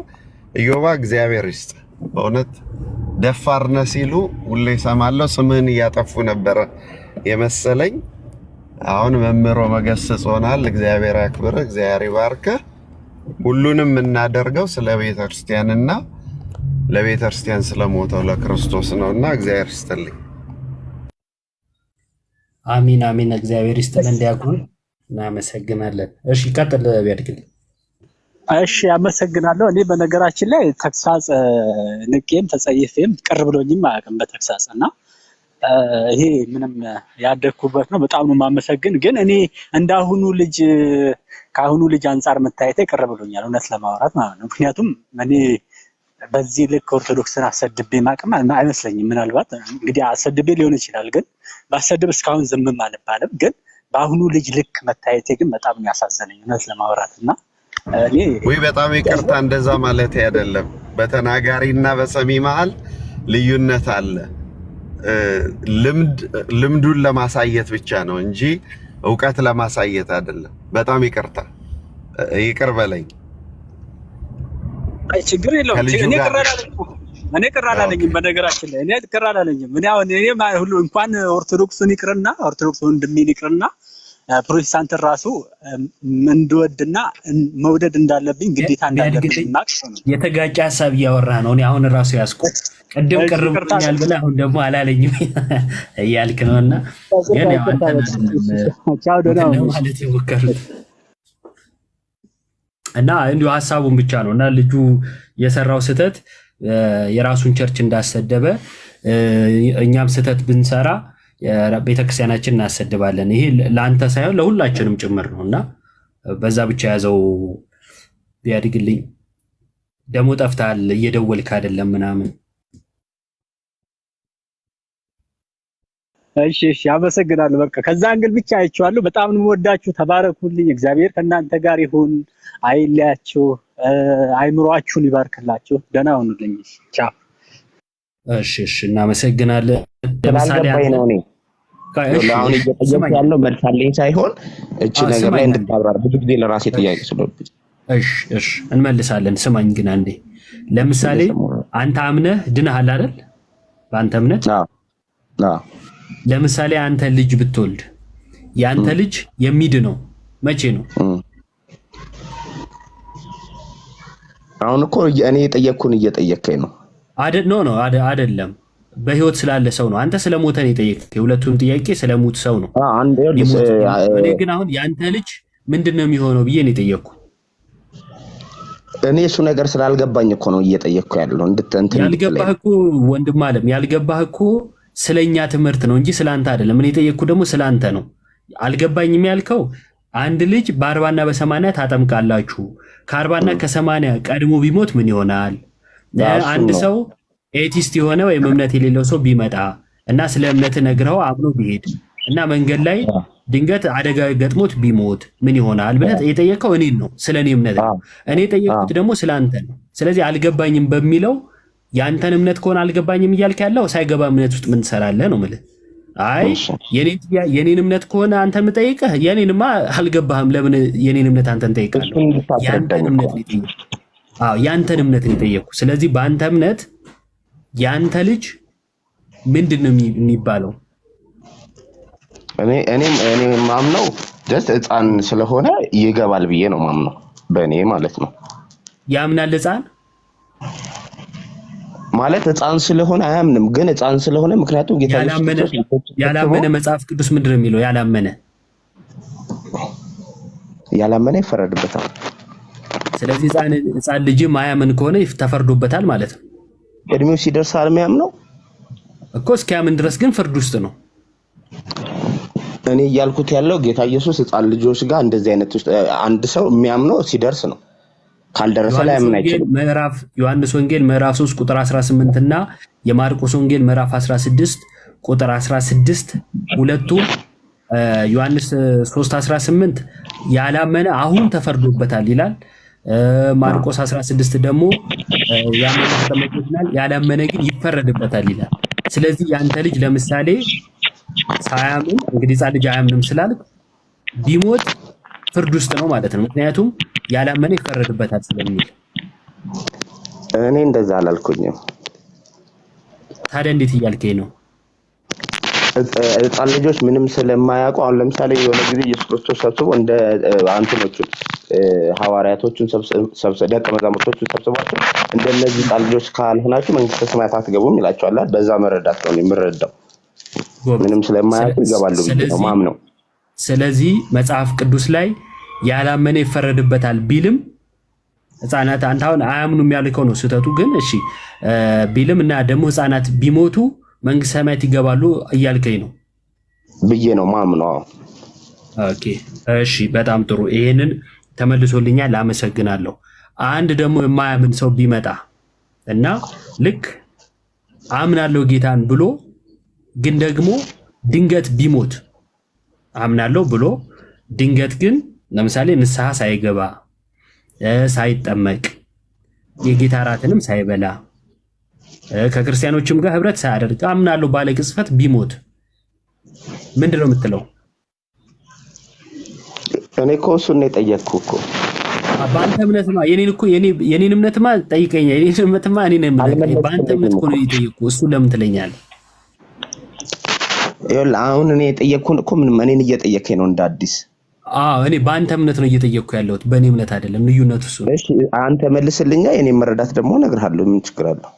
ኢዮባ እግዚአብሔር ይስጥ። በእውነት ደፋርነ ሲሉ ሁሌ ሰማለው። ስምህን እያጠፉ ነበር የመሰለኝ። አሁን መምህሮ መገሰጽ ሆናል። እግዚአብሔር ያክብር፣ እግዚአብሔር ይባርክ። ሁሉንም እናደርገው ስለ ቤተ ክርስቲያንና ለቤተ ክርስቲያን ስለሞተው ለክርስቶስ ነውና እግዚአብሔር ይስጥልኝ። አሚን አሚን። እግዚአብሔር ይስጥልን። እንዲያቁን እናመሰግናለን። እሺ ቀጥል ቢያድግልኝ። እሺ አመሰግናለሁ። እኔ በነገራችን ላይ ተግሳጽ ንቄም ተጸይፌም ቅር ብሎኝም አያውቅም በተግሳጽና ይሄ ምንም ያደኩበት ነው። በጣም ነው ማመሰግን። ግን እኔ እንዳሁኑ ልጅ ካሁኑ ልጅ አንፃር መታየት ቅር ብሎኛል እውነት ለማውራት ማለት ነው። ምክንያቱም እኔ በዚህ ልክ ኦርቶዶክስን አሰድቤ ማቅም አይመስለኝም። ምናልባት እንግዲህ አሰድቤ ሊሆን ይችላል ግን ባሰድብ እስካሁን ዝምም አልባለም። ግን በአሁኑ ልጅ ልክ መታየቴ ግን በጣም ያሳዘነኝ እውነት ለማውራትና እኔ ወይ በጣም ይቅርታ እንደዛ ማለት አይደለም። በተናጋሪና በሰሚ መሃል ልዩነት አለ። ልምዱን ለማሳየት ብቻ ነው እንጂ ዕውቀት ለማሳየት አይደለም። በጣም ይቅርታ ይቅር በለኝ። አይ ችግር የለውም። እኔ ቅር አላለኝም በነገራችን ላይ እኔ ቅር አላለኝም። እኔ አሁን ሁሉ እንኳን ኦርቶዶክሱን ይቅርና ኦርቶዶክስ ወንድሜን ይቅርና ፕሮቴስታንትን ራሱ እንድወድና መውደድ እንዳለብኝ ግዴታ እንዳለብኝ የተጋጨ ሀሳብ እያወራ ነው። እኔ አሁን ራሱ ያስቆጥ ቅድም ቀርብኛል ብለህ አሁን ደግሞ አላለኝም እያልክ ነውና ግን ያው አንተ ማለት ይወከሩት እና እንዲሁ ሀሳቡን ብቻ ነውና ልጁ የሰራው ስህተት የራሱን ቸርች እንዳሰደበ እኛም ስህተት ብንሰራ ቤተክርስቲያናችን እናሰድባለን። ይሄ ለአንተ ሳይሆን ለሁላችንም ጭምር ነውና በዛ ብቻ ያዘው ቢያድግልኝ። ደሞ ጠፍታል እየደወልክ አይደለም ምናምን። እሺ አመሰግናለሁ። በቃ ከዛ አንግል ብቻ አይቼዋለሁ። በጣም ነው የምወዳችሁ። ተባረኩልኝ። እግዚአብሔር ከእናንተ ጋር ይሁን፣ አይለያችሁ፣ አይምሯችሁን ይባርክላችሁ። ደህና ሁኑልኝ። ቻው። እሺ እናመሰግናለን። ለምሳሌ ነው እኔ አሁን እየጠየቅኩ ያለው መልስ አለኝ ሳይሆን እቺ ነገር ላይ እንድታብራራ ብዙ ጊዜ ለራሴ ጥያቄ ስለሆነብኝ። እሺ እንመልሳለን። ስማኝ ግን አንዴ ለምሳሌ አንተ አምነህ ድነሃል አይደል? በአንተ እምነት ለምሳሌ አንተ ልጅ ብትወልድ ያንተ ልጅ የሚድነው መቼ ነው? አሁን እኮ እኔ የጠየቅኩን እየጠየቀኝ ነው አይደለም። በህይወት ስላለ ሰው ነው። አንተ ስለሞተ ነው የጠየቅከው። የሁለቱም ጥያቄ ስለሞት ሰው ነው። እኔ ግን አሁን ያንተ ልጅ ምንድነው የሚሆነው ብዬ ነው የጠየቅኩ። እኔ እሱ ነገር ስላልገባኝ እኮ ነው እየጠየቅኩ ያለው። እንድትንትን ያልገባህ እኮ ወንድም አለም ያልገባህ እኮ ስለኛ ትምህርት ነው እንጂ ስላንተ አይደለም። እኔ የጠየቅኩ ደግሞ ስላንተ ነው። አልገባኝም ያልከው አንድ ልጅ በ40 እና በ80 ታጠምቃላችሁ። ከ40 እና ከ80 ቀድሞ ቢሞት ምን ይሆናል? አንድ ሰው ኤቲስት የሆነ ወይም እምነት የሌለው ሰው ቢመጣ እና ስለ እምነት ነግረው አምኖ ቢሄድ እና መንገድ ላይ ድንገት አደጋ ገጥሞት ቢሞት ምን ይሆናል ብለህ የጠየቀው እኔን ነው። ስለኔ እምነት ነው። እኔ የጠየቅኩት ደግሞ ስላንተ ነው። ስለዚህ አልገባኝም በሚለው ያንተን እምነት ከሆነ አልገባኝም እያልክ ያለው ሳይገባ እምነት ውስጥ ምን ትሰራለህ ነው የምልህ። አይ የኔን እምነት ከሆነ አንተ የምጠይቅህ የኔንማ አልገባህም። ለምን የኔን እምነት አንተን ጠይቃለህ? ያንተን እምነት ነው የጠየቅኩት። ያንተን እምነት ነው የጠየቅኩት። ስለዚህ በአንተ እምነት ያንተ ልጅ ምንድነው የሚባለው? እኔ ማምነው ጀስት ህፃን ስለሆነ ይገባል ብዬ ነው ማምነው። በእኔ ማለት ነው። ያምናል ህፃን ማለት ህፃን ስለሆነ አያምንም፣ ግን ህፃን ስለሆነ ምክንያቱም ጌታ ያላመነ መጽሐፍ ቅዱስ ምንድነው የሚለው? ያላመነ ይፈረድበታል። ስለዚህ ህፃን ልጅ ማያምን ከሆነ ተፈርዶበታል ማለት ነው። እድሜው ሲደርስ አልሚያምነው እኮ እስኪያምን ድረስ ግን ፍርድ ውስጥ ነው። እኔ እያልኩት ያለው ጌታ ኢየሱስ ህፃን ልጆች ጋር እንደዚህ አይነት ውስጥ አንድ ሰው የሚያምነው ሲደርስ ነው። ካልደረሰ ላይ ያምን አይችልም። ዮሐንስ ወንጌል ምዕራፍ 3 ቁጥር 18 እና የማርቆስ ወንጌል ምዕራፍ 16 ቁጥር 16 ሁለቱም ዮሐንስ 3:18 ያላመነ አሁን ተፈርዶበታል ይላል። ማርቆስ 16 ደግሞ ያመነ ተመክቷል፣ ያላመነ ግን ይፈረድበታል ይላል። ስለዚህ ያንተ ልጅ ለምሳሌ ሳያምን እንግዲህ ህፃን ልጅ አያምንም ስላልክ ቢሞት ፍርድ ውስጥ ነው ማለት ነው። ምክንያቱም ያላመነ ይፈረድበታል ስለሚል። እኔ እንደዛ አላልኩኝም። ታዲያ እንዴት እያልከኝ ነው? ህፃን ልጆች ምንም ስለማያውቁ አሁን ለምሳሌ የሆነ ጊዜ ኢየሱስ ክርስቶስ ሰብስቦ እንደ አንተኖቹን ሐዋርያቶቹን ደቀ መዛሙርቶቹን ሰብስቧቸው እንደነዚህ ህፃን ልጆች ካልሆናችሁ መንግስተ ሰማያት አትገቡም ይላቸዋል። በዛ መረዳት ነው የምረዳው። ምንም ስለማያውቁ ይገባሉ ነው ማምነው። ስለዚህ መጽሐፍ ቅዱስ ላይ ያላመነ ይፈረድበታል ቢልም ህፃናት አንተ አሁን አያምኑም ያልከው ነው ስህተቱ። ግን እሺ ቢልም እና ደግሞ ህፃናት ቢሞቱ መንግስተ ሰማያት ይገባሉ እያልከኝ ነው ብዬ ነው ማምነው። ኦኬ እሺ በጣም ጥሩ። ይሄንን ተመልሶልኛል፣ አመሰግናለሁ። አንድ ደግሞ የማያምን ሰው ቢመጣ እና ልክ አምናለሁ ጌታን ብሎ ግን ደግሞ ድንገት ቢሞት አምናለሁ ብሎ ድንገት ግን ለምሳሌ ንስሐ ሳይገባ ሳይጠመቅ የጌታ እራትንም ሳይበላ ከክርስቲያኖችም ጋር ህብረት ሳያደርግ አምናለሁ ባለ ቅጽበት ቢሞት ምንድነው የምትለው? እኔ እኮ እሱን ነው የጠየቅኩህ እኮ። በአንተ እምነትማ የኔን እምነትማ ጠይቀኝ። የኔን እምነትማ እኔ ነኝ። በአንተ እምነት እኮ ነው የጠየቅኩህ። እሱን ለምን ትለኛለህ? ይኸውልህ አሁን እኔ የጠየቅኩህን እኮ ምንም እኔን እየጠየከኝ ነው እንደ አዲስ። እኔ በአንተ እምነት ነው እየጠየቅኩ ያለሁት፣ በእኔ እምነት አይደለም። ልዩነቱ እሱ ነው። እሺ አንተ መልስልኛ፣ የኔ መረዳት ደግሞ እነግርሃለሁ። ምን ችግር አለው?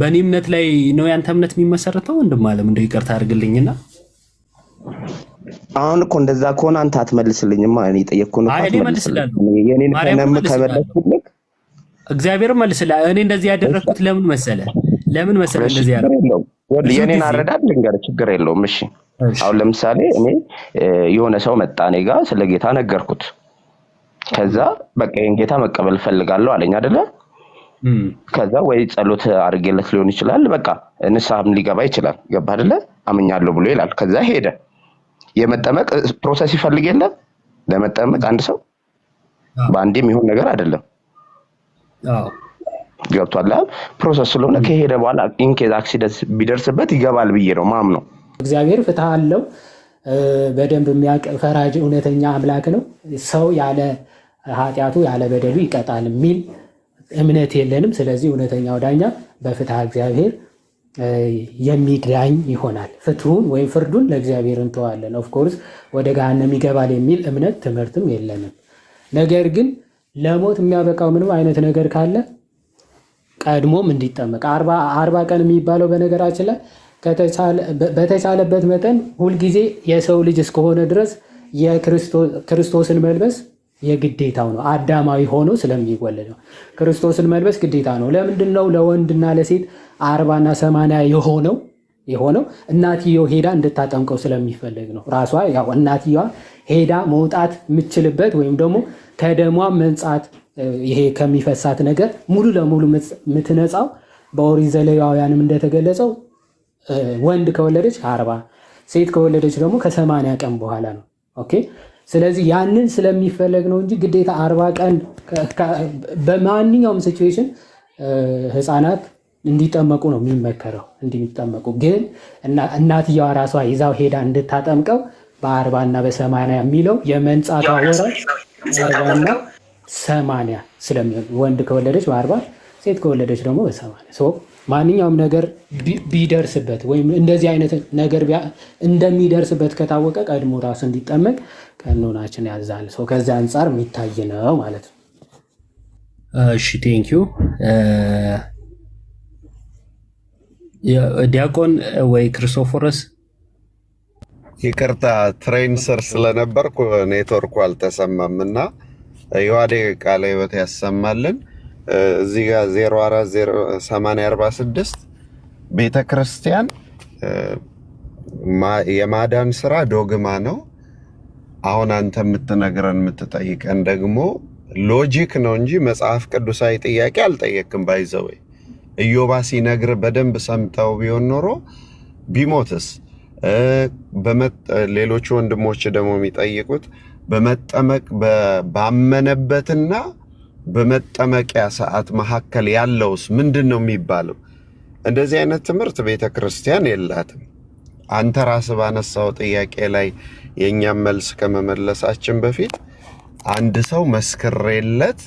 በእኔ እምነት ላይ ነው ያንተ እምነት የሚመሰረተው። ወንድም አለም እንደው ይቅርታ አድርግልኝና አሁን እኮ እንደዛ ከሆነ አንተ አትመልስልኝማ። እኔ የጠየቅኩህን እኮ እኔ መልስልሃለሁ። የኔን ከመለስኩልህ እግዚአብሔር መልስልህ። እኔ እንደዚህ ያደረኩት ለምን መሰለ እንደዚህ ያደረኩት የኔን አረዳድ ልንገርህ፣ ችግር የለውም። እሺ አሁን ለምሳሌ እኔ የሆነ ሰው መጣ እኔ ጋር ስለ ጌታ ነገርኩት። ከዛ በቃ ይሄን ጌታ መቀበል ፈልጋለሁ አለኝ አይደለ? ከዛ ወይ ጸሎት አድርጌለት ሊሆን ይችላል፣ በቃ ንስሐም ሊገባ ይችላል። ገባ አይደለ? አምኛለሁ ብሎ ይላል። ከዛ ሄደ። የመጠመቅ ፕሮሰስ ይፈልግ የለ? ለመጠመቅ አንድ ሰው በአንዴም ይሁን ነገር አይደለም። ገብቷል? ፕሮሰስ ስለሆነ ከሄደ በኋላ ኢንኬዝ አክሲደንት ቢደርስበት ይገባል ብዬ ነው ማምነው። እግዚአብሔር ፍትህ አለው፣ በደንብ የሚያውቅ ፈራጅ እውነተኛ አምላክ ነው። ሰው ያለ ኃጢአቱ ያለ በደሉ ይቀጣል የሚል እምነት የለንም። ስለዚህ እውነተኛው ዳኛ በፍትህ እግዚአብሔር የሚዳኝ ይሆናል። ፍትሁን ወይም ፍርዱን ለእግዚአብሔር እንተዋለን። ኦፍኮርስ ወደ ገሃነም ይገባል የሚል እምነት ትምህርትም የለንም። ነገር ግን ለሞት የሚያበቃው ምንም አይነት ነገር ካለ ቀድሞም እንዲጠመቅ 40 ቀን የሚባለው በነገራችን ላይ በተቻለበት መጠን ሁልጊዜ የሰው ልጅ እስከሆነ ድረስ የክርስቶስን መልበስ የግዴታው ነው። አዳማዊ ሆኖ ስለሚወለድ ነው። ክርስቶስን መልበስ ግዴታ ነው። ለምንድን ነው ለወንድና ለሴት 40 እና 80 የሆነው? እናትየው ሄዳ እንድታጠምቀው ስለሚፈልግ ነው። ራሷ ያው እናትየዋ ሄዳ መውጣት የምትችልበት ወይም ደግሞ ከደሟ መንጻት ይሄ ከሚፈሳት ነገር ሙሉ ለሙሉ የምትነጻው በኦሪት ዘሌዋውያንም እንደተገለጸው ወንድ ከወለደች 40 ሴት ከወለደች ደግሞ ከ80 ቀን በኋላ ነው። ኦኬ። ስለዚህ ያንን ስለሚፈለግ ነው እንጂ ግዴታ 40 ቀን በማንኛውም ሲቹዌሽን ህፃናት እንዲጠመቁ ነው የሚመከረው። እንዲጠመቁ ግን እናትየዋ ራሷ ይዛው ሄዳ እንድታጠምቀው በ40 እና በ80 የሚለው የመንጻቷ ወራት 40 እና 80 ስለሚሆን ወንድ ከወለደች በ40 ሴት ከወለደች ደግሞ በ80 ማንኛውም ነገር ቢደርስበት ወይም እንደዚህ አይነት ነገር እንደሚደርስበት ከታወቀ ቀድሞ ራሱ እንዲጠመቅ ቀኖናችን ያዛል። ከዚህ አንጻር የሚታይ ነው ማለት ነው። እሺ ቴንኪዩ። ዲያቆን ወይ ክርስቶፎረስ ይቅርታ ትሬን ስር ስለነበርኩ ኔትወርኩ አልተሰማም እና የዋዴ ቃለ ሕይወት ያሰማልን። እዚህ ጋር 048046 ቤተ ክርስቲያን የማዳን ስራ ዶግማ ነው። አሁን አንተ የምትነግረን የምትጠይቀን ደግሞ ሎጂክ ነው እንጂ መጽሐፍ ቅዱሳዊ ጥያቄ አልጠየቅም። ባይዘወይ ኢዮባ ሲነግር በደንብ ሰምተው ቢሆን ኖሮ ቢሞትስ? ሌሎች ወንድሞች ደግሞ የሚጠይቁት በመጠመቅ ባመነበትና በመጠመቂያ ሰዓት መካከል ያለውስ ምንድን ነው የሚባለው? እንደዚህ አይነት ትምህርት ቤተ ክርስቲያን የላትም። አንተ ራስህ ባነሳው ጥያቄ ላይ የእኛም መልስ ከመመለሳችን በፊት አንድ ሰው መስክሬለት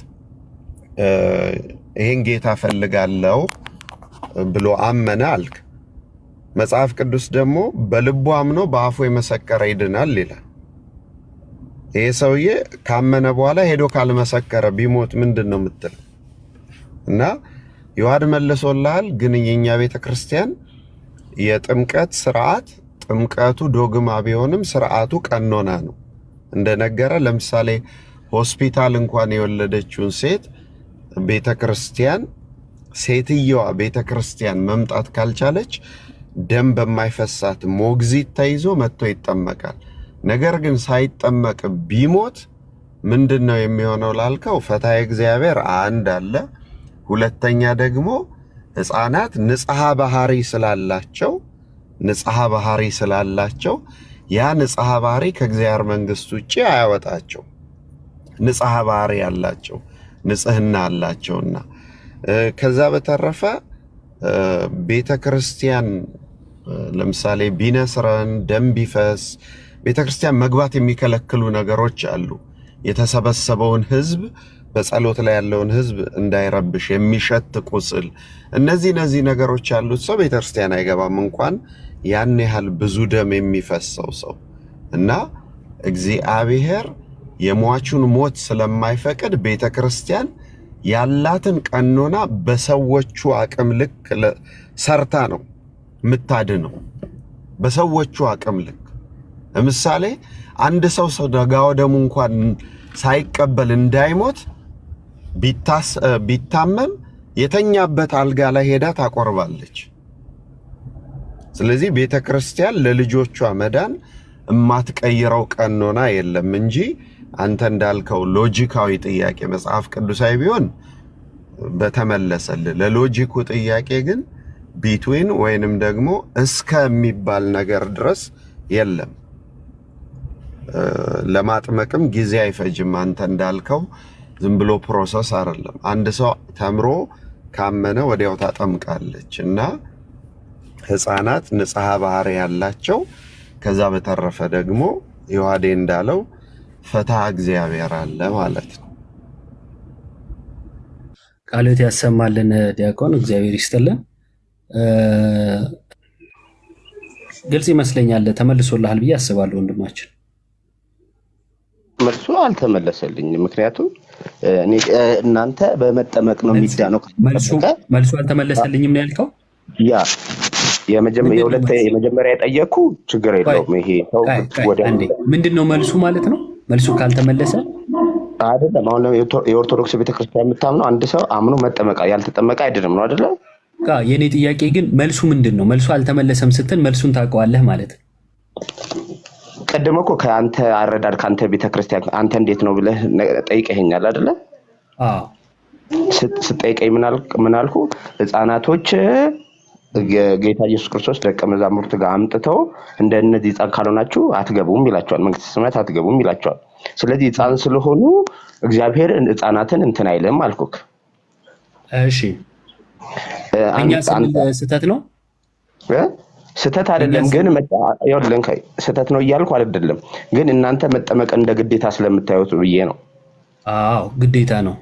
ይህን ጌታ ፈልጋለሁ ብሎ አመነ አልክ። መጽሐፍ ቅዱስ ደግሞ በልቡ አምኖ በአፉ የመሰከረ ይድናል ይላል። ይሄ ሰውዬ ካመነ በኋላ ሄዶ ካልመሰከረ ቢሞት ምንድን ነው የምትለው? እና ዮሐድ መልሶልሃል። ግን የኛ ቤተ ክርስቲያን የጥምቀት ስርዓት ጥምቀቱ ዶግማ ቢሆንም ስርዓቱ ቀኖና ነው እንደነገረ። ለምሳሌ ሆስፒታል እንኳን የወለደችውን ሴት ቤተ ክርስቲያን ሴትየዋ ቤተ ክርስቲያን መምጣት ካልቻለች ደም በማይፈሳት ሞግዚት ተይዞ መጥቶ ይጠመቃል። ነገር ግን ሳይጠመቅ ቢሞት ምንድነው የሚሆነው ላልከው፣ ፈታዬ እግዚአብሔር አንድ አለ። ሁለተኛ ደግሞ ሕፃናት ንጽሐ ባህሪ ስላላቸው ያ ንጽሐ ባህሪ ከእግዚአብሔር መንግስት ውጪ አያወጣቸው። ንጽሐ ባህሪ ያላቸው ንጽህና አላቸውና ከዛ በተረፈ ቤተ ክርስቲያን ለምሳሌ ቢነስረን ደም ቢፈስ ቤተ ክርስቲያን መግባት የሚከለክሉ ነገሮች አሉ። የተሰበሰበውን ህዝብ በጸሎት ላይ ያለውን ህዝብ እንዳይረብሽ የሚሸት ቁስል እነዚህ ነገሮች ያሉት ሰው ቤተክርስቲያን አይገባም እንኳን ያን ያህል ብዙ ደም የሚፈሰው ሰው እና እግዚአብሔር የሟቹን ሞት ስለማይፈቅድ ቤተክርስቲያን ያላትን ቀኖና በሰዎቹ አቅም ልክ ሰርታ ነው የምታድነው በሰዎቹ አቅም ልክ ለምሳሌ አንድ ሰው ደጋው ደሙ እንኳን ሳይቀበል እንዳይሞት ቢታመም የተኛበት አልጋ ላይ ሄዳ ታቆርባለች ስለዚህ ቤተክርስቲያን ለልጆቿ መዳን እማትቀይረው ቀኖና የለም እንጂ አንተ እንዳልከው ሎጂካዊ ጥያቄ መጽሐፍ ቅዱሳዊ ቢሆን በተመለሰል ለሎጂኩ ጥያቄ ግን ቢትዊን ወይንም ደግሞ እስከሚባል ነገር ድረስ የለም ለማጥመቅም ጊዜ አይፈጅም አንተ እንዳልከው ዝም ብሎ ፕሮሰስ አይደለም አንድ ሰው ተምሮ ካመነ ወዲያው ታጠምቃለች እና ህፃናት ንጽሐ ባህሪ ያላቸው ከዛ በተረፈ ደግሞ ዮሐዴ እንዳለው ፈታ እግዚአብሔር አለ ማለት ነው ቃልት ያሰማልን ዲያቆን እግዚአብሔር ይስጥልን ግልጽ ይመስለኛል ተመልሶልሃል ብዬ አስባለሁ ወንድማችን መልሱ አልተመለሰልኝም ምክንያቱም እናንተ በመጠመቅ ነው የሚዳነው መልሱ አልተመለሰልኝም ነው ያልከው ያ የመጀመሪያ የጠየቁ ችግር የለውም ይሄ ሰው ወደ ምንድነው መልሱ ማለት ነው መልሱ ካልተመለሰ አይደለም አሁን የኦርቶዶክስ ቤተክርስቲያን የምታምነው አንድ ሰው አምኖ መጠመቅ ያልተጠመቀ አይደለም ነው አይደለ የኔ ጥያቄ ግን መልሱ ምንድነው መልሱ አልተመለሰም ስትል መልሱን ታውቀዋለህ ማለት ነው ቀደም እኮ ከአንተ አረዳድ ካንተ ቤተክርስቲያን አንተ እንዴት ነው ብለህ ጠይቀኸኛል አይደለ ስትጠይቀኝ ምን አልኩ ህፃናቶች ጌታ ኢየሱስ ክርስቶስ ደቀ መዛሙርት ጋር አምጥተው እንደነዚህ ህፃን ካልሆናችሁ አትገቡም ይላቸዋል መንግስተ ሰማያት አትገቡም ይላቸዋል ስለዚህ ህፃን ስለሆኑ እግዚአብሔር ህፃናትን እንትን አይልም አልኩክ እሺ እኛ ስህተት ነው ስህተት አይደለም ግን ይኸውልህ ስህተት ነው እያልኩ አይደለም ግን እናንተ መጠመቅ እንደ ግዴታ ስለምታዩት ብዬ ነው አዎ ግዴታ ነው